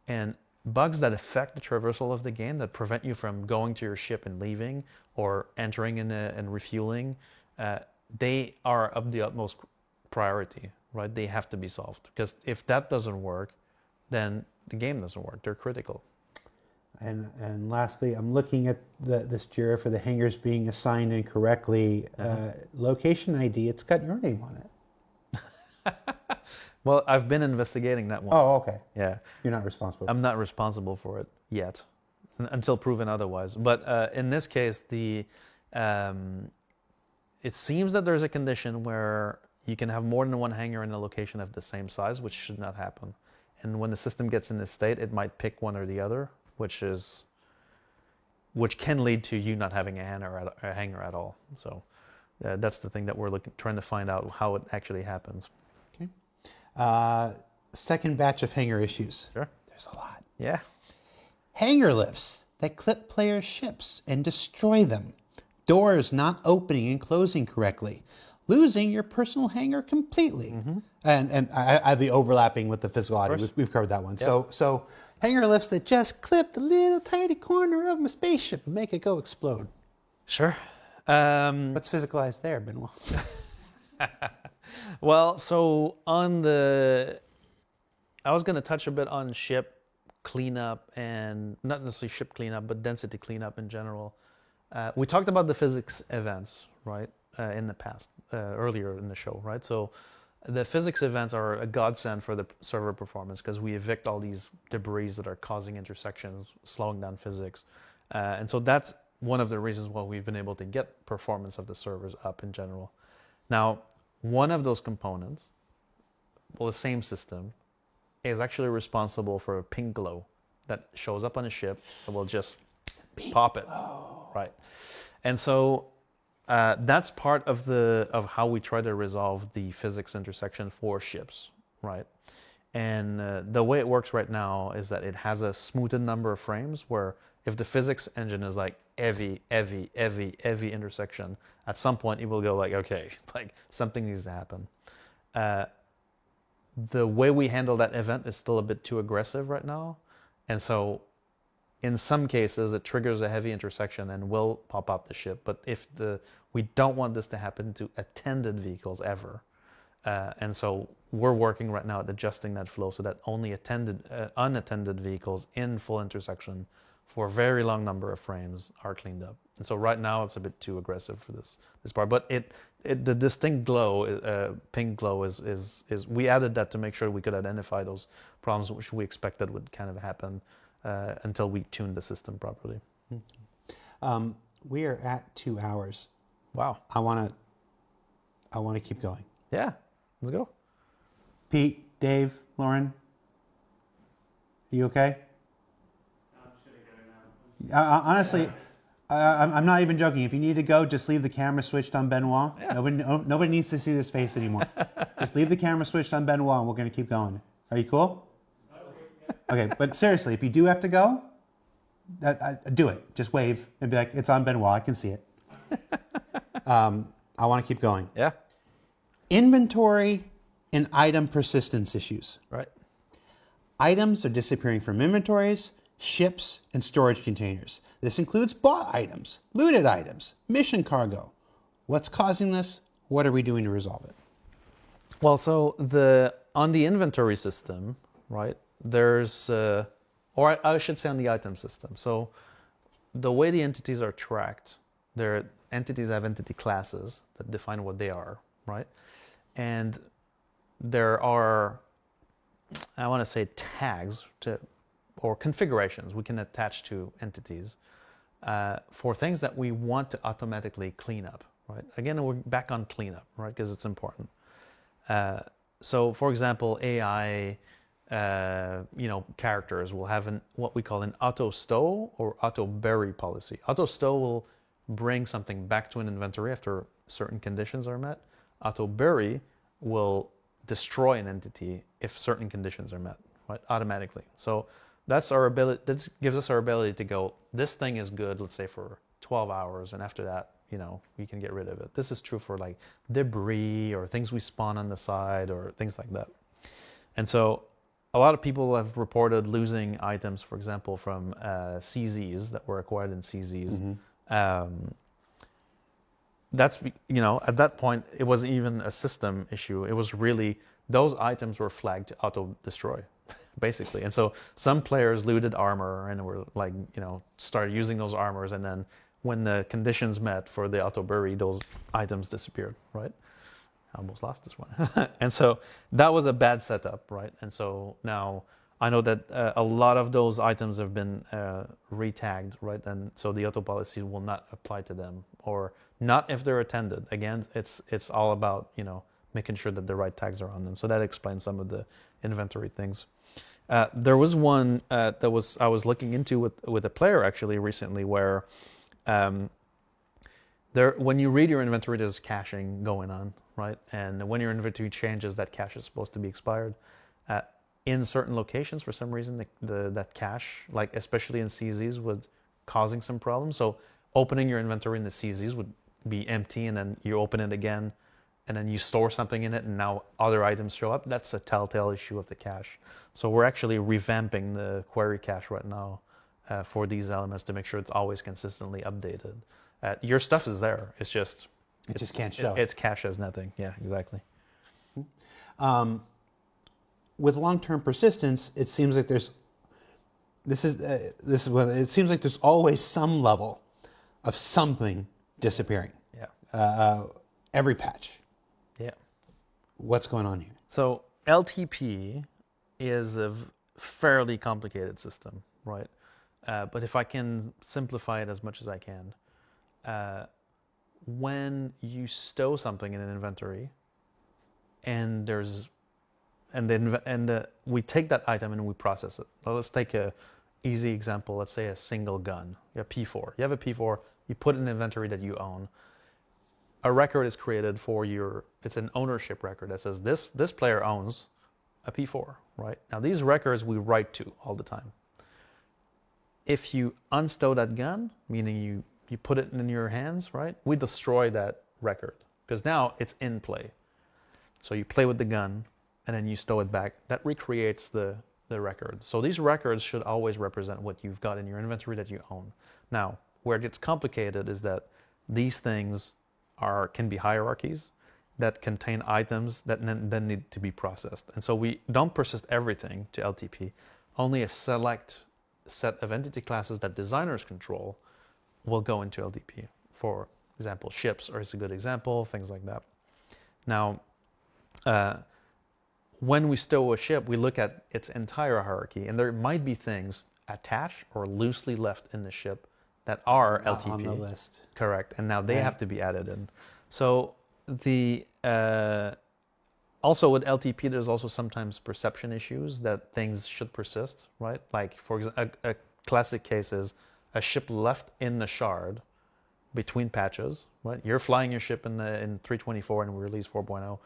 And bugs that affect the traversal of the game, that prevent you from going to your ship and leaving or entering and refueling, they are of the utmost priority, right? They have to be solved, because if that doesn't work, then the game doesn't work. They're critical. And lastly, I'm looking at this JIRA for the hangars being assigned incorrectly. Location ID, it's got your name on it. Well, I've been investigating that one. Oh, okay. Yeah. You're not responsible. I'm not responsible for it yet, until proven otherwise. But in this case, it seems that there's a condition where you can have more than one hangar in a location of the same size, which should not happen. And when the system gets in this state, it might pick one or the other, which can lead to you not having a hanger at all. So that's the thing that we're trying to find out how it actually happens. Okay. Second batch of hanger issues. Sure. There's a lot. Yeah. Hanger lifts that clip players' ships and destroy them. Doors not opening and closing correctly. Losing your personal hanger completely. Mm-hmm. And I have the overlapping with the physical audio. We've covered that one. Yep. So hanger lifts that just clip the little tiny corner of my spaceship and make it go explode. Sure. What's physicalized there, Benoit? Well, so I was going to touch a bit on ship cleanup, and not necessarily ship cleanup, but density cleanup in general. We talked about the physics events, right, in the past, earlier in the show, right? So the physics events are a godsend for the server performance, because we evict all these debris that are causing intersections, slowing down physics. And so that's one of the reasons why we've been able to get performance of the servers up in general. Now, one of those components, the same system, is actually responsible for a pink glow that shows up on a ship that will just pop it, right? And so that's part of how we try to resolve the physics intersection for ships, right? And the way it works right now is that it has a smoothed number of frames where if the physics engine is like heavy intersection, at some point it will go like, okay, like something needs to happen. The way we handle that event is still a bit too aggressive right now. And so in some cases, it triggers a heavy intersection and will pop out the ship. But we don't want this to happen to attended vehicles ever. And so we're working right now at adjusting that flow so that only unattended vehicles in full intersection for a very long number of frames are cleaned up. And so right now it's a bit too aggressive for this part. But the distinct glow, pink glow, is we added that to make sure we could identify those problems which we expected would kind of happen until we tuned the system properly. We are at 2 hours. Wow. I want to keep going. Yeah, let's go. Pete, Dave, Lauren, you okay? Honestly, I'm not even joking. If you need to go, just leave the camera switched on Benoit. Yeah. Nobody needs to see this face anymore. Just leave the camera switched on Benoit, and we're going to keep going. Are you cool? Okay, but seriously, if you do have to go, do it. Just wave and be like, it's on Benoit. I can see it. I want to keep going. Yeah. Inventory and item persistence issues. Right. Items are disappearing from inventories, ships, and storage containers. This includes bought items, looted items, mission cargo. What's causing this? What are we doing to resolve it? Well, so on the inventory system, right, there's, or I should say on the item system. So the way the entities are tracked, entities have entity classes that define what they are, right? And there are I want to say tags or configurations we can attach to entities for things that we want to automatically clean up, right? Again, we're back on cleanup, right? Because it's important. So, for example, AI, characters will have what we call an auto stow or auto bury policy. Auto stow will bring something back to an inventory after certain conditions are met. Auto bury will destroy an entity if certain conditions are met, right? Automatically. So that's our ability. That gives us our ability to go, this thing is good, let's say for 12 hours, and after that, we can get rid of it. This is true for like debris or things we spawn on the side or things like that. And so a lot of people have reported losing items, for example, from CZs that were acquired in CZs. That's, at that point, it wasn't even a system issue. It was really, those items were flagged to auto-destroy, basically. And so some players looted armor and were like, started using those armors, and then when the conditions met for the auto-bury, those items disappeared, right? I almost lost this one. And so that was a bad setup, right? And so now I know that a lot of those items have been retagged, right? And so the auto policy will not apply to them, or not if they're attended. Again, it's all about, making sure that the right tags are on them. So that explains some of the inventory things. There was one I was looking into with a player actually recently where when you read your inventory, there's caching going on, right? And when your inventory changes, that cache is supposed to be expired. In certain locations, for some reason, that cache, like especially in CZs, was causing some problems. So opening your inventory in the CZs would be empty, and then you open it again, and then you store something in it, and now other items show up. That's a telltale issue of the cache. So we're actually revamping the query cache right now for these elements to make sure it's always consistently updated. Your stuff is there. It's just it just can't show. It's cache as nothing. Yeah, exactly. With long-term persistence, it seems like it seems like there's always some level of something disappearing. Yeah. Every patch. Yeah. What's going on here? So LTP is a fairly complicated system, right? But if I can simplify it as much as I can, when you stow something in an inventory, and we take that item and we process it. Now let's take a easy example. Let's say a single gun. You have P4. You have a P4. You put it in an inventory that you own. A record is created for it's an ownership record that says this player owns a P4, right? Now these records we write to all the time. If you unstow that gun, meaning you put it in your hands, right? We destroy that record because now it's in play. So you play with the gun and then you stow it back. That recreates the record. So these records should always represent what you've got in your inventory that you own. Now, where it gets complicated is that these things can be hierarchies that contain items that then need to be processed. And so we don't persist everything to LTP. Only a select set of entity classes that designers control will go into LTP. For example, ships is a good example, things like that. Now, when we stow a ship, we look at its entire hierarchy, and there might be things attached or loosely left in the ship that are Not LTP. on the list. Correct, and now they Right. have to be added in. So also with LTP, there's also sometimes perception issues that things should persist, right? Like for example, a classic case is a ship left in the shard between patches, right? You're flying your ship in 3.24 and we release 4.0.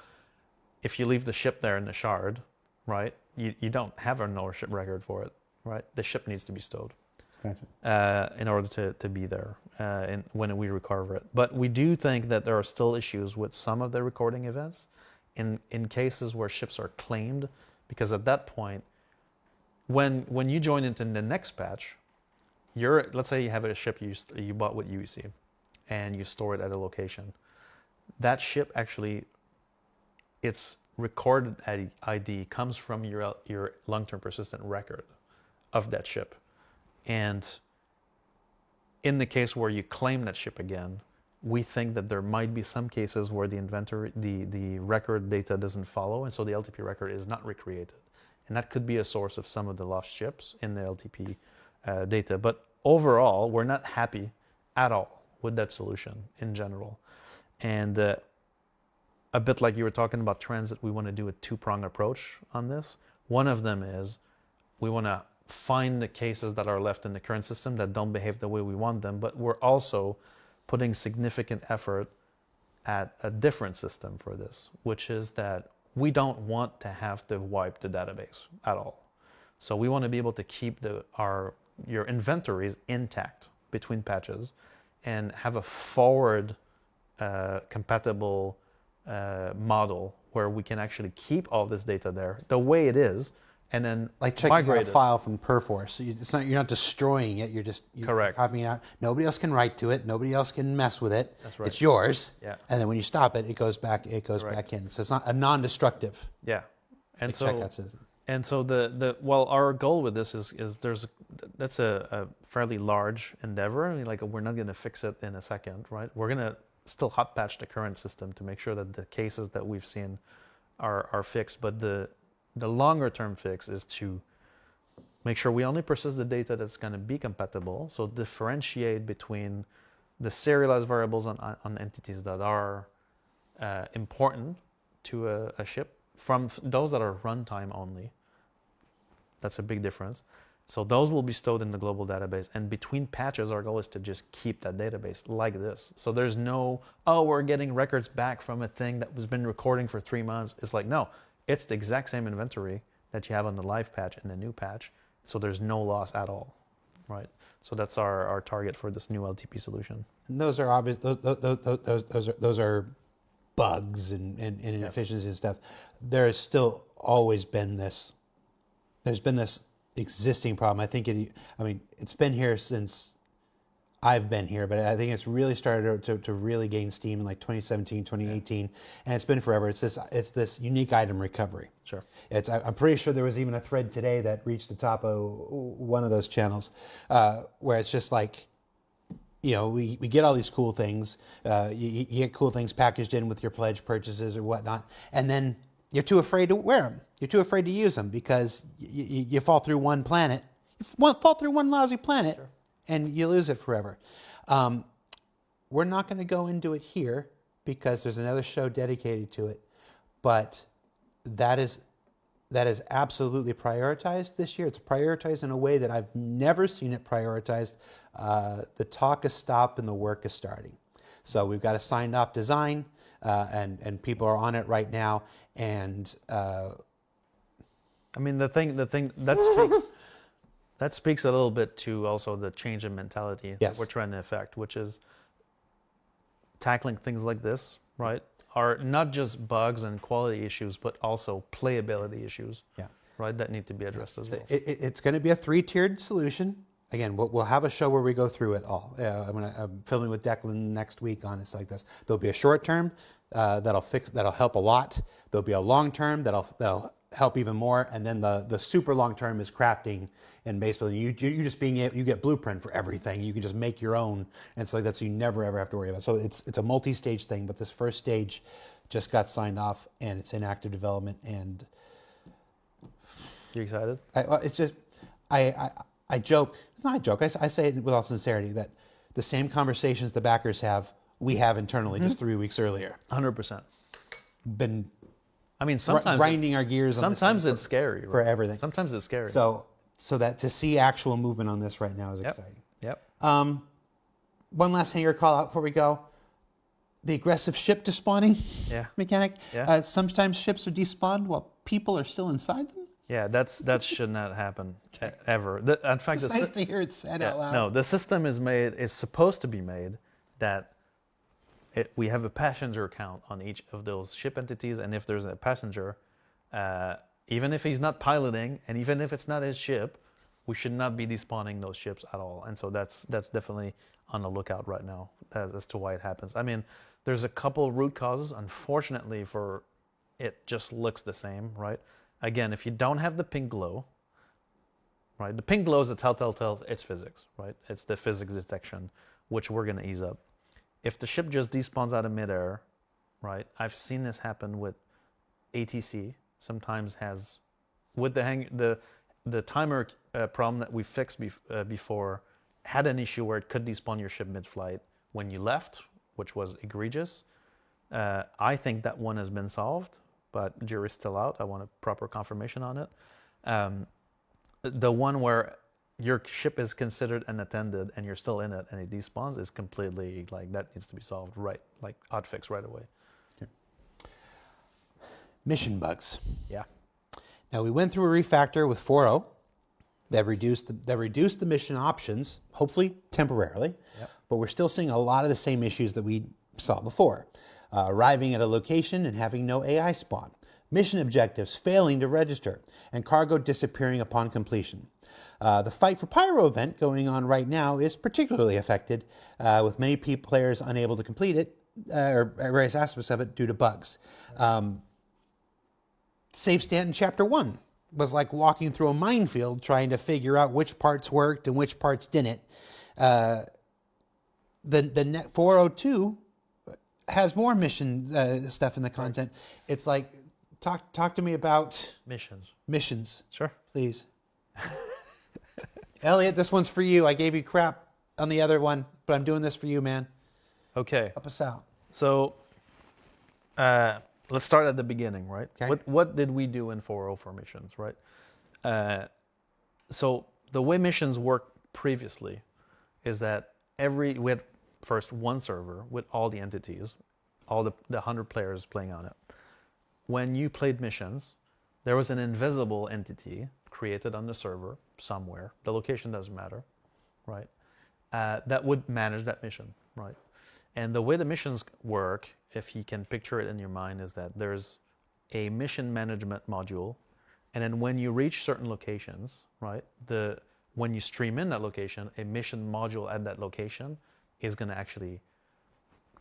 If you leave the ship there in the shard, right, you don't have an ownership record for it, right? The ship needs to be stowed. Gotcha. In order to be there when we recover it. But we do think that there are still issues with some of the recording events in cases where ships are claimed, because at that point, when you join into the next patch, let's say you have a ship you bought with UEC and you store it at a location. That ship actually, its recorded ID comes from your long-term persistent record of that ship. And in the case where you claim that ship again, we think that there might be some cases where the inventory, the record data doesn't follow, and so the LTP record is not recreated. and that could be a source of some of the lost ships in the LTP data. But overall, we're not happy at all with that solution in general. And a bit like you were talking about transit, we want to do a two-pronged approach on this. One of them is we want to find the cases that are left in the current system that don't behave the way we want them, but we're also putting significant effort at a different system for this, which is that we don't want to have to wipe the database at all. So we want to be able to keep your inventories intact between patches and have a forward compatible model where we can actually keep all this data there the way it is, and then like checking out a file from Perforce. So you're not destroying it. You're Correct. copying it out. Nobody else can write to it. Nobody else can mess with it. That's right. It's yours. Yeah. And then when you stop it, it goes back. It goes back in. So it's not a non-destructive. Yeah. And like so checkout system. And so our goal with this is that's a fairly large endeavor. I mean, like, we're not going to fix it in a second, right? We're going to still hot patch the current system to make sure that the cases that we've seen are fixed. But the longer term fix is to make sure we only persist the data that's going to be compatible. So differentiate between the serialized variables on entities that are important to a ship from those that are runtime only. That's a big difference. So those will be stored in the global database. And between patches, our goal is to just keep that database like this. So there's no, we're getting records back from a thing that was been recording for 3 months. It's like, no, it's the exact same inventory that you have on the live patch and the new patch. So there's no loss at all, right? So that's our target for this new LTP solution. And those are obvious. Those are bugs and inefficiencies and stuff. There has still always been this. There's been this existing problem. I think it's been here since I've been here, but I think it's really started to really gain steam in like 2017, 2018, and it's been forever. It's this unique item recovery. Sure. I'm pretty sure there was even a thread today that reached the top of one of those channels where it's just like, we get all these cool things. You get cool things packaged in with your pledge purchases or whatnot, and then you're too afraid to wear them. You're too afraid to use them because you fall through one planet. You fall through one lousy planet, sure, and you lose it forever. We're not going to go into it here because there's another show dedicated to it, but that is absolutely prioritized this year. It's prioritized in a way that I've never seen it prioritized. The talk is stopped and the work is starting. So we've got a signed off design, and people are on it right now. And I mean, the thing that speaks a little bit to also the change in mentality that we're trying to affect, which is tackling things like this, right? Are not just bugs and quality issues, but also playability issues, right? That need to be addressed as well. It's going to be a 3-tiered solution. Again, we'll have a show where we go through it all. I'm filming with Declan next week on it like this. There'll be a short term that'll help a lot. There'll be a long term that'll help even more, and then the super long term is crafting, and basically you get blueprint for everything. You can just make your own, and it's like that, so you never ever have to worry about it. So it's a multi-stage thing, but this first stage just got signed off and it's in active development. And you excited? I joke. It's not a joke. I say it with all sincerity that the same conversations the backers have, we have internally just 3 weeks earlier. 100%. Been. I mean, sometimes grinding our gears. Sometimes it's scary for everything. Sometimes it's scary. So that to see actual movement on this right now is exciting. Yep. One last thing to call out before we go: the aggressive ship despawning mechanic. Yeah. Sometimes ships are despawned while people are still inside them. Yeah, that should not happen ever. In fact, it's nice to hear it said out loud. No, the system is supposed to be made that we have a passenger count on each of those ship entities, and if there's a passenger, even if he's not piloting, and even if it's not his ship, we should not be despawning those ships at all. And so that's definitely on the lookout right now as to why it happens. I mean, there's a couple root causes. Unfortunately, for it just looks the same, right? Again, if you don't have the pink glow, right? The pink glow is the telltale tells it's physics, right? It's the physics detection, which we're going to ease up. If the ship just despawns out of midair, right? I've seen this happen with ATC. Sometimes has with the timer problem that we fixed before had an issue where it could despawn your ship mid-flight when you left, which was egregious. I think that one has been solved, but jury's still out. I want a proper confirmation on it. The one where your ship is considered unattended and you're still in it and it despawns is completely like that needs to be solved right, like hotfix right away. Okay. Mission bugs. Yeah. Now we went through a refactor with 4.0 that reduced the mission options, hopefully temporarily, Yep. but we're still seeing a lot of the same issues that we saw before. Arriving at a location and having no AI spawn, mission objectives failing to register, and cargo disappearing upon completion. The Fight for Pyro event going on right now is particularly affected, with many players unable to complete it, or various aspects of it due to bugs. Save Stanton Chapter 1 was like walking through a minefield trying to figure out which parts worked and which parts didn't. The Net 402 has more mission stuff in the content. It's like, talk to me about missions, Sure. please. Elliot, this one's for you. I gave you crap on the other one, but I'm doing this for you, man. Okay. Help us out. So let's start at the beginning, right? Okay. What did we do in 4.0 for missions, right? So the way missions work previously is that we had first one server with all the entities, all the 100 players playing on it. When you played missions, there was an invisible entity created on the server somewhere. The location doesn't matter, right? That would manage that mission, right? And the way the missions work, if you can picture it in your mind, is that there's a mission management module, and then when you reach certain locations, right, when you stream in that location, a mission module at that location is going to actually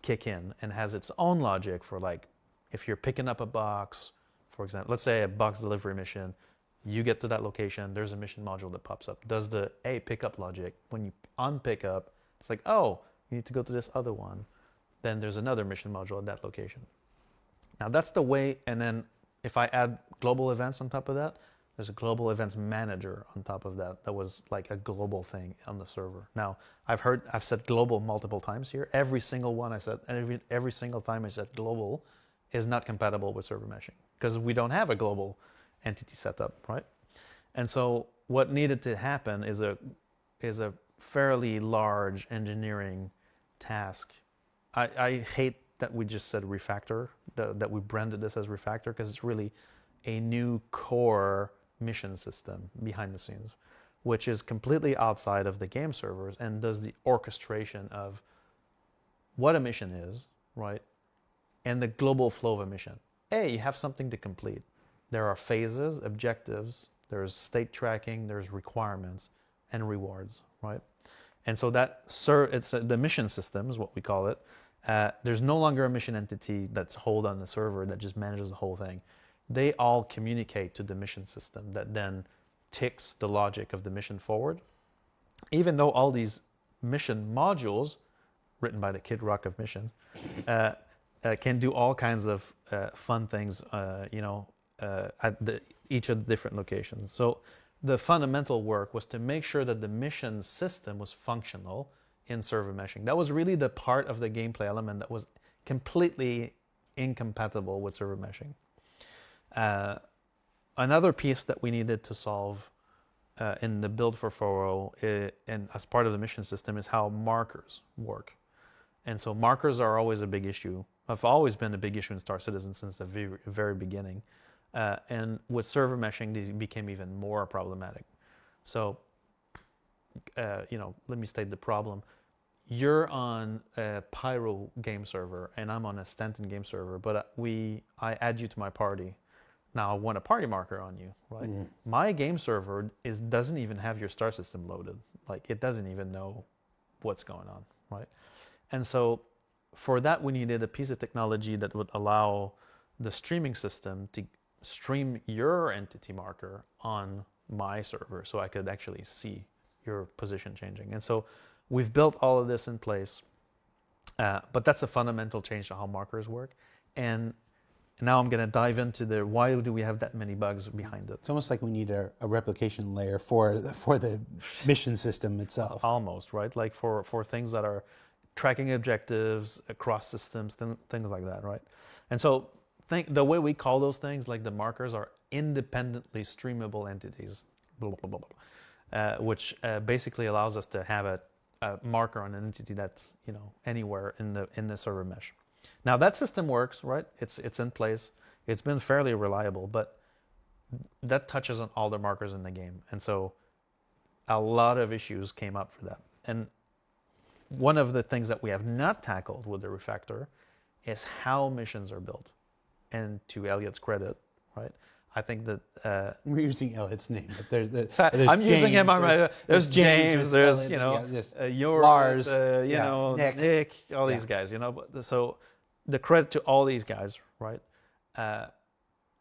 kick in and has its own logic for, like, if you're picking up a box, for example, let's say a box delivery mission, you get to that location, there's a mission module that pops up. Does the pickup logic. When you unpick up, it's like, oh, you need to go to this other one. Then there's another mission module at that location. Now that's the way, and then if I add global events on top of that, there's a global events manager on top of that. That was like a global thing on the server. Now I've said global multiple times here. Every single one I said, and every single time I said global is not compatible with server meshing because we don't have a global entity setup, right? And so what needed to happen is a fairly large engineering task. I hate that we just said refactor, that we branded this as refactor, because it's really a new core mission system behind the scenes, which is completely outside of the game servers and does the orchestration of what a mission is, right? And the global flow of a mission. You have something to complete. There are phases, objectives, there's state tracking, there's requirements and rewards, right? And so it's the mission system is what we call it. There's no longer a mission entity that's hold on the server that just manages the whole thing. They all communicate to the mission system that then ticks the logic of the mission forward. Even though all these mission modules, written by the Kid Rock of Mission, can do all kinds of fun things, at each of the different locations. So the fundamental work was to make sure that the mission system was functional in server meshing. That was really the part of the gameplay element that was completely incompatible with server meshing. Another piece that we needed to solve in the build for 4.0 and as part of the mission system is how markers work. And so markers are always a big issue. Have always been a big issue in Star Citizen since the very beginning. And with server meshing, these became even more problematic. So, let me state the problem. You're on a Pyro game server, and I'm on a Stanton game server, but I add you to my party. Now I want a party marker on you, right? Mm. My game server doesn't even have your star system loaded. Like, it doesn't even know what's going on, right? And so for that, we needed a piece of technology that would allow the streaming system to stream your entity marker on my server so I could actually see your position changing. And so we've built all of this in place, but that's a fundamental change to how markers work. And now I'm going to dive into the why do we have that many bugs behind it. It's almost like we need a replication layer for the mission system itself. Almost, right? Like for things that are tracking objectives across systems, things like that, right? And so the way we call those things, like the markers, are independently streamable entities, blah, blah, blah, blah, which basically allows us to have a marker on an entity that's anywhere in the server mesh. Now that system works, right? It's in place. It's been fairly reliable, but that touches on all the markers in the game, and so a lot of issues came up for that. And one of the things that we have not tackled with the refactor is how missions are built. And to Elliot's credit, right? I think that we're using Elliot's name, but there's I'm James, using him. There's James. There's Lars, Nick, all these guys. But so the credit to all these guys, right?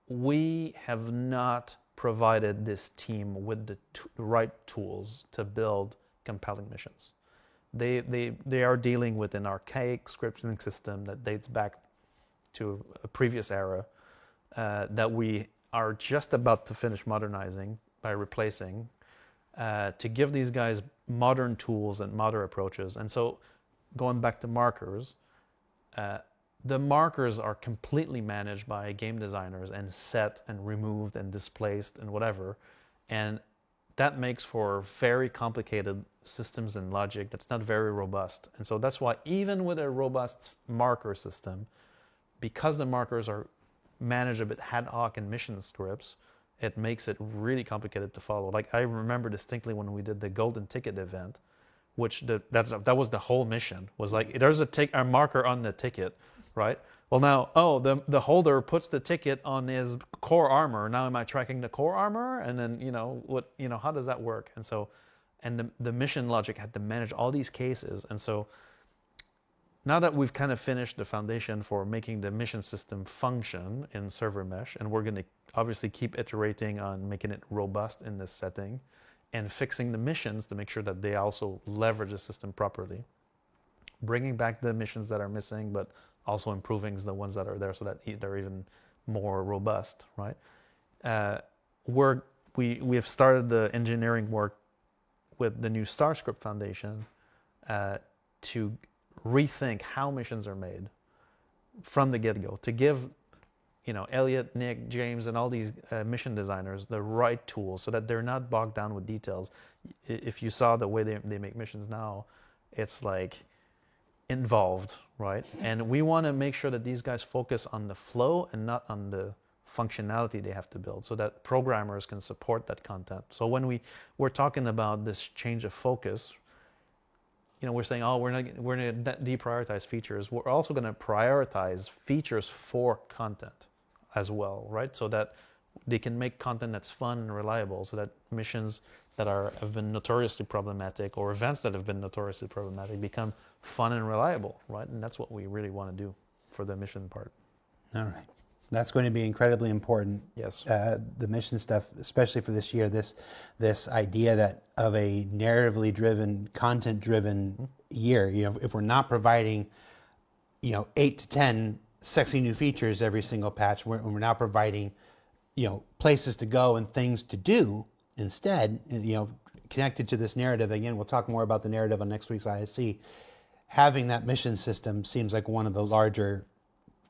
We have not provided this team with the right tools to build compelling missions. They are dealing with an archaic scripting system that dates back to a previous era that we are just about to finish modernizing by replacing to give these guys modern tools and modern approaches. And so going back to markers, the markers are completely managed by game designers and set and removed and displaced and whatever. And that makes for very complicated systems and logic that's not very robust. And so that's why even with a robust marker system, because the markers are managed a bit ad hoc in mission scripts, it makes it really complicated to follow. Like I remember distinctly when we did the golden ticket event, which that was the whole mission, was like there's a marker on the ticket, right? Well now, the holder puts the ticket on his core armor. Now am I tracking the core armor? And then how does that work? And so, and the mission logic had to manage all these cases. And so now that we've kind of finished the foundation for making the mission system function in server mesh, and we're going to obviously keep iterating on making it robust in this setting and fixing the missions to make sure that they also leverage the system properly, bringing back the missions that are missing, but also improving the ones that are there so that they're even more robust, right? We have started the engineering work with the new Starscript Foundation to rethink how missions are made from the get-go, to give Elliot, Nick, James, and all these mission designers the right tools so that they're not bogged down with details. If you saw the way they make missions now, it's like involved, right? And we want to make sure that these guys focus on the flow and not on the functionality they have to build, so that programmers can support that content. So when we're talking about this change of focus, we're saying, we're going to deprioritize features. We're also going to prioritize features for content as well, right? So that they can make content that's fun and reliable, so that missions that have been notoriously problematic or events that have been notoriously problematic become fun and reliable, right? And that's what we really want to do for the mission part. All right. That's going to be incredibly important. Yes. The mission stuff, especially for this year, this idea that of a narratively driven, content driven year, if we're not providing, 8 to 10 sexy new features every single patch, we're now providing, places to go and things to do instead, connected to this narrative. Again, we'll talk more about the narrative on next week's ISC. Having that mission system seems like one of the larger,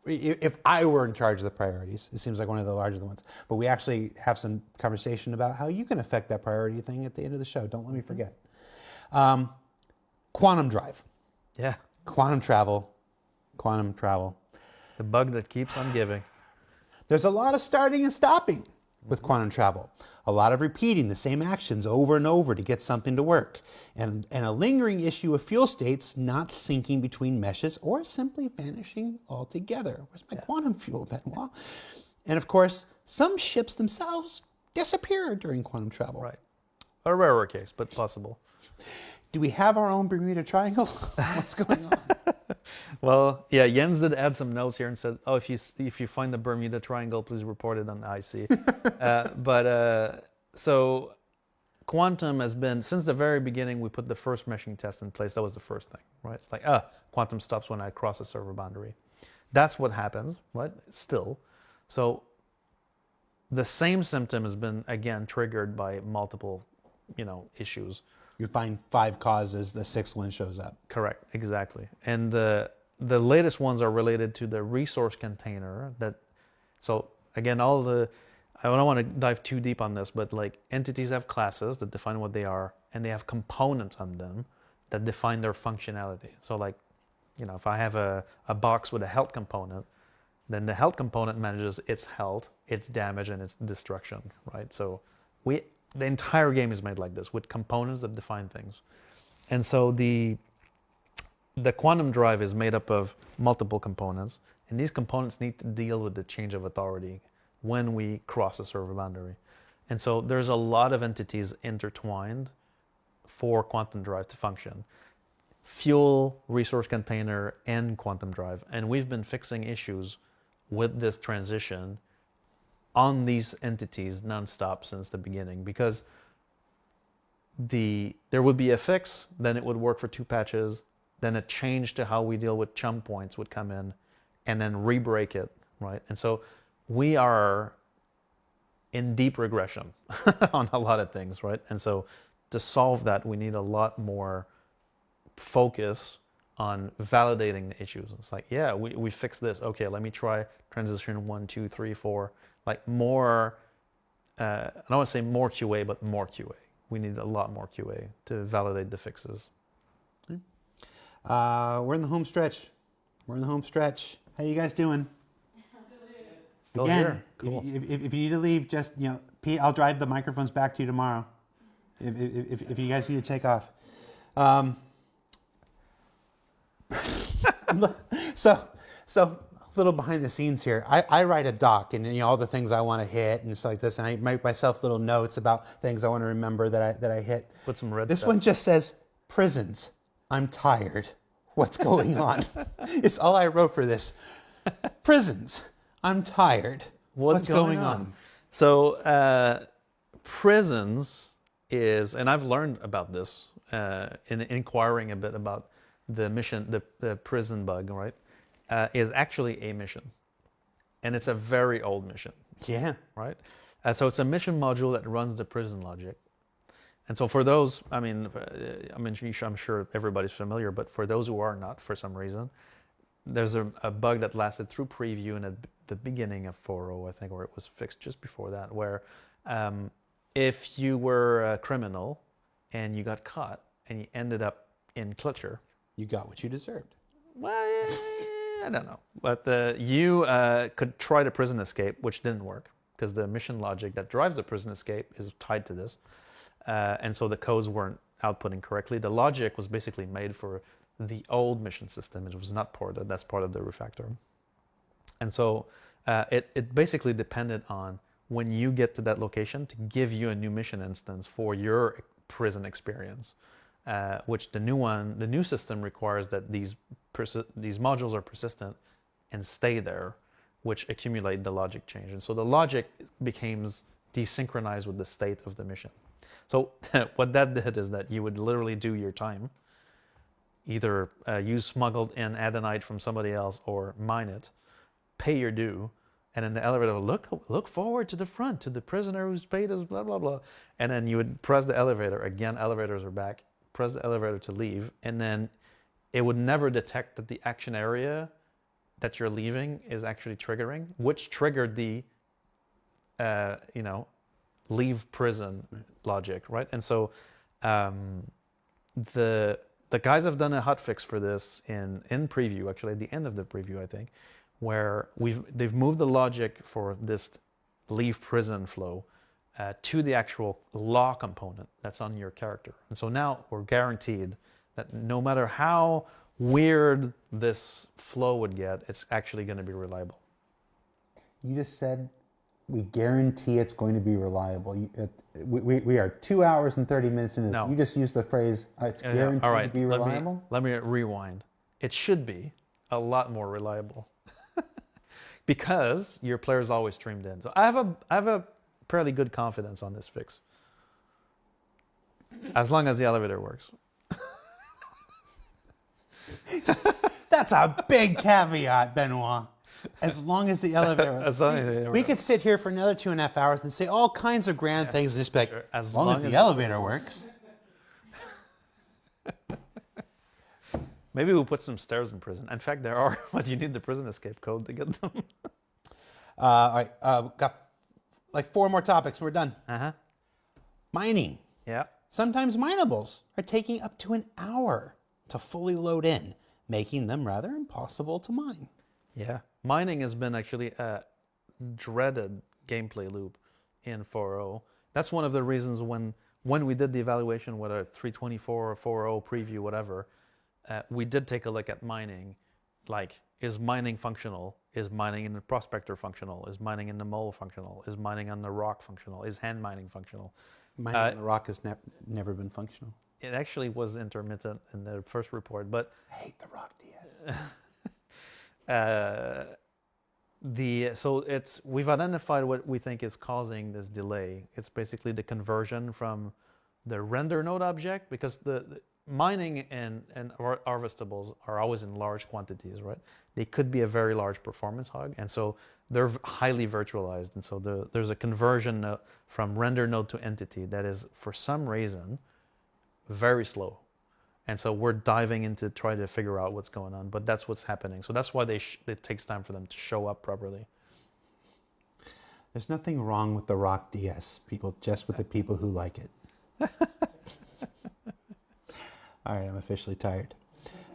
if I were in charge of the priorities, it seems like one of the larger ones. But we actually have some conversation about how you can affect that priority thing at the end of the show. Don't let me forget. Quantum drive. Yeah. Quantum travel. The bug that keeps on giving. There's a lot of starting and stopping with quantum travel. A lot of repeating the same actions over and over to get something to work. And a lingering issue of fuel states not syncing between meshes or simply vanishing altogether. Where's my quantum fuel, Benoit? And of course, some ships themselves disappear during quantum travel. Right. A rarer case, but possible. Do we have our own Bermuda Triangle? What's going on? Well, yeah, Jens did add some notes here and said, if you find the Bermuda Triangle, please report it on the IC. So quantum has been, since the very beginning, we put the first meshing test in place. That was the first thing, right? It's like, quantum stops when I cross a server boundary. That's what happens, right? Still. So the same symptom has been, again, triggered by multiple, issues. You find 5 causes, the 6th one shows up. Correct, exactly. And the latest ones are related to the resource container. So again, I don't want to dive too deep on this, but like entities have classes that define what they are, and they have components on them that define their functionality. So like, if I have a box with a health component, then the health component manages its health, its damage, and its destruction, right? So the entire game is made like this, with components that define things. And so the quantum drive is made up of multiple components, and these components need to deal with the change of authority when we cross a server boundary. And so there's a lot of entities intertwined for quantum drive to function. Fuel, resource container, and quantum drive. And we've been fixing issues with this transition on these entities nonstop since the beginning, because there would be a fix, then it would work for 2 patches, then a change to how we deal with chum points would come in, and then re-break it, right? And so we are in deep regression on a lot of things, right? And so to solve that, we need a lot more focus on validating the issues. It's like, yeah, we fixed this. Okay, let me try transition 1, 2, 3, 4. Like more, I don't want to say more QA, but more QA. We need a lot more QA to validate the fixes. We're in the home stretch. How you guys doing? Still Again, here. Cool. If you need to leave, just, Pete, I'll drive the microphones back to you tomorrow. If you guys need to take off. So a little behind the scenes here. I write a doc, and all the things I want to hit and stuff like this, and I make myself little notes about things I want to remember that I hit. Put some red This stuff. one just says prisons. I'm tired. What's going on? It's all I wrote for this. Prisons. I'm tired. What's going on? So prisons is, and I've learned about this in inquiring a bit about the mission, the prison bug, right? Is actually a mission, and it's a very old mission. Yeah. Right. So it's a mission module that runs the prison logic. And so for those, I'm sure everybody's familiar, but for those who are not, for some reason, there's a bug that lasted through preview and at the beginning of 4.0, I think, or it was fixed just before that, where if you were a criminal and you got caught and you ended up in Clutcher, You got what you deserved. well, I don't know, but you could try the prison escape, which didn't work because the mission logic that drives the prison escape is tied to this. And so the codes weren't outputting correctly. The logic was basically made for the old mission system. It was not ported. That's part of the refactor. And so it basically depended on when you get to that location to give you a new mission instance for your prison experience, which the new system requires that these modules are persistent and stay there, which accumulate the logic change. And so the logic becomes desynchronized with the state of the mission. So what that did is that you would literally do your time, either use smuggled in Adonite from somebody else or mine it, pay your due, and then the elevator will look forward to the front, to the prisoner who's paid us, blah, blah, blah. And then you would press the elevator. Again, elevators are back. Press the elevator to leave, and then it would never detect that the action area that you're leaving is actually triggering, which triggered the, leave prison logic, right? And so the guys have done a hotfix for this in preview, actually at the end of the preview, I think, where they've moved the logic for this leave prison flow to the actual law component that's on your character. And so now we're guaranteed that no matter how weird this flow would get, it's actually going to be reliable. You just said we guarantee it's going to be reliable. We are 2 hours and 30 minutes into this. No. You just used the phrase, it's guaranteed All right, to be reliable? Let me rewind. It should be a lot more reliable because your player's always streamed in. So I have a fairly good confidence on this fix, as long as the elevator works. That's a big caveat, Benoit. As long as the elevator As long as we could sit here for another 2.5 hours and say all kinds of grand things and just be like, sure. as long as the elevator works. Maybe we'll put some stairs in prison. In fact, there are, but you need the prison escape code to get them. All right, got like 4 more topics. We're done. Mining. Yeah. Sometimes minables are taking up to an hour to fully load in, making them rather impossible to mine. Yeah. Mining has been actually a dreaded gameplay loop in 4.0. That's one of the reasons when we did the evaluation with a 324 or 4.0 preview, whatever, we did take a look at mining. Like, is mining functional? Is mining in the prospector functional? Is mining in the mole functional? Is mining on the rock functional? Is hand mining functional? Mining on the rock has never been functional. It actually was intermittent in the first report, but I hate the rock DS. so we've identified what we think is causing this delay. It's basically the conversion from the render node object, because the mining and harvestables are always in large quantities, right? They could be a very large performance hog, and so they're highly virtualized, and so there's a conversion from render node to entity that is, for some reason, very slow. And so we're diving into try to figure out what's going on, but that's what's happening. So that's why it takes time for them to show up properly. There's nothing wrong with the rock DS, people, just with the people who like it. All right, I'm officially tired.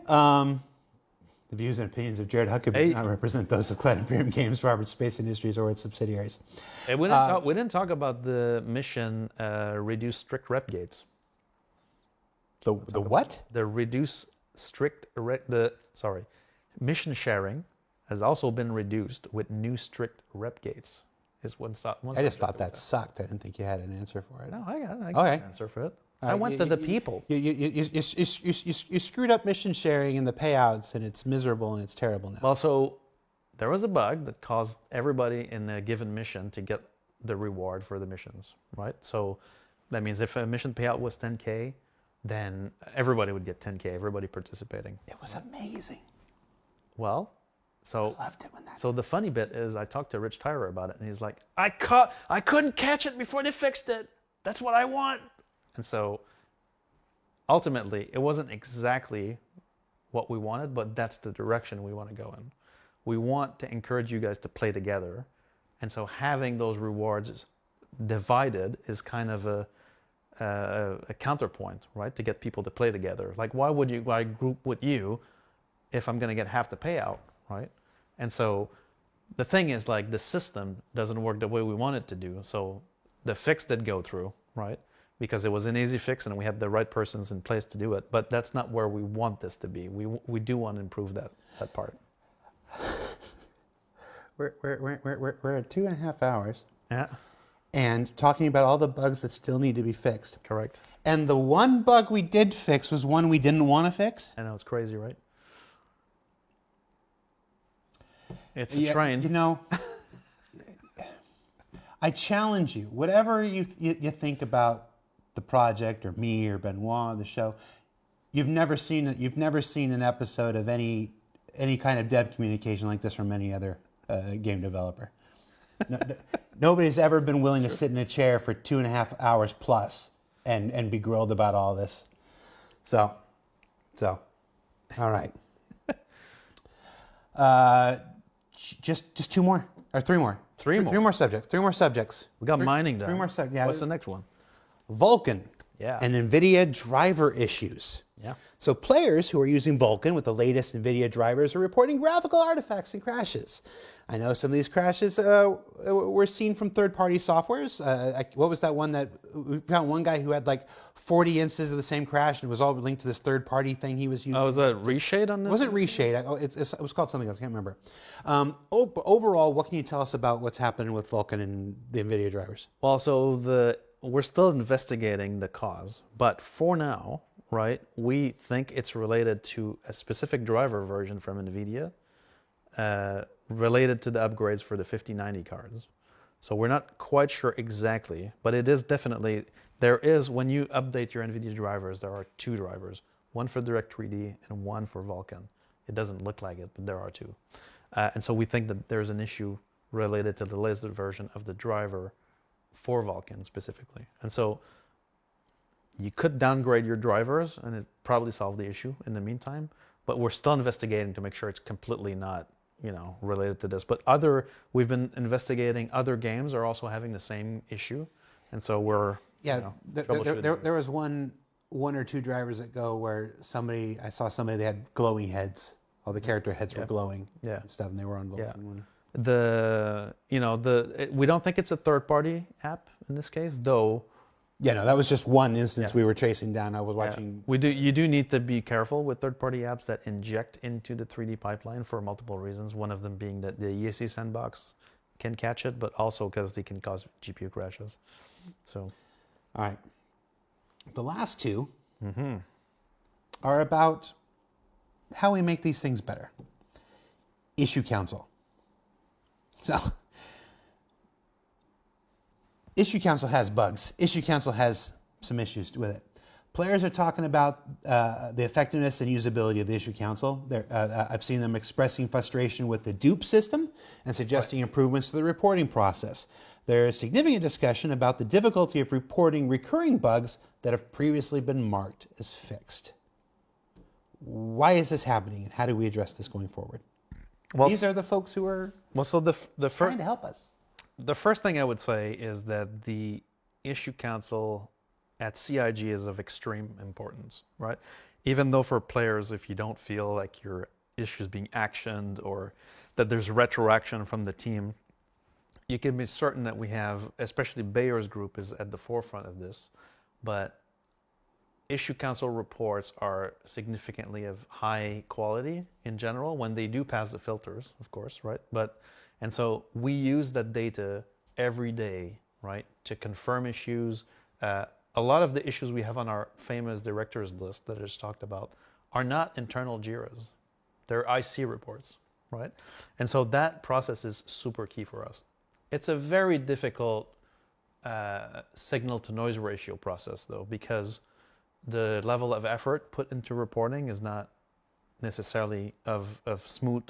The views and opinions of Jared Huckabee do not represent those of Cloud Imperium Games, Roberts Space Industries, or its subsidiaries. Hey, we didn't talk about the mission reduce strict rep gates. The what? The reduce strict mission sharing has also been reduced with new strict rep gates. I just thought that sucked. I didn't think you had an answer for it. No, I got an answer for it. I went to the people. You screwed up mission sharing and the payouts, and it's miserable and it's terrible now. Well, so there was a bug that caused everybody in a given mission to get the reward for the missions, right? So that means if a mission payout was 10K, then everybody would get 10K, everybody participating. It was amazing. Well, so I loved it when that. So the funny bit is I talked to Rich Tyrer about it, and he's like, I couldn't catch it before they fixed it. That's what I want. And so ultimately, it wasn't exactly what we wanted, but that's the direction we want to go in. We want to encourage you guys to play together. And so having those rewards divided is kind of a counterpoint, right? To get people to play together. Like, why would I group with you if I'm going to get half the payout, right? And so the thing is, like, the system doesn't work the way we want it to do. So the fix did go through, right? Because it was an easy fix and we had the right persons in place to do it. But that's not where we want this to be. We do want to improve that part. We're at 2.5 hours. Yeah. And talking about all the bugs that still need to be fixed. Correct. And the one bug we did fix was one we didn't want to fix. I know, it's crazy, right? It's a train. You know, I challenge you. Whatever you think about the project or me or Benoit, the show, you've never seen an episode of any kind of dev communication like this from any other game developer. Nobody's ever been willing to sit in a chair for 2.5 hours plus and be grilled about all this. So, all right. Just 2 more or 3 more. Three more. 3 more subjects. 3 more subjects. We got mining done. 3 more subjects. Yeah. What's the next one? Vulkan. Yeah. And NVIDIA driver issues. Yeah. So players who are using Vulkan with the latest NVIDIA drivers are reporting graphical artifacts and crashes. I know some of these crashes were seen from third-party softwares. What was that one that we found? One guy who had like 40 instances of the same crash, and it was all linked to this third-party thing he was using. Oh, was that Reshade on this? Was it Reshade? It was called something else. I can't remember. Overall, what can you tell us about what's happening with Vulkan and the NVIDIA drivers? Well, so we're still investigating the cause, but for now, right, we think it's related to a specific driver version from NVIDIA related to the upgrades for the 5090 cards. So we're not quite sure exactly, but it is definitely, when you update your NVIDIA drivers, there are 2 drivers, one for Direct3D and one for Vulkan. It doesn't look like it, but there are 2. And so we think that there's an issue related to the latest version of the driver for Vulkan specifically. And so you could downgrade your drivers and it probably solve the issue in the meantime, but we're still investigating to make sure it's completely not, related to this. But we've been investigating other games are also having the same issue. And so we're, troubleshooting there was one or two drivers at Go where I saw somebody, they had glowing heads. All the character heads were glowing and stuff, and they were on Vulkan. We don't think it's a third-party app in this case, though. Yeah, no, that was just one instance we were chasing down. I was watching. You do need to be careful with third-party apps that inject into the 3D pipeline for multiple reasons. One of them being that the ESC sandbox can catch it, but also because they can cause GPU crashes. So, all right. The last two are about how we make these things better. Issue Council. So, Issue Council has bugs. Issue Council has some issues with it. Players are talking about the effectiveness and usability of the Issue Council. I've seen them expressing frustration with the dupe system and suggesting improvements to the reporting process. There is significant discussion about the difficulty of reporting recurring bugs that have previously been marked as fixed. Why is this happening, and how do we address this going forward? Well, these are the folks who are trying to help us. The first thing I would say is that the Issue Council at CIG is of extreme importance, right? Even though for players, if you don't feel like your issue is being actioned or that there's retroaction from the team, you can be certain that we have, especially Bayer's group is at the forefront of this, but Issue Council reports are significantly of high quality in general when they do pass the filters, of course, right? And so we use that data every day, right, to confirm issues. A lot of the issues we have on our famous directors list that I just talked about are not internal JIRAs. They're IC reports, right? And so that process is super key for us. It's a very difficult signal to noise ratio process, though, because the level of effort put into reporting is not necessarily of smooth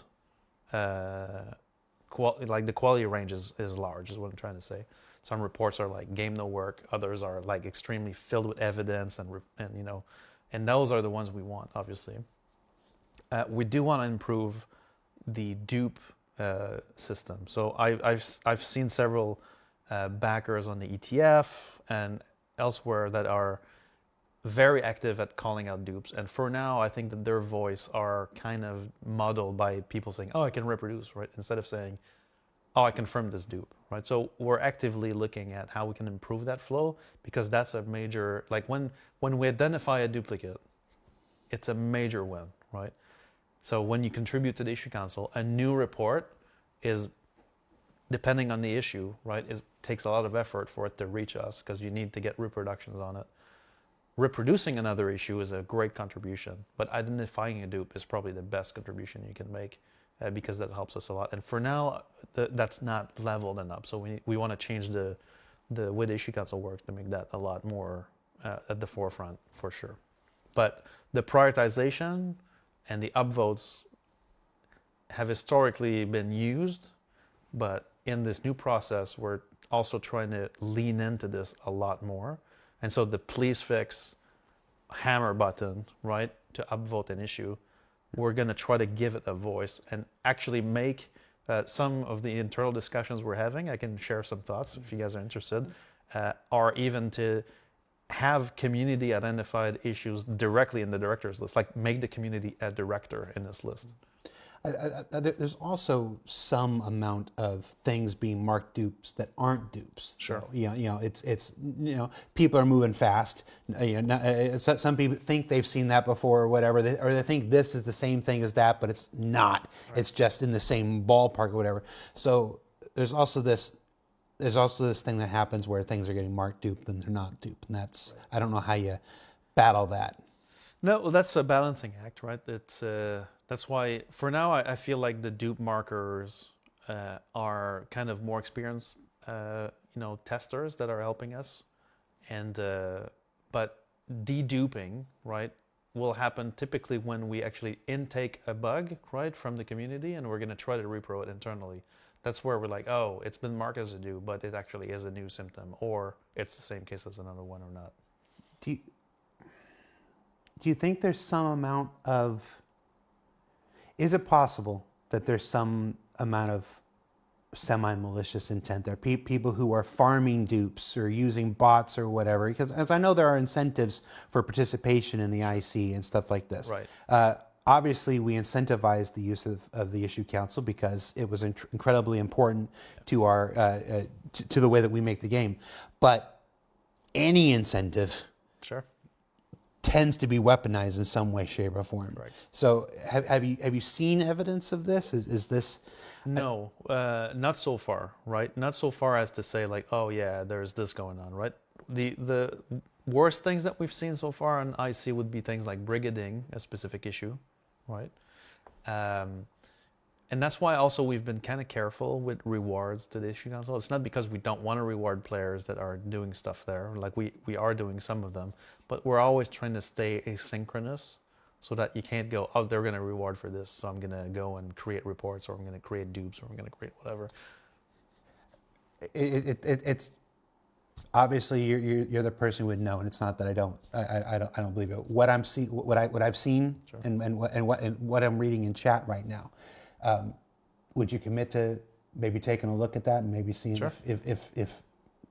like the quality range is large, is what I'm trying to say. Some reports are like game no work, others are like extremely filled with evidence and those are the ones we want, obviously. We do want to improve the dupe system. So I've seen several backers on the ETF and elsewhere that are very active at calling out dupes, and for now I think that their voice are kind of muddled by people saying, oh, I can reproduce, right, instead of saying, oh, I confirmed this dupe, right? So we're actively looking at how we can improve that flow, because that's a major, like when we identify a duplicate, it's a major win, right? So when you contribute to the Issue Council, a new report is, depending on the issue, right, takes a lot of effort for it to reach us, because you need to get reproductions on it. Reproducing another issue is a great contribution, but identifying a dupe is probably the best contribution you can make, because that helps us a lot. And for now, that's not leveled enough. So we want to change the way the Issue Council works to make that a lot more at the forefront, for sure. But the prioritization and the upvotes have historically been used, but in this new process, we're also trying to lean into this a lot more. And so the please fix hammer button, right, to upvote an issue, we're going to try to give it a voice and actually make some of the internal discussions we're having, I can share some thoughts if you guys are interested, are even to have community identified issues directly in the directors list, like make the community a director in this list. There's also some amount of things being marked dupes that aren't dupes. Sure. So, it's people are moving fast. Some people think they've seen that before or whatever, or they think this is the same thing as that, but it's not. Right. It's just in the same ballpark or whatever. So there's also this thing that happens where things are getting marked duped and they're not duped, and that's right. I don't know how you battle that. No, well, that's a balancing act, right? That's why, for now, I feel like the dupe markers are kind of more experienced, testers that are helping us, and but deduping, right, will happen typically when we actually intake a bug, right, from the community, and we're going to try to repro it internally. That's where we're like, oh, it's been marked as a do, but it actually is a new symptom, or it's the same case as another one or not. Do you think there's some amount of, is it possible that there's some amount of semi-malicious intent there? People who are farming dupes or using bots or whatever, because as I know there are incentives for participation in the IC and stuff like this. Right. Obviously, we incentivize the use of the issue council because it was incredibly important to our to the way that we make the game. But any incentive Sure. tends to be weaponized in some way, shape, or form. Right. So, have you seen evidence of this? Is this? No, not so far, right? Not so far as to say like, oh yeah, there's this going on, right? The worst things that we've seen so far on IC would be things like brigading a specific issue, right? And that's why also we've been kind of careful with rewards to the issue council. It's not because we don't want to reward players that are doing stuff there. Like we are doing some of them, but we're always trying to stay asynchronous so that you can't go, oh, they're going to reward for this, so I'm going to go and create reports, or I'm going to create dupes, or I'm going to create whatever. It's obviously you're the person who would know, and it's not that I don't believe it. What I'm seeing, what I've seen, Sure. and what I'm reading in chat right now. Would you commit to maybe taking a look at that and maybe seeing Sure. if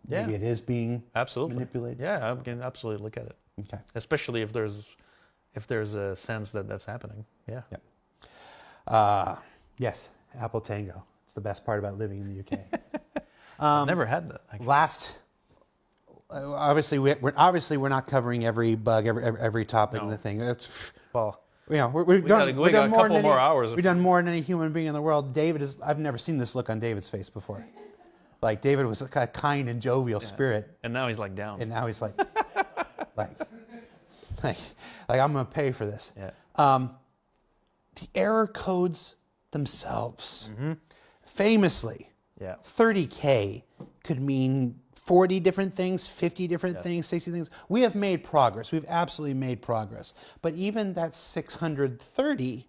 Yeah. maybe it is being Absolutely manipulated? Yeah, I can absolutely look at it. Okay. Especially if there's a sense that that's happening. Yeah. Yes, Apple Tango. It's the best part about living in the UK. I've never had that. Actually. Last, obviously we're not covering every bug, every topic in No. the thing. It's, Well, you know, we've got a done more couple than more hours. We've done more than any human being in the world. I've never seen this look on David's face before. Like David was a kind and jovial spirit, and now he's like down. and now he's like, like I'm gonna pay for this. Yeah. The error codes themselves, famously, Yeah. 30K could mean 40 different things, 50 different things, 60 things. We have made progress. We've absolutely made progress. But even that 630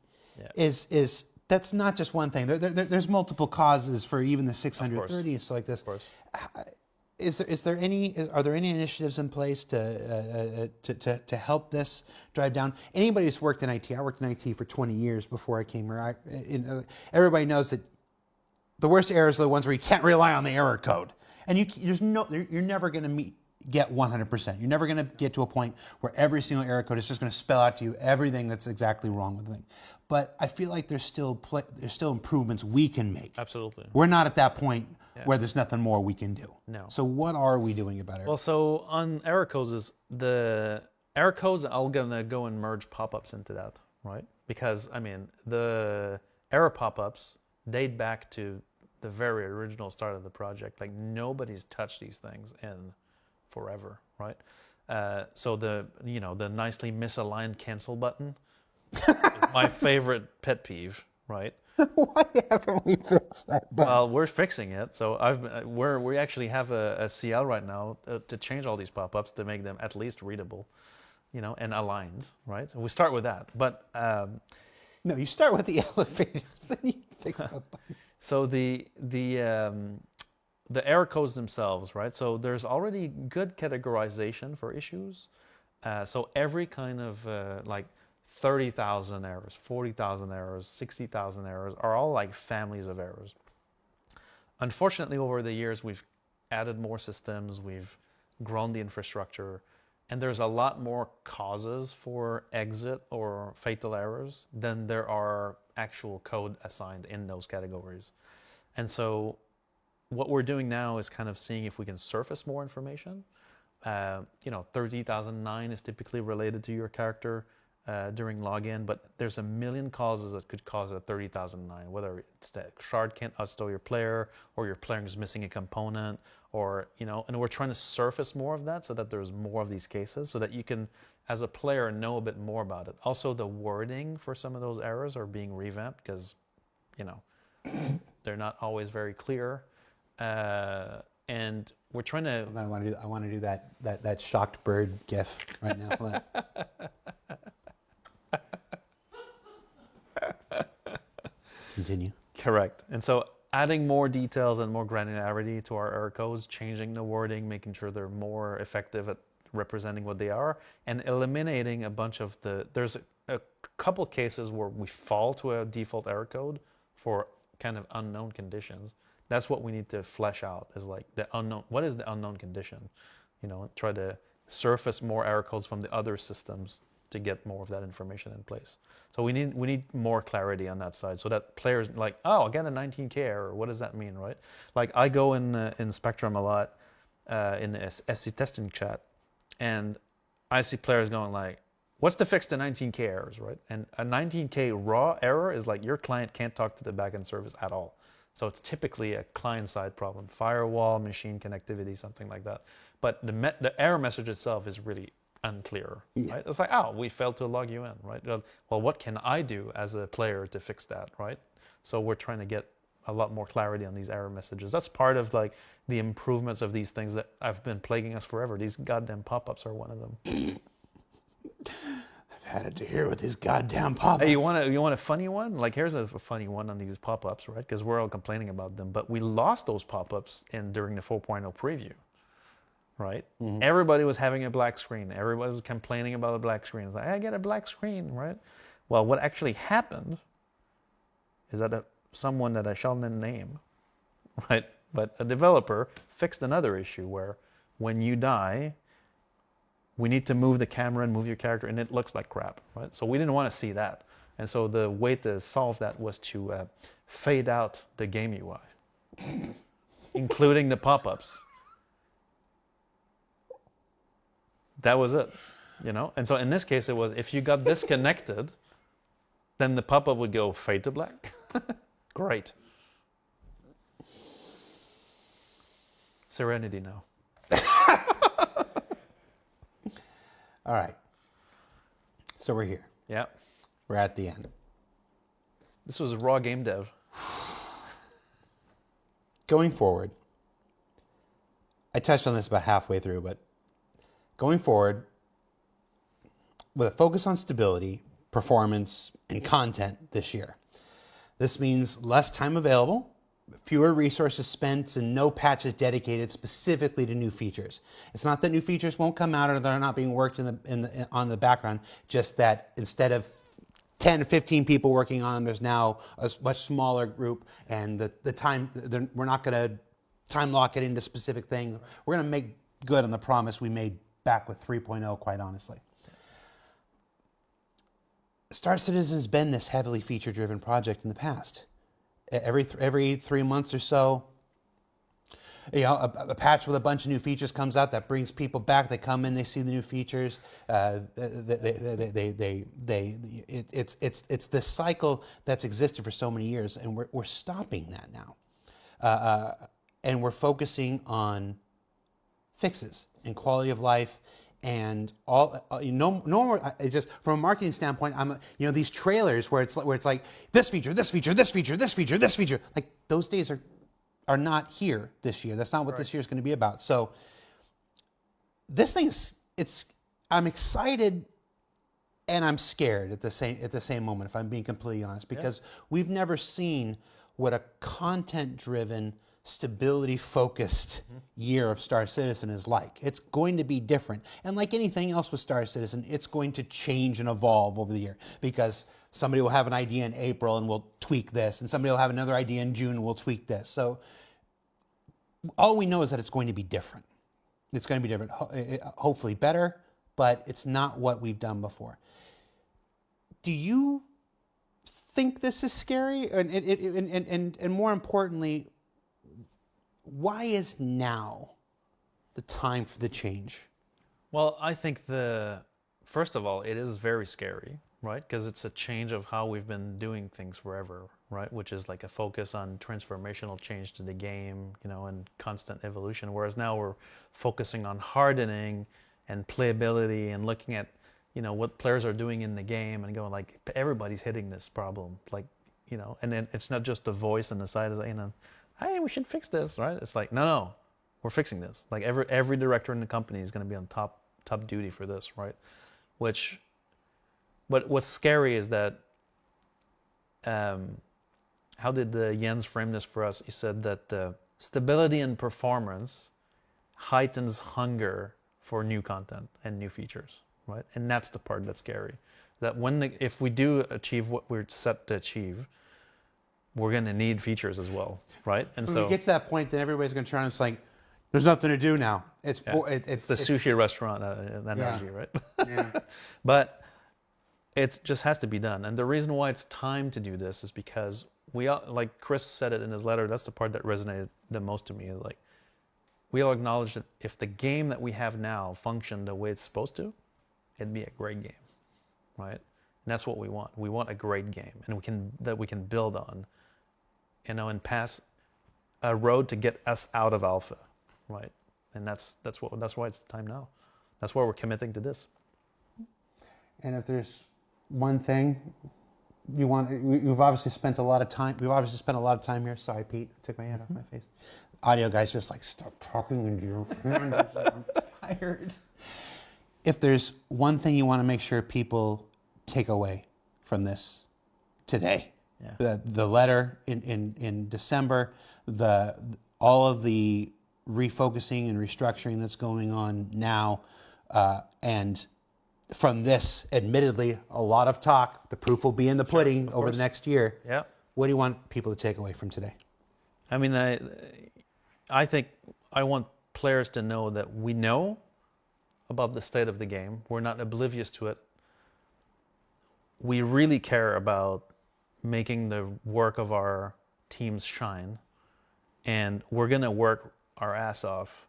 is that's not just one thing. There's multiple causes for even the 630 and stuff like this. Of course. Are there any initiatives in place to help this drive down? Anybody who's worked in IT, I worked in IT for 20 years before I came here. Everybody knows that the worst errors are the ones where you can't rely on the error code, and you're never going to get 100%. You're never going to get to a point where every single error code is just going to spell out to you everything that's exactly wrong with the thing. But I feel like there's still improvements we can make. Absolutely. We're not at that point where there's nothing more we can do. No. So what are we doing about it? Well, so on error codes, the error codes, I'm gonna go and merge pop-ups into that, right? Because I mean, the error pop-ups date back to the very original start of the project. Like nobody's touched these things in forever, right? So the nicely misaligned cancel button is my favorite pet peeve, right? Why haven't we fixed that button? Well, we're fixing it. So we actually have a CL right now to change all these pop-ups to make them at least readable, and aligned, right? So we start with that. But no, you start with the elevators, then you fix the button. so the error codes themselves, right? So there's already good categorization for issues. So every kind of like 30,000 errors, 40,000 errors, 60,000 errors are all like families of errors. Unfortunately, over the years, we've added more systems, we've grown the infrastructure, and there's a lot more causes for exit or fatal errors than there are actual code assigned in those categories. And so what we're doing now is kind of seeing if we can surface more information. 30,009 is typically related to your character during login, but there's a million causes that could cause a 30,009, whether it's that shard can't outstall your player, or your player is missing a component, or, and we're trying to surface more of that so that there's more of these cases so that you can, as a player, know a bit more about it. Also, the wording for some of those errors are being revamped because, they're not always very clear. And we're trying to... I want to do that shocked bird gif right now. Continue. Correct. And so adding more details and more granularity to our error codes, changing the wording, making sure they're more effective at representing what they are, and eliminating a bunch of there's a couple cases where we fall to a default error code for kind of unknown conditions. That's what we need to flesh out, is like the unknown, what is the unknown condition? Try to surface more error codes from the other systems to get more of that information in place. So we need more clarity on that side, so that players like, oh, I got a 19K error. What does that mean, right? Like I go in Spectrum a lot in the SC testing chat, and I see players going like, what's the fix to 19K errors, right? And a 19K raw error is like your client can't talk to the backend service at all. So it's typically a client-side problem, firewall, machine connectivity, something like that. But the error message itself is really unclear, right? It's like, oh, we failed to log you in, right? Well, what can I do as a player to fix that, right? So we're trying to get a lot more clarity on these error messages. That's part of like the improvements of these things that have been plaguing us forever. These goddamn pop-ups are one of them. I've had it to hear with these goddamn pop-ups. Hey, you want a funny one? Like, here's a funny one on these pop-ups, right? Because we're all complaining about them, but we lost those pop-ups during the 4.0 preview, right? Mm-hmm. Everybody was having a black screen. Everybody was complaining about a black screen. It's like, I get a black screen, right? Well, what actually happened is that someone that I shall not name, right? But a developer fixed another issue where when you die, we need to move the camera and move your character, and it looks like crap, right? So we didn't want to see that. And so the way to solve that was to fade out the game UI, including the pop-ups. That was it, And so in this case, it was if you got disconnected, then the pop-up would go fade to black. Great. Serenity now. All right. So we're here. Yeah. We're at the end. This was raw game dev. Going forward, I touched on this about halfway through, but going forward, with a focus on stability, performance, and content this year. This means less time available, fewer resources spent, and no patches dedicated specifically to new features. It's not that new features won't come out or they're not being worked on the background, just that instead of 10 or 15 people working on them, there's now a much smaller group, and the time, we're not going to time lock it into specific things. We're going to make good on the promise we made back with 3.0, quite honestly. Star Citizen has been this heavily feature-driven project in the past. Every 3 months or so, a patch with a bunch of new features comes out that brings people back. They come in, they see the new features. It's this cycle that's existed for so many years, and we're stopping that now, and we're focusing on fixes and quality of life. And all no more. It's just from a marketing standpoint. These trailers where it's like this feature, this feature, this feature, this feature, this feature. Like those days are not here this year. That's not what this year is going to be about. So this thing I'm excited and I'm scared at the same moment. If I'm being completely honest, because we've never seen what a content-driven, stability-focused year of Star Citizen is like. It's going to be different. And like anything else with Star Citizen, it's going to change and evolve over the year, because somebody will have an idea in April and we'll tweak this, and somebody will have another idea in June and we'll tweak this. So all we know is that it's going to be different. It's going to be different, hopefully better, but it's not what we've done before. Do you think this is scary? And more importantly, why is now the time for the change? Well, I think first of all, it is very scary, right? Because it's a change of how we've been doing things forever, right? Which is like a focus on transformational change to the game, and constant evolution. Whereas now we're focusing on hardening and playability and looking at, what players are doing in the game and going like, everybody's hitting this problem, like, and then it's not just the voice on the side of hey, we should fix this, right? It's like, no, we're fixing this. Like every director in the company is going to be on top duty for this, right? But what's scary is that how did Jens frame this for us? He said that stability and performance heightens hunger for new content and new features, right? And that's the part that's scary. That if we do achieve what we're set to achieve, we're going to need features as well, right? And When so we get to that point, then everybody's going to turn. It's like there's nothing to do now. It's it's the sushi restaurant energy, right? Yeah. But it just has to be done. And the reason why it's time to do this is because we all, like Chris said it in his letter, that's the part that resonated the most to me, is like, we all acknowledge that if the game that we have now functioned the way it's supposed to, it'd be a great game, right? And that's what we want. We want a great game, and we can build on, and pass a road to get us out of alpha, right? And that's why it's time now. That's why we're committing to this. And if there's one thing you want, we've obviously spent a lot of time. We've obviously spent a lot of time here. Sorry, Pete, I took my hand off my face. Audio guys just like, stop talking into your hand. I'm tired. If there's one thing you want to make sure people take away from this today, the letter in December, all of the refocusing and restructuring that's going on now, and from this, admittedly, a lot of talk. The proof will be in the pudding over the next year. Yeah. What do you want people to take away from today? I mean, I think I want players to know that we know about the state of the game. We're not oblivious to it. We really care about making the work of our teams shine. And we're going to work our ass off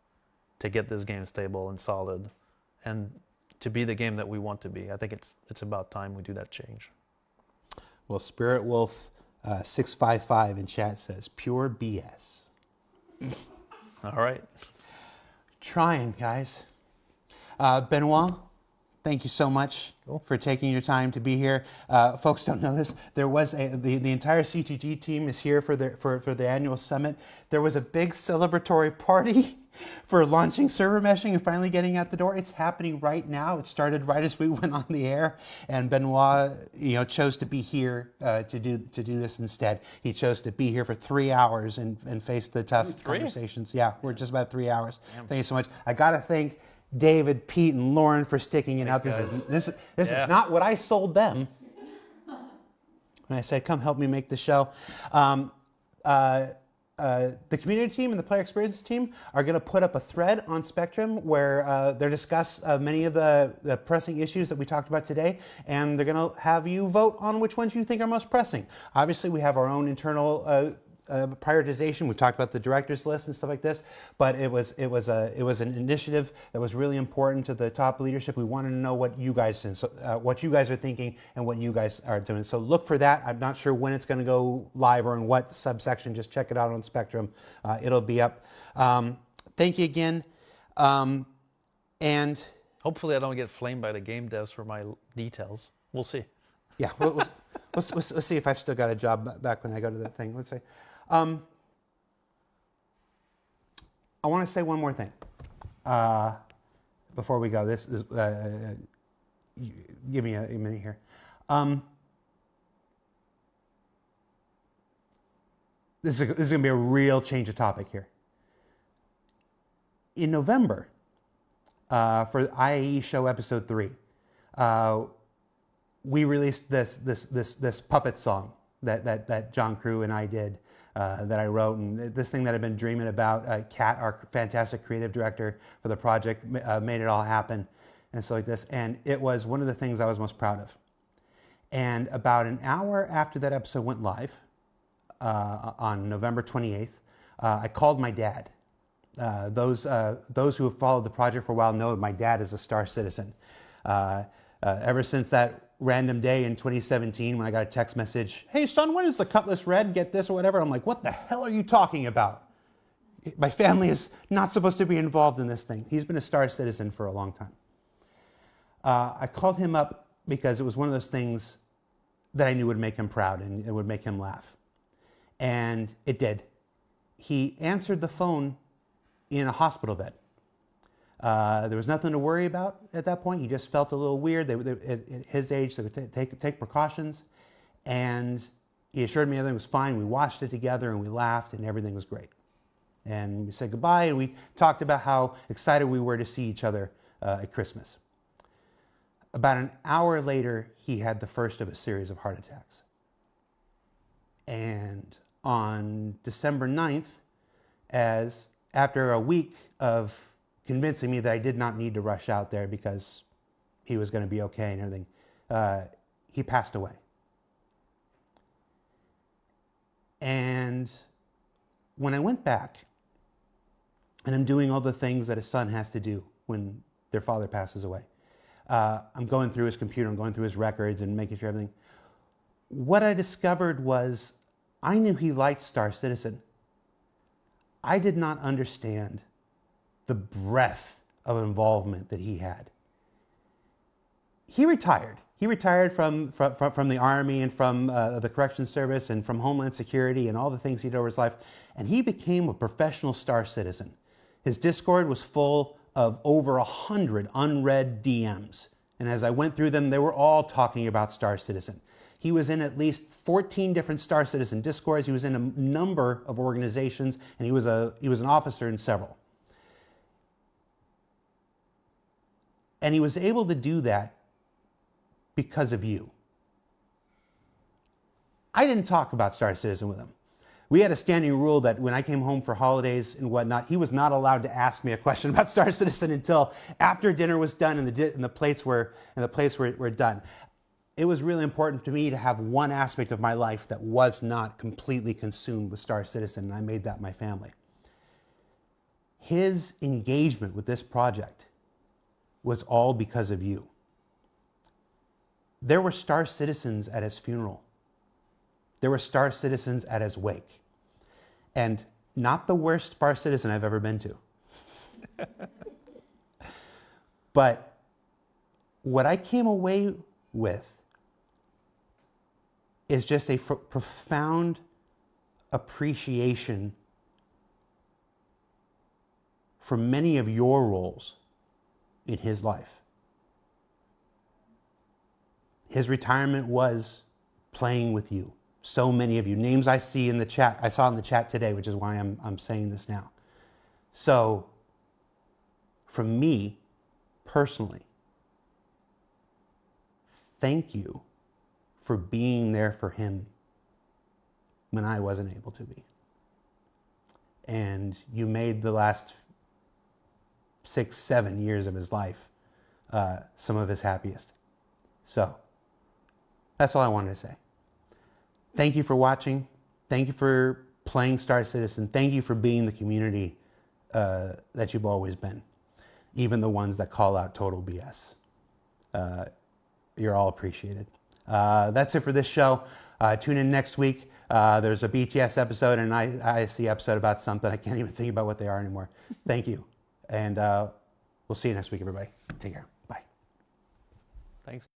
to get this game stable and solid and to be the game that we want to be. I think it's about time we do that change. Well, Spirit Wolf 655 in chat says, pure BS. All right. Trying, guys. Benoit, thank you so much for taking your time to be here. Folks don't know this. There was the entire CTG team is here for the annual summit. There was a big celebratory party for launching server meshing and finally getting out the door. It's happening right now. It started right as we went on the air, and Benoit, chose to be here to do this instead. He chose to be here for 3 hours and face the tough conversations. Yeah, we're just about 3 hours. Damn. Thank you so much. I got to thank David, Pete, and Lauren for sticking it out. This is not what I sold them when I said, come help me make the show. The community team and the player experience team are going to put up a thread on Spectrum where they discuss many of the pressing issues that we talked about today, and they're going to have you vote on which ones you think are most pressing. Obviously, we have our own internal prioritization. We've talked about the directors list and stuff like this, but it was an initiative that was really important to the top leadership. We wanted to know what you guys are thinking and what you guys are doing. So look for that. I'm not sure when it's going to go live or in what subsection. Just check it out on Spectrum. It'll be up. Thank you again, and hopefully I don't get flamed by the game devs for my details. We'll see. Yeah, we'll see if I've still got a job back when I go to that thing. Let's see. I want to say one more thing before we go. This is, give me a minute here. This is going to be a real change of topic here. In November, for IAE show episode 3, we released this puppet song that John Crew and I did. That I wrote, and this thing that I've been dreaming about. Kat, our fantastic creative director for the project, made it all happen, and so like this. And it was one of the things I was most proud of. And about an hour after that episode went live, on November 28th, I called my dad. Those who have followed the project for a while know my dad is a Star Citizen. Ever since that random day in 2017 when I got a text message, hey son, when is the Cutlass Red? Get this or whatever. I'm like, what the hell are you talking about? My family is not supposed to be involved in this thing. He's been a Star Citizen for a long time. I called him up because it was one of those things that I knew would make him proud and it would make him laugh. And it did. He answered the phone in a hospital bed. There was nothing to worry about at that point. He just felt a little weird. At his age, they would take precautions. And he assured me everything was fine. We watched it together and we laughed and everything was great. And we said goodbye and we talked about how excited we were to see each other at Christmas. About an hour later, he had the first of a series of heart attacks. And on December 9th, after a week of convincing me that I did not need to rush out there because he was going to be okay and everything, he passed away. And when I went back, and I'm doing all the things that a son has to do when their father passes away, I'm going through his computer, I'm going through his records and making sure everything. What I discovered was I knew he liked Star Citizen. I did not understand the breadth of involvement that he had. He retired. He retired from the Army and from the Corrections Service and from Homeland Security and all the things he did over his life. And he became a professional Star Citizen. His Discord was full of over 100 unread DMs. And as I went through them, they were all talking about Star Citizen. He was in at least 14 different Star Citizen Discords. He was in a number of organizations, and he was an officer in several. And he was able to do that because of you. I didn't talk about Star Citizen with him. We had a standing rule that when I came home for holidays and whatnot, he was not allowed to ask me a question about Star Citizen until after dinner was done and the plates were done. It was really important to me to have one aspect of my life that was not completely consumed with Star Citizen, and I made that my family. His engagement with this project was all because of you. There were Star Citizens at his funeral. There were Star Citizens at his wake. And not the worst Star Citizen I've ever been to. But what I came away with is just a profound appreciation for many of your roles in his life. His retirement was playing with you. So many of you. Names I see in the chat, I saw in the chat today, which is why I'm saying this now. So, from me, personally, thank you for being there for him when I wasn't able to be. And you made the last 6, 7 years of his life some of his happiest. So, that's all I wanted to say. Thank you for watching. Thank you for playing Star Citizen. Thank you for being the community that you've always been. Even the ones that call out total BS. You're all appreciated. That's it for this show. Tune in next week. There's a BTS episode and an ISC episode about something. I can't even think about what they are anymore. Thank you. And we'll see you next week, everybody. Take care. Bye. Thanks.